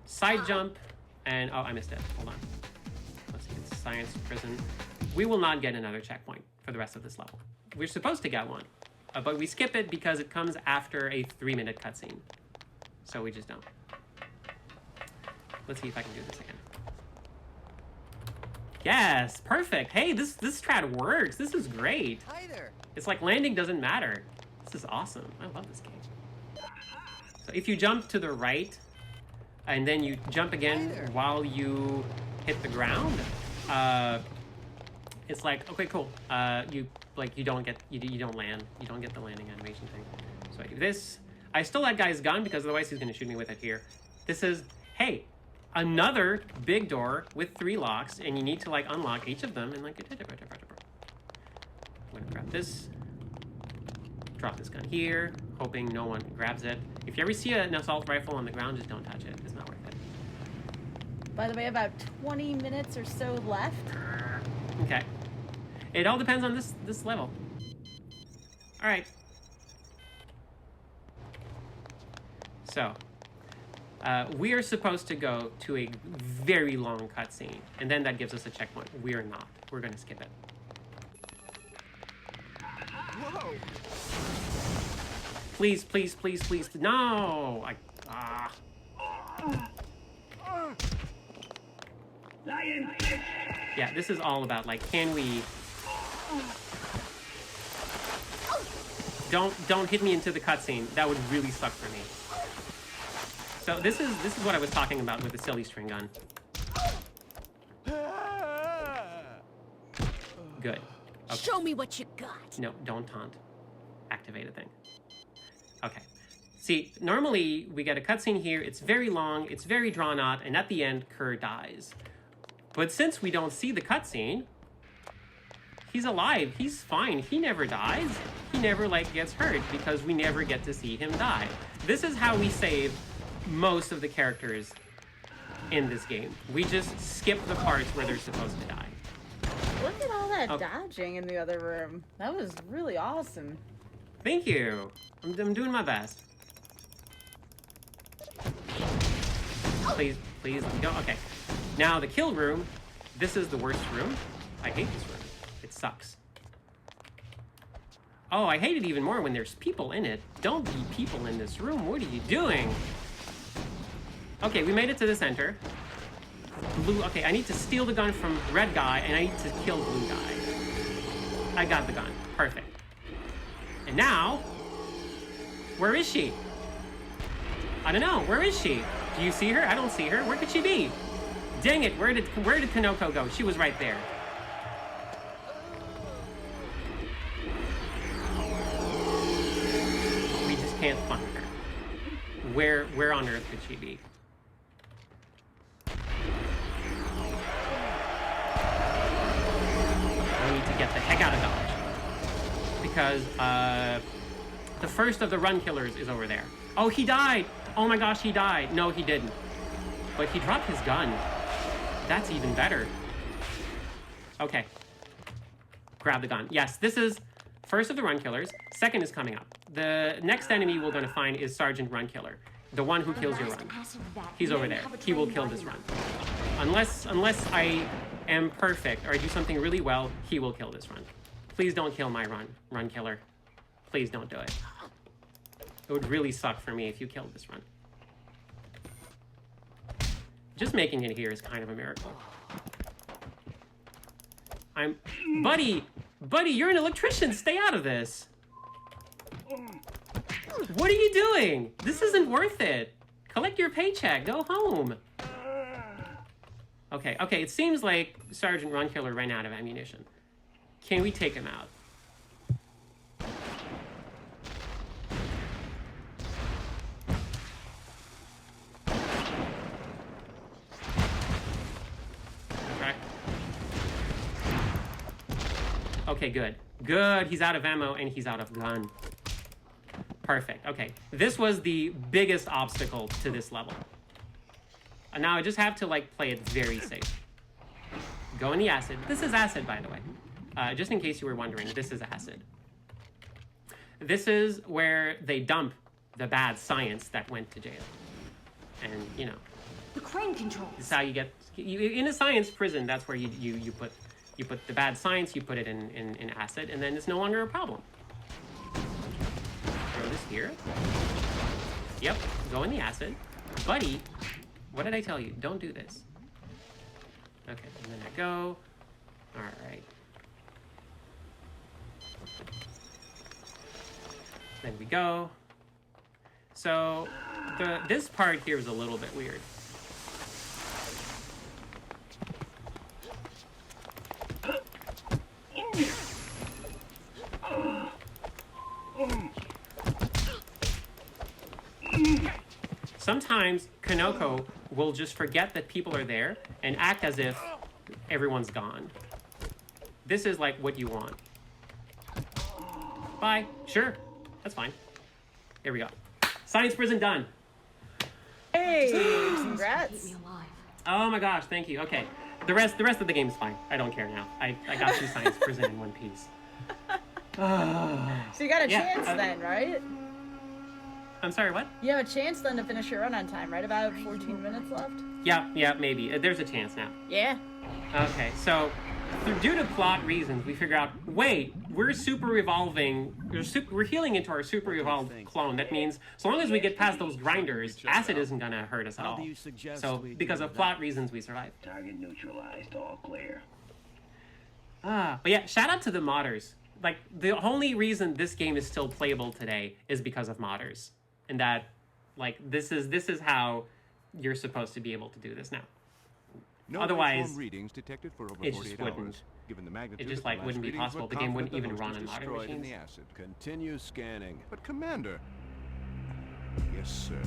Side jump, and oh, I missed it. Hold on. Let's see, it's science prison. We will not get another checkpoint for the rest of this level. We're supposed to get one, but we skip it because it comes after a 3-minute cutscene. So we just don't. Let's see if I can do this again. Yes, perfect. Hey, this strat works. This is great. Hi there. It's like landing doesn't matter. This is awesome. I love this game. So if you jump to the right, and then you jump again while you hit the ground, it's like, okay, cool. You don't land. You don't get the landing animation thing. So I do this. I stole that guy's gun because otherwise he's gonna shoot me with it here. This is, hey, another big door with 3 locks, and you need to like unlock each of them and like. I'm gonna grab this. Drop this gun here, hoping no one grabs it. If you ever see an assault rifle on the ground, just don't touch it. It's not worth it. By the way, about 20 minutes or so left. Okay. It all depends on this level. All right. So, we are supposed to go to a very long cutscene, and then that gives us a checkpoint. We are not. We're gonna skip it. Whoa! Please, please, please, please. No! Yeah, this is all about, like, can we... Don't hit me into the cutscene. That would really suck for me. So this is what I was talking about with the silly string gun. Good. Okay. Show me what you got. No, don't taunt. Activate a thing. Okay. See, normally we get a cutscene here. It's very long. It's very drawn out, and at the end, Kerr dies. But since we don't see the cutscene, he's alive. He's fine. He never dies. He never, like, gets hurt because we never get to see him die. This is how we save most of the characters in this game. We just skip the parts where they're supposed to die. Look at all that dodging in the other room. That was really awesome. Thank you. I'm doing my best. Please, please, go. Okay. Now, the kill room. This is the worst room. I hate this room. It sucks. Oh, I hate it even more when there's people in it. Don't be people in this room. What are you doing? Okay, we made it to the center. Blue, okay, I need to steal the gun from red guy, and I need to kill blue guy. I got the gun. Perfect. And now, where is she? I don't know. Where is she? Do you see her? I don't see her. Where could she be? Dang it, where did Kanoko go? She was right there. We just can't find her. Where on earth could she be? We need to get the heck out of Dodge. Because the first of the run killers is over there. Oh, he died! Oh my gosh, he died. No, he didn't. But he dropped his gun. That's even better. Okay. Grab the gun. Yes, this is first of the run killers. Second is coming up. The next enemy we're going to find is Sergeant Run Killer. The one who kills your run. He's over there. He will kill this run. Unless I am perfect or I do something really well, he will kill this run. Please don't kill my run killer. Please don't do it. It would really suck for me if you killed this run. Just making it here is kind of a miracle. Buddy, you're an electrician. Stay out of this. What are you doing? This isn't worth it. Collect your paycheck. Go home. Okay, it seems like Sergeant Run Killer ran out of ammunition. Can we take him out? Okay, good. Good, he's out of ammo and he's out of gun. Perfect, okay. This was the biggest obstacle to this level. And now I just have to, like, play it very safe. Go in the acid. This is acid, by the way. Just in case you were wondering, this is acid. This is where they dump the bad science that went to jail. And, you know. The crane controls. This is how you get... in a science prison, that's where you put the bad science, you put it in acid, and then it's no longer a problem. Throw this here. Yep, go in the acid. Buddy, what did I tell you? Don't do this. Okay, and then I go. Alright. Then we go. So, this part here is a little bit weird. Sometimes Kanoko will just forget that people are there and act as if everyone's gone. This is like what you want. Bye. Sure. That's fine. Here we go. Science prison done. Hey, congrats. Oh my gosh, thank you. Okay. The rest of the game is fine. I don't care now. I got through science prison in one piece. So you got a chance then, right? I'm sorry, what? You have a chance then to finish your run on time, right? About 14 minutes left? Yeah, maybe. There's a chance now. Yeah. Okay, so due to plot reasons, we figure out, wait, we're super evolving, we're healing into our super evolved clone. That means, so long as we get past those grinders, acid isn't gonna hurt us at all. So, because of plot reasons, we survive. Target neutralized, all clear. But yeah, shout out to the modders. Like, the only reason this game is still playable today is because of modders. And that, like, this is how you're supposed to be able to do this now. No Otherwise, readings detected for over it just 48 wouldn't. Hours. Given the magnitude It just, of the like, last wouldn't be readings, possible. we're The game wouldn't confident even the run host on is modern destroyed in machines. the acid. Continue scanning. But Commander, Yes, sir.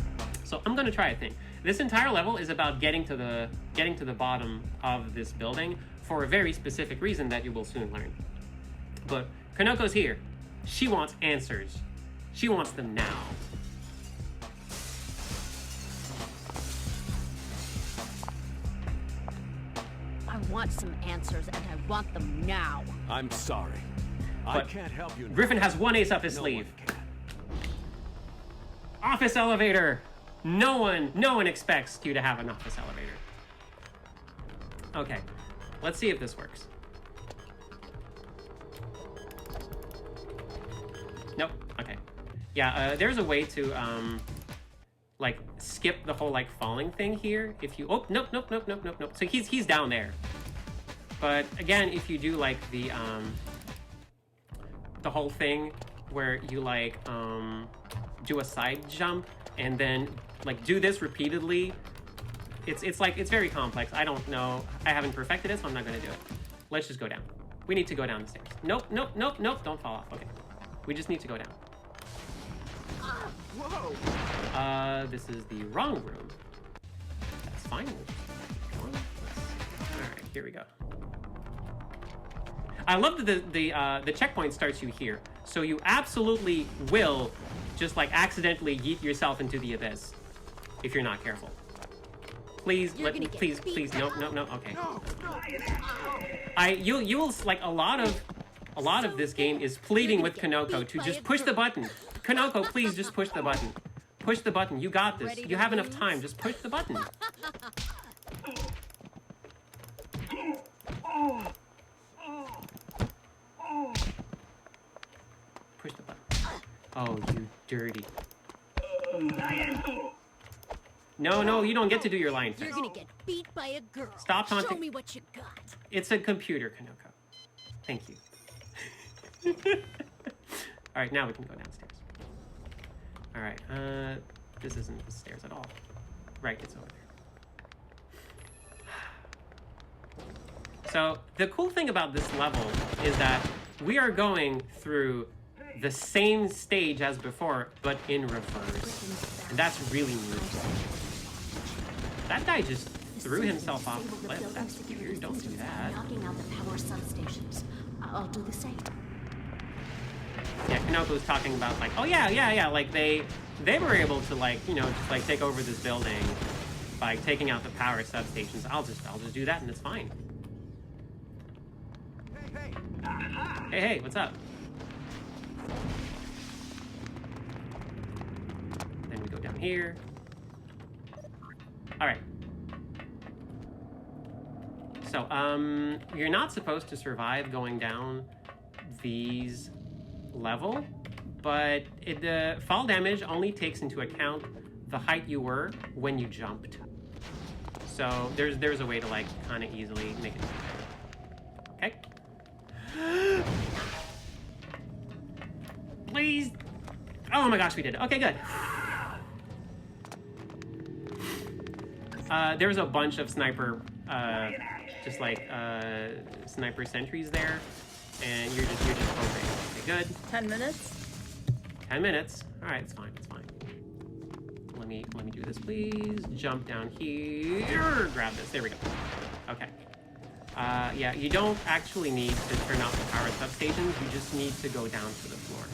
So I'm gonna try a thing. This entire level is about getting to the bottom of this building for a very specific reason that you will soon learn. But Kanoko's here. She wants answers. She wants them now. I want some answers, and I want them now. I'm sorry. I can't help you now. Griffin has one ace up his sleeve. Office elevator. No one expects you to have an office elevator. Okay, let's see if this works. Nope. Okay. Yeah. There's a way to like skip the whole like falling thing here. If you nope. So he's down there. But again, if you do like the whole thing where you like do a side jump and then like do this repeatedly, it's like it's very complex. I don't know. I haven't perfected it, so I'm not gonna do it. Let's just go down. We need to go down the stairs. Nope. Don't fall off. Okay. We just need to go down. Whoa! This is the wrong room. That's fine. We'll just keep going. All right, here we go. I love that the checkpoint starts you here, so you absolutely will just like accidentally yeet yourself into the abyss if you're not careful. Please, please, no. Okay. You'll like a lot of this game is pleading with Kanoko to just push the button. Kanoko, please just push the button. Push the button. You got this. You have enough time. Just push the button. Push the button. Oh, you dirty. No, you don't get to do your line You're gonna get beat by a girl. Stop taunting. Show me what you got. It's a computer, Kanoko. Thank you. All right, now we can go downstairs. All right, this isn't the stairs at all. Right, it's over there. So the cool thing about this level is that we are going through the same stage as before, but in reverse. And that's really neat. That guy just threw himself off the cliff. That's weird. Don't do that. Knocking out the power substations. I'll do the same. Yeah, Kanoko was talking about like, oh yeah, like they were able to like, you know, just like take over this building by taking out the power substations. I'll just do that and it's fine. Hey, what's up? Then we go down here. All right. So, you're not supposed to survive going down these level, but the fall damage only takes into account the height you were when you jumped. So there's a way to like kind of easily make it. Okay. Please. Oh my gosh, we did it. Okay, good. There's a bunch of sniper, sniper sentries there, and you're just hoping. Okay, good. 10 minutes? 10 minutes. All right, it's fine. Let me do this, please. Jump down here. Grab this. There we go. Okay. Yeah, you don't actually need to turn off the power substations. You just need to go down to the floor.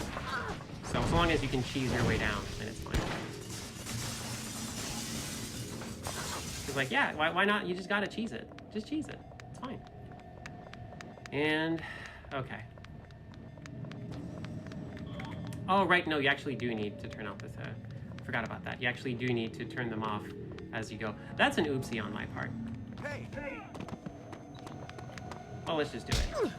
So as long as you can cheese your way down, then it's fine. It's like, yeah, why not? You just gotta cheese it. Just cheese it. It's fine. And, okay. Oh, right, no, you actually do need to turn off this, forgot about that. You actually do need to turn them off as you go. That's an oopsie on my part. Hey! Well, let's just do it.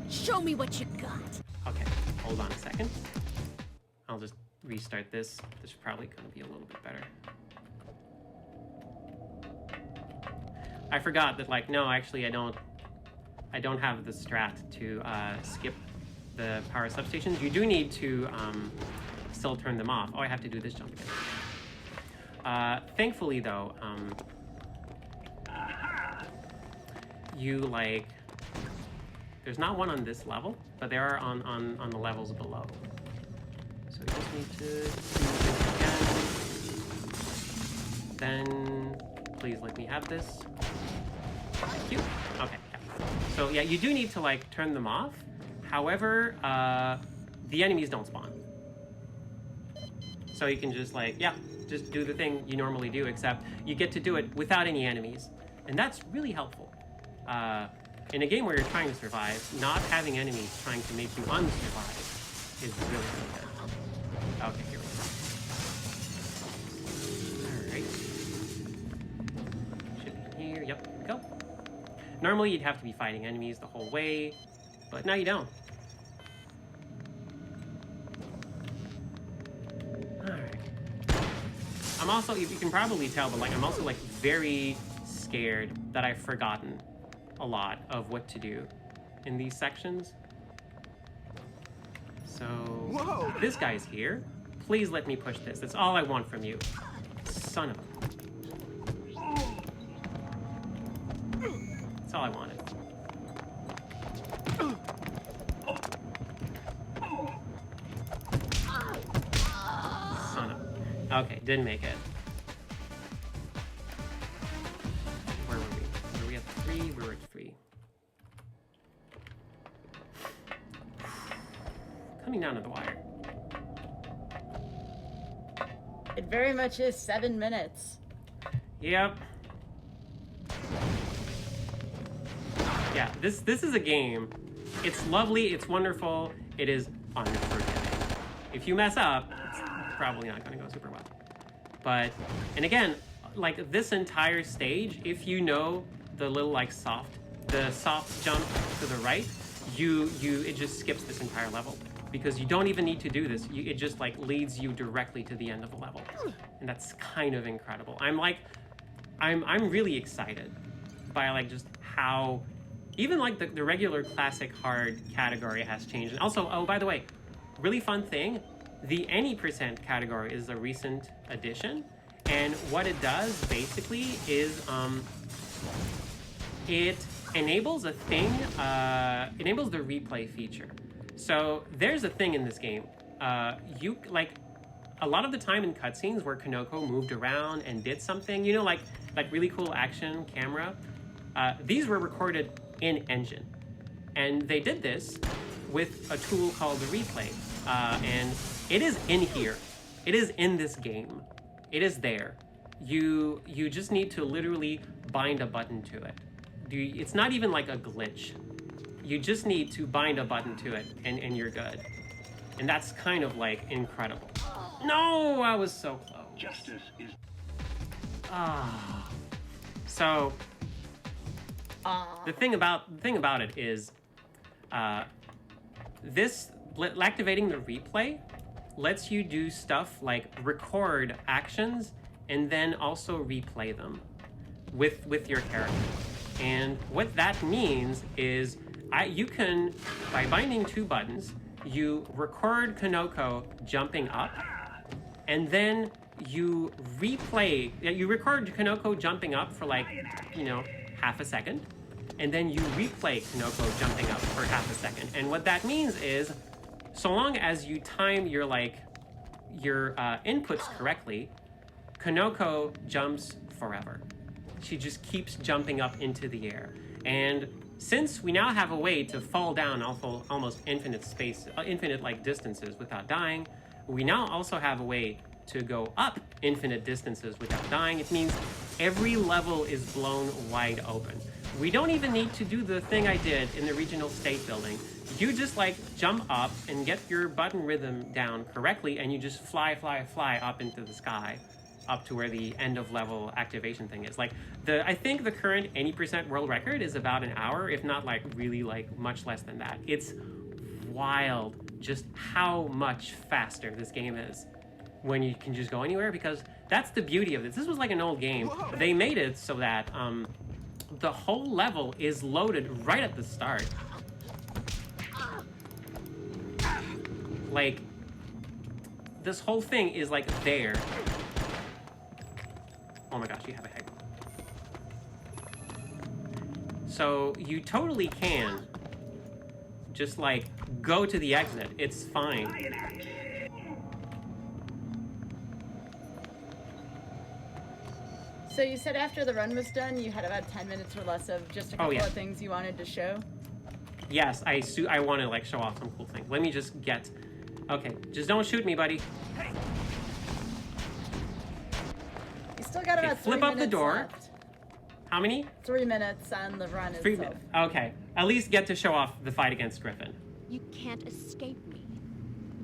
Show me what you got. Okay, hold on a second. I'll just restart this. This is probably gonna be a little bit better. I forgot that, like, no, actually, I don't have the strat to skip the power substations. You do need to still turn them off. Oh, I have to do this jump again. Thankfully, though, you, like, there's not one on this level, but there are on the levels below. So we just need to do this again. Then, please let me have this. Thank you. Okay. Yeah. So yeah, you do need to like turn them off. However, the enemies don't spawn. So you can just like, yeah, just do the thing you normally do, except you get to do it without any enemies. And that's really helpful. In a game where you're trying to survive, not having enemies trying to make you unsurvive is really, really good. Okay, here we go. Alright. Should be here. Yep, go. Normally you'd have to be fighting enemies the whole way, but now you don't. I'm also, you can probably tell, but like I'm also like very scared that I've forgotten a lot of what to do in these sections. So, whoa. This guy's here. Please let me push this. That's all I want from you. Son of a... That's all I wanted. Son of a... Okay, didn't make it. Where were we? Were we at 3? We were at 3. Coming down to the wire. It very much is 7 minutes. Yep. Yeah, this is a game. It's lovely, it's wonderful, it is unforgiving. If you mess up, it's probably not going to go super well. But, and again, like this entire stage, if you know the little like soft jump to the right, it just skips this entire level. Because you don't even need to do this. It just like leads you directly to the end of the level. And that's kind of incredible. I'm really excited by like just how, even like the regular classic hard category has changed. And also, oh, by the way, really fun thing, the any % category is a recent addition. And what it does basically is it enables a thing, enables the replay feature. So there's a thing in this game. You like a lot of the time in cutscenes where Konoko moved around and did something, you know, like really cool action camera. These were recorded in engine, and they did this with a tool called the replay, and it is in here. It is in this game. It is there. You just need to literally bind a button to it. It's not even like a glitch. You just need to bind a button to it, and you're good. And that's kind of, like, incredible. No, I was so close. Justice is... So, the thing about it is, activating the replay lets you do stuff like record actions and then also replay them with your character. And what that means is, you can, by binding 2 buttons, you record Konoko jumping up, and then you replay, you record Konoko jumping up for like, you know, half a second, and then you replay Konoko jumping up for half a second. And what that means is, so long as you time your inputs correctly, Konoko jumps forever. She just keeps jumping up into the air. And since we now have a way to fall down almost infinite like distances without dying, we now also have a way to go up infinite distances without dying. It means every level is blown wide open. We don't even need to do the thing I did in the regional state building. You just like jump up and get your button rhythm down correctly, and you just fly up into the sky, up to where the end of level activation thing is. Like I think the current 80% world record is about an hour, if not like really like much less than that. It's wild just how much faster this game is when you can just go anywhere, because that's the beauty of this. This was like an old game. They made it so that the whole level is loaded right at the start. Like, this whole thing is like there. Oh my gosh, you have a head. So you totally can just like go to the exit. It's fine. So you said after the run was done, you had about 10 minutes or less of just a couple of things you wanted to show? Yes, I want to like show off some cool things. Let me just get... Okay, just don't shoot me, buddy. Hey. You still got about 3 minutes flip up the door. left. How many? 3 minutes on the run 3 minutes. Okay, at least get to show off the fight against Griffin. You can't escape me.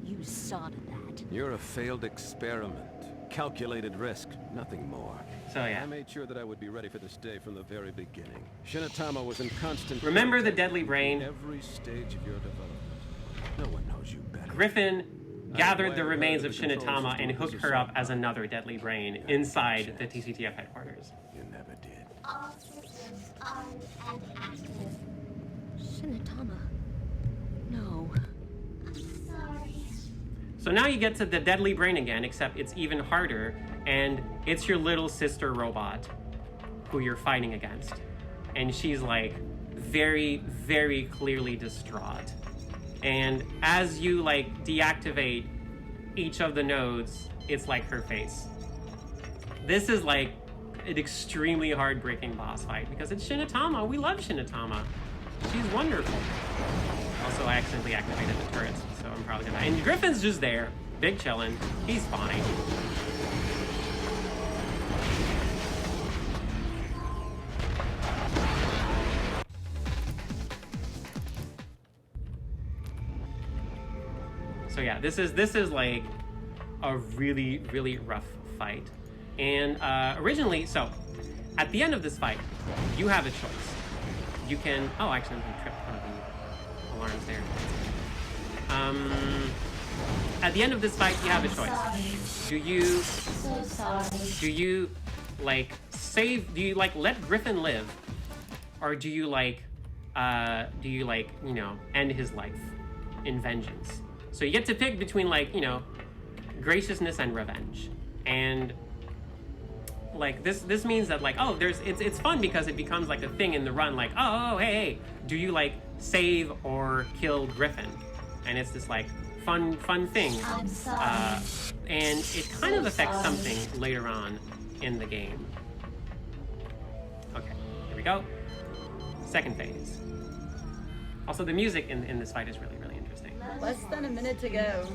You saw to that. You're a failed experiment. Calculated risk, nothing more. So yeah. I made sure that I would be ready for this day from the very beginning. Shinatama was in constant... Remember the deadly brain? Every stage of your development. No one knows you better. Griffin gathered the remains of Shinatama and hooked her up as another deadly brain inside the TCTF headquarters. You never did. All systems on and active. Shinatama. No. I'm sorry. So now you get to the deadly brain again, except it's even harder, and it's your little sister robot who you're fighting against. And she's like very, very clearly distraught. And as you like deactivate each of the nodes, it's like her face. This is like an extremely heartbreaking boss fight because it's Shinatama. We love Shinatama. She's wonderful. Also, I accidentally activated the turrets, so I'm probably gonna... And Griffin's just there, big chillin'. He's fine. So yeah, this is like a really, really rough fight. And originally, so at the end of this fight, you have a choice. You can... Oh, actually, I'm gonna trip one of the alarms there. At the end of this fight, you have a choice. Do you like save? Do you like let Griffin live, or do you like you know, end his life in vengeance? So you get to pick between like, you know, graciousness and revenge. And like this means that like, oh, it's fun because it becomes like a thing in the run, like, oh hey, do you like save or kill Griffin? And it's this like fun thing. I'm sorry. And it kind of affects something later on in the game. Okay, here we go. Second phase. Also, the music in this fight is really, really interesting. Less than a minute to go.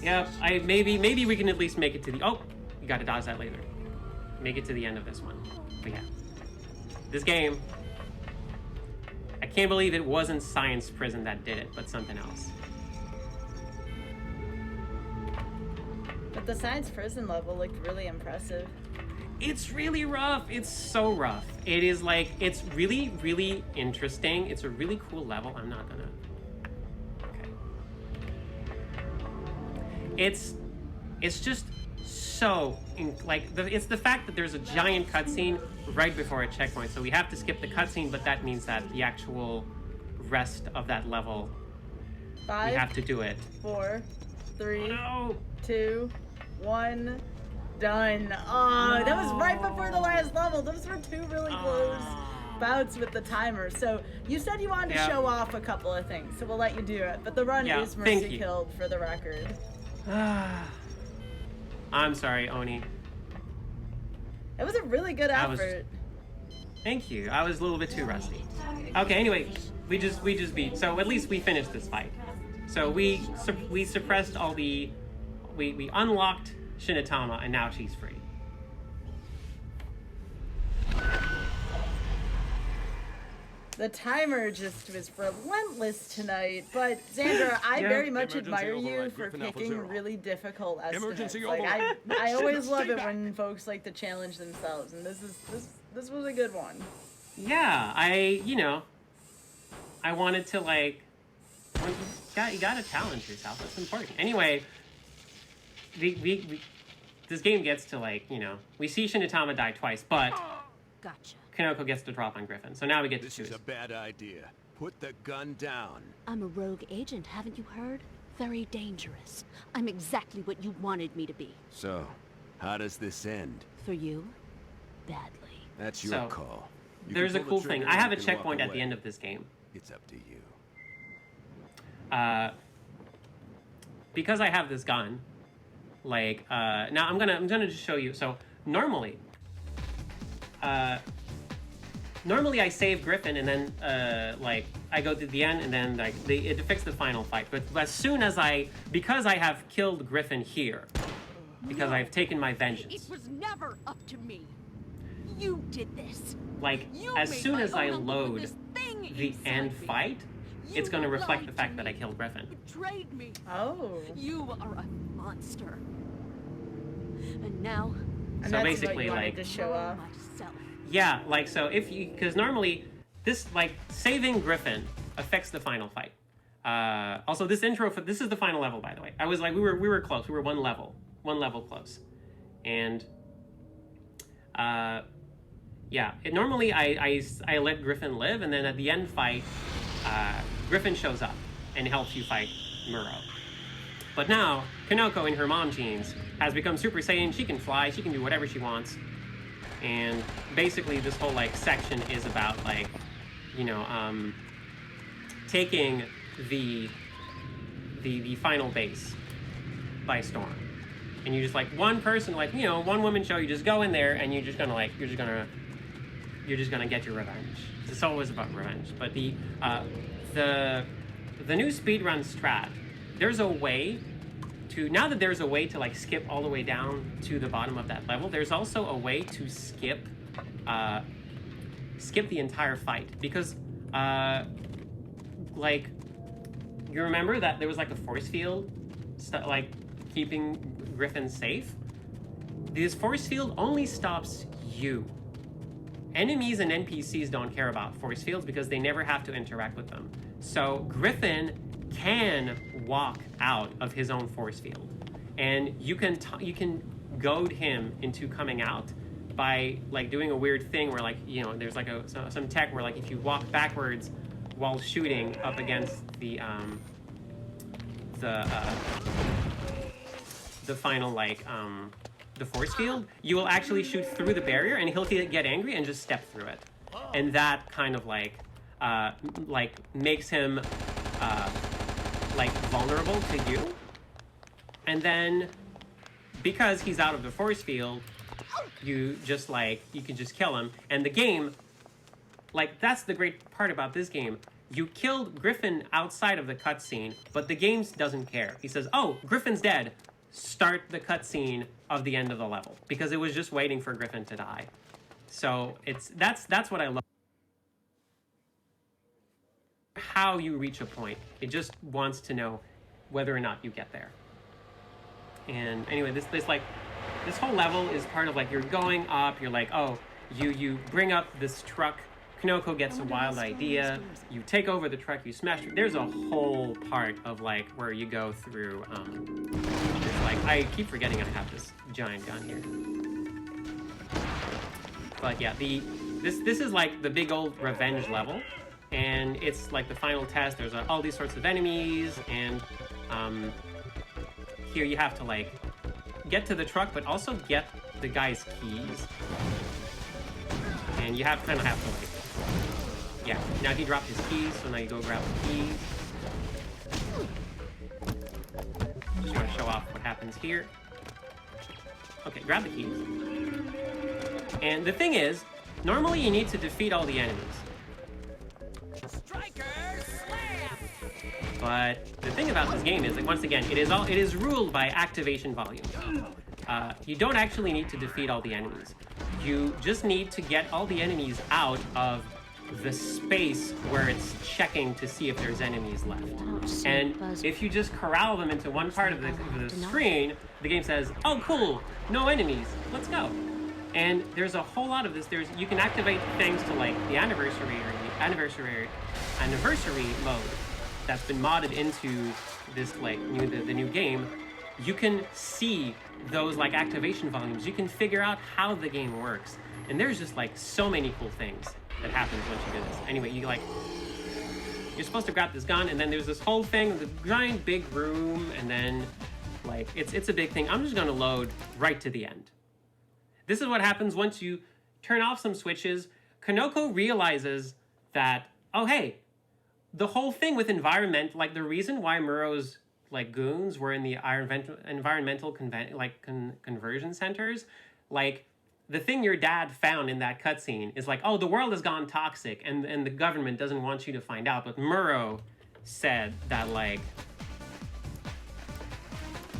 Yeah, maybe we can at least make it to the... Oh, you gotta dodge that later. Make it to the end of this one. But yeah. This game... I can't believe it wasn't Science Prison that did it, but something else. But the Science Prison level looked really impressive. It's really rough. It's so rough. It is like, it's really, really interesting. It's a really cool level. I'm not gonna... Okay. It's just so, it's the fact that there's a giant cutscene right before a checkpoint. So we have to skip the cutscene, but that means that the actual rest of that level, 5, we have to do it. 4, 3, oh, no. 2, 1, done. Oh, that was right before the last level. Those were two really close bouts with the timer. So you said you wanted to show off a couple of things, so we'll let you do it. But the run is mercy killed for the record. I'm sorry, Oni. It was a really good effort. Thank you. I was a little bit too rusty. Okay, anyway, we just beat. So at least we finished this fight. So we suppressed all the... We unlocked Shinatama, and now she's free. The timer just was relentless tonight, but Xandra, I very much admire you for picking really difficult estimates. Like, I always love it when folks like to challenge themselves, and this was a good one. Yeah, I wanted to like, you gotta challenge yourself. That's important. Anyway, this game gets to like, we see Shinatama die twice, but gotcha. Kanoko gets to drop on Griffin, so now we get to choose. This is a bad idea. Put the gun down. I'm a rogue agent, haven't you heard? Very dangerous. I'm exactly what you wanted me to be. So, how does this end? For you, badly. That's your call. There's a cool thing. I have a checkpoint at the end of this game. It's up to you. Because I have this gun, like, now I'm gonna just show you. So normally, normally I save Griffin and then like I go to the end and then like it affects the final fight. But as soon as because I have killed Griffin here, because I've taken my vengeance. It was never up to me. You did this. Like, as soon as I load the end fight, it's going to reflect the fact that I killed Griffin. Betrayed me. Oh. You are a monster. And now. And so basically, like, to show off. Yeah, like, so if you, because normally this, like, saving Griffin affects the final fight. Also, this intro this is the final level, by the way. I was like, we were close. We were one level close, and yeah. Normally I let Griffin live, and then at the end fight, Griffin shows up and helps you fight Muro. But now Kanoko in her mom jeans has become Super Saiyan. She can fly. She can do whatever she wants. And basically, this whole like section is about like, you know, taking the final base by storm. And you just like one person, like, you know, one woman show. You just go in there and you're just gonna get your revenge. It's always about revenge. But the new speedrun strat, there's a way to, now that there's a way to like skip all the way down to the bottom of that level, there's also a way to skip the entire fight, because like, you remember that there was like a force field like keeping Griffin safe? This force field only stops you. Enemies and NPCs don't care about force fields because they never have to interact with them. So Griffin can walk out of his own force field, and you can goad him into coming out by like doing a weird thing where, like, you know, there's like some tech where like if you walk backwards while shooting up against the final like the force field, you will actually shoot through the barrier and he'll get angry and just step through it, and that kind of like makes him like vulnerable to you. And then because he's out of the force field, you can just kill him. And the game, like, that's the great part about this game. You killed Griffin outside of the cutscene, but the game doesn't care. He says, oh, Griffin's dead. Start the cutscene of the end of the level, because it was just waiting for Griffin to die. So that's what I love. How you reach a point. It just wants to know whether or not you get there. And anyway, this whole level is part of like, you're going up, you're like, oh, you bring up this truck, Kanoko gets a wild idea, you take over the truck, you smash it. There's a whole part of like where you go through, it's like, I keep forgetting I have this giant gun here. But yeah, this is like the big old revenge level, and it's like the final test. There's all these sorts of enemies, and here you have to like get to the truck, but also get the guy's keys. And you kind of have to like, yeah. Now he dropped his keys, so now you go grab the keys. Just want to show off what happens here. Okay, grab the keys. And the thing is, normally you need to defeat all the enemies. But the thing about this game is, like, once again, it is ruled by activation volume. You don't actually need to defeat all the enemies. You just need to get all the enemies out of the space where it's checking to see if there's enemies left. And if you just corral them into one part of the screen, the game says, oh cool, no enemies, let's go. And there's a whole lot of this. You can activate things to like the anniversary mode that's been modded into this like the new game. You can see those like activation volumes. You can figure out how the game works. And there's just like so many cool things that happens once you do this. Anyway, you're supposed to grab this gun, and then there's this whole thing, the giant big room, and then like it's a big thing. I'm just gonna load right to the end. This is what happens once you turn off some switches. Kanoko realizes that, oh hey, the whole thing with environment, like the reason why Muro's like goons were in the environmental conversion centers, like the thing your dad found in that cutscene is like, oh, the world has gone toxic and the government doesn't want you to find out. But Murrow said that, like,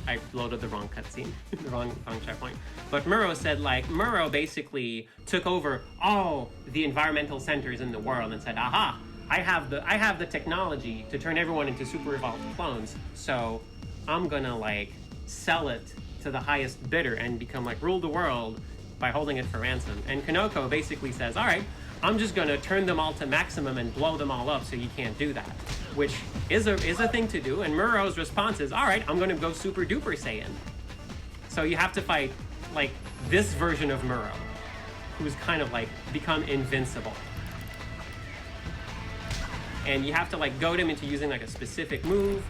I loaded the wrong cutscene, the wrong checkpoint. But Murrow said, like, Murrow basically took over all the environmental centers in the world and said, aha, I have the technology to turn everyone into super evolved clones. So I'm gonna, like, sell it to the highest bidder and become, like, rule the world by holding it for ransom. And Konoko basically says, all right, I'm just gonna turn them all to maximum and blow them all up so you can't do that, which is a thing to do. And Murrow's response is, all right, I'm gonna go super duper Saiyan. So you have to fight, like, this version of Murrow, who's kind of, like, become invincible. And you have to, like, goad him into using, like, a specific move,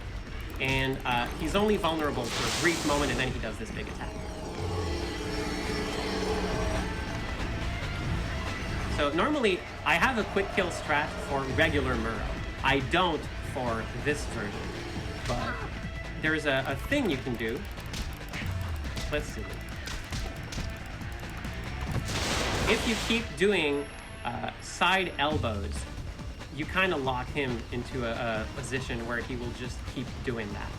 and he's only vulnerable for a brief moment, and then he does this big attack. So normally, I have a quick kill strat for regular Murrow. I don't for this version, but there's a thing you can do. Let's see. If you keep doing side elbows, you kind of lock him into a position where he will just keep doing that.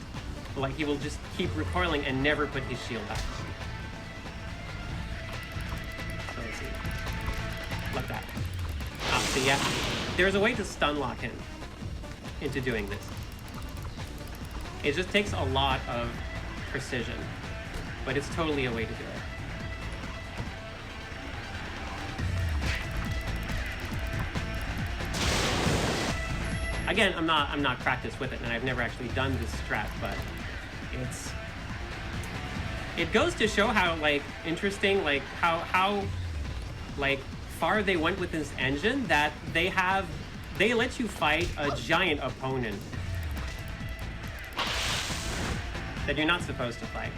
Like, he will just keep recoiling and never put his shield back. So let's see. Like that. So yeah, there's a way to stun lock him into doing this. It just takes a lot of precision, but it's totally a way to do it. Again, I'm not practiced with it, and I've never actually done this strat, but it goes to show how, like, interesting, like, how like far they went with this engine, that they let you fight a giant opponent that you're not supposed to fight.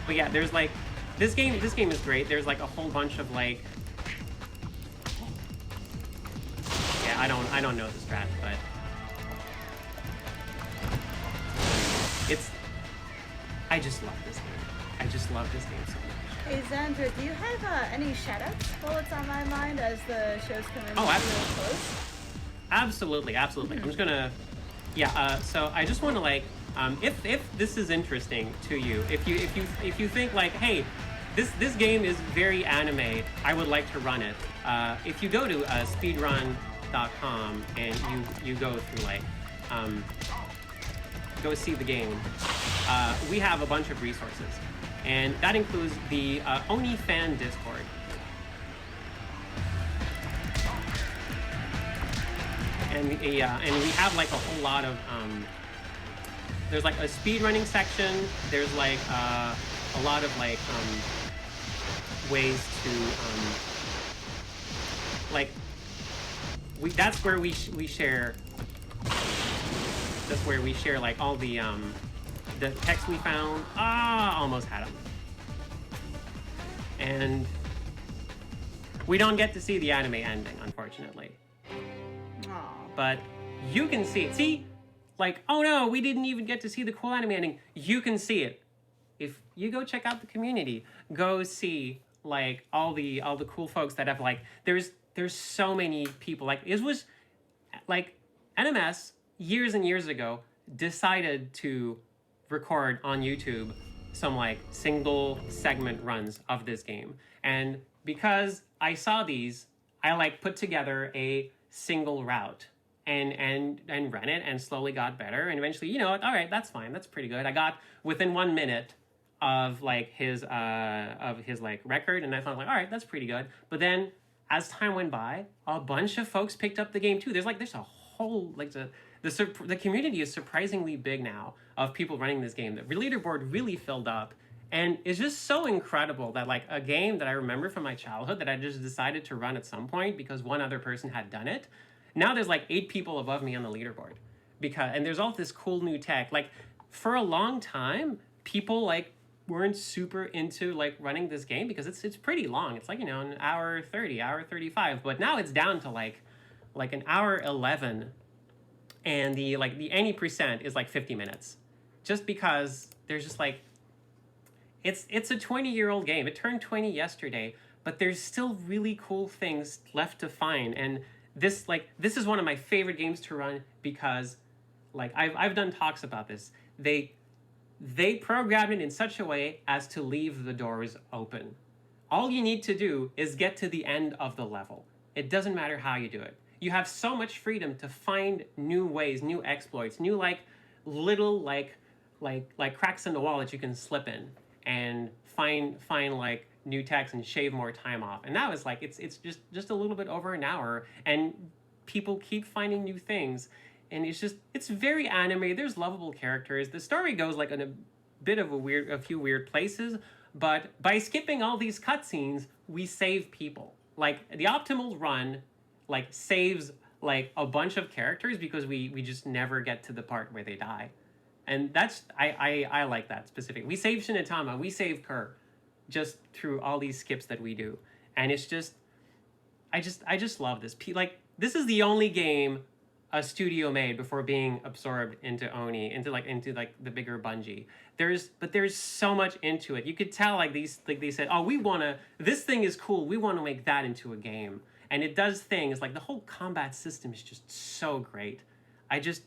But yeah, there's, like, this game is great. There's, like, a whole bunch of, like, yeah, I don't know the strat, but I just love this game. I just love this game so much. Hey Xandra, do you have any shoutouts while it's on my mind as the show's coming to a close? Absolutely. I'm just gonna, yeah. So I just want to, like, if this is interesting to you, if you think, like, hey, this game is very anime, I would like to run it. If you go to speedrun.com and you go through, like, go see the game, we have a bunch of resources, and that includes the Oni fan Discord. And we have, like, a whole lot of there's, like, a speedrunning section. There's, like, a lot of, like, ways to like, that's where we share. That's where we share, like, all the text we found. Almost had them. And we don't get to see the anime ending, unfortunately. Aww. But you can see it. See? Like, oh no, we didn't even get to see the cool anime ending. You can see it. If you go check out the community, go see, like, all the cool folks that have, like, there's so many people. Like, it was, like, NMS years and years ago decided to record on YouTube some, like, single segment runs of this game. And because I saw these, I, like, put together a single route and ran it and slowly got better. And eventually, you know, all right, that's fine. That's pretty good. I got within 1 minute of, like, his like, record, and I thought, like, all right, that's pretty good. But then as time went by, a bunch of folks picked up the game too. There's a whole, like, the community is surprisingly big now of people running this game. The leaderboard really filled up, And it's just so incredible that like a game that I remember from my childhood that I just decided to run at some point because one other person had done it. Now there's like 8 people above me on the leaderboard and there's all this cool new tech. Like for a long time, people like weren't super into like running this game because it's pretty long. It's like, you know, an hour 30, hour 35, but now it's down to like an hour 11, and the any percent is like 50 minutes, just because there's just like it's a 20-year-old game. It turned 20 yesterday, but there's still really cool things left to find. And this is one of my favorite games to run because like I've done talks about this. They programmed it in such a way as to leave the doors open. All you need to do is get to the end of the level. It doesn't matter how you do it. You have so much freedom to find new ways, new exploits, new like little like cracks in the wall that you can slip in and find like new techs and shave more time off. And now it's like it's just a little bit over an hour, and people keep finding new things. And it's very anime. There's lovable characters. The story goes like in a bit of a few weird places, but by skipping all these cutscenes, we save people. Like the optimal run, like saves like a bunch of characters because we just never get to the part where they die, and that's I like that specific. We save Shinatama, we save Kerr, just through all these skips that we do, and it's just I just love this. Like this is the only game a studio made before being absorbed into Oni, into the bigger Bungie. There's so much into it. You could tell they said, oh, this thing is cool, we want to make that into a game. And it does things like the whole combat system is just so great. It's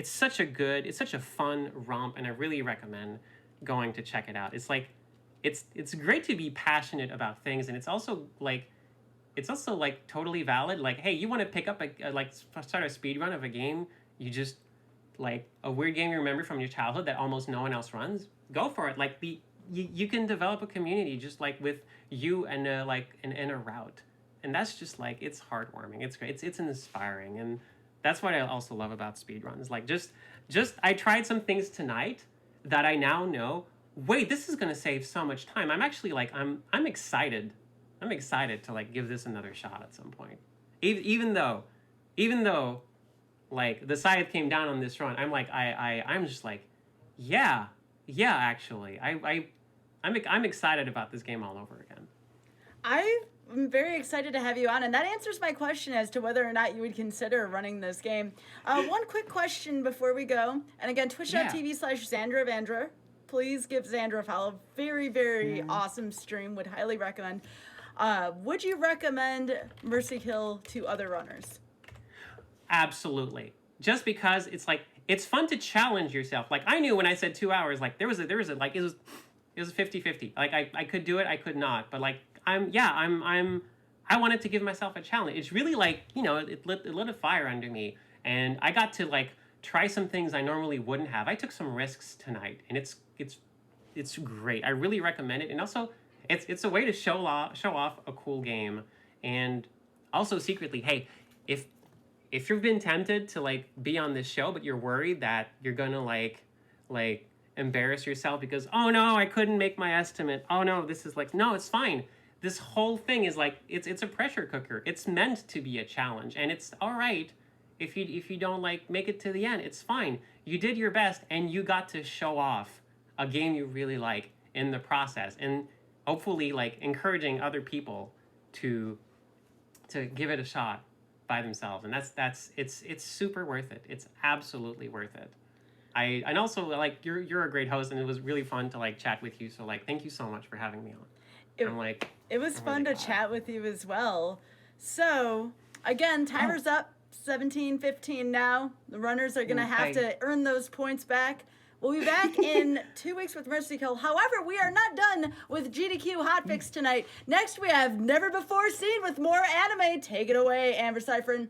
such a fun romp, and I really recommend going to check it out. It's like it's great to be passionate about things, and it's also totally valid. Like, hey, you want to pick up start a speed run of a game you just like, a weird game you remember from your childhood that almost no one else runs, go for it. Like you can develop a community just like with you and a route, and that's just like, it's heartwarming. It's great. It's inspiring, and that's what I also love about speedruns. Like just I tried some things tonight that I now know, wait, this is gonna save so much time. I'm actually like I'm excited. I'm excited to like give this another shot at some point. Even though like the scythe came down on this run, I'm like I'm just like, yeah, actually. I'm excited about this game all over again. I'm very excited to have you on, and that answers my question as to whether or not you would consider running this game. One quick question before we go, and again, twitch.tv/XandraVandra. Please give Xandra a follow. Very, very awesome stream. Would highly recommend. Would you recommend Mercy Kill to other runners? Absolutely. Just because it's fun to challenge yourself. Like, I knew when I said 2 hours, like it was 50-50. Like I could do it, I could not. But like I wanted to give myself a challenge. It's really like, it lit a fire under me, and I got to like try some things I normally wouldn't have. I took some risks tonight, and it's great. I really recommend it. And also it's a way to show off a cool game. And also secretly, hey, if you've been tempted to like be on this show, but you're worried that you're gonna like embarrass yourself because, oh no, I couldn't make my estimate. Oh no, this is like, no, it's fine. This whole thing is like, it's a pressure cooker. It's meant to be a challenge, and it's all right if you don't like make it to the end. It's fine. You did your best, and you got to show off a game you really like in the process, and hopefully like encouraging other people to give it a shot by themselves. And it's super worth it. It's absolutely worth it. And also like you're a great host, and it was really fun to like chat with you. So like, thank you so much for having me on. It was fun to chat with you as well. So again, timer's up. 17:15 now. The runners are gonna have to earn those points back. We'll be back in 2 weeks with Mercy Kill. However, we are not done with GDQ Hotfix tonight. Next, we have Never Before Seen with more anime. Take it away, Amber Cyphrin.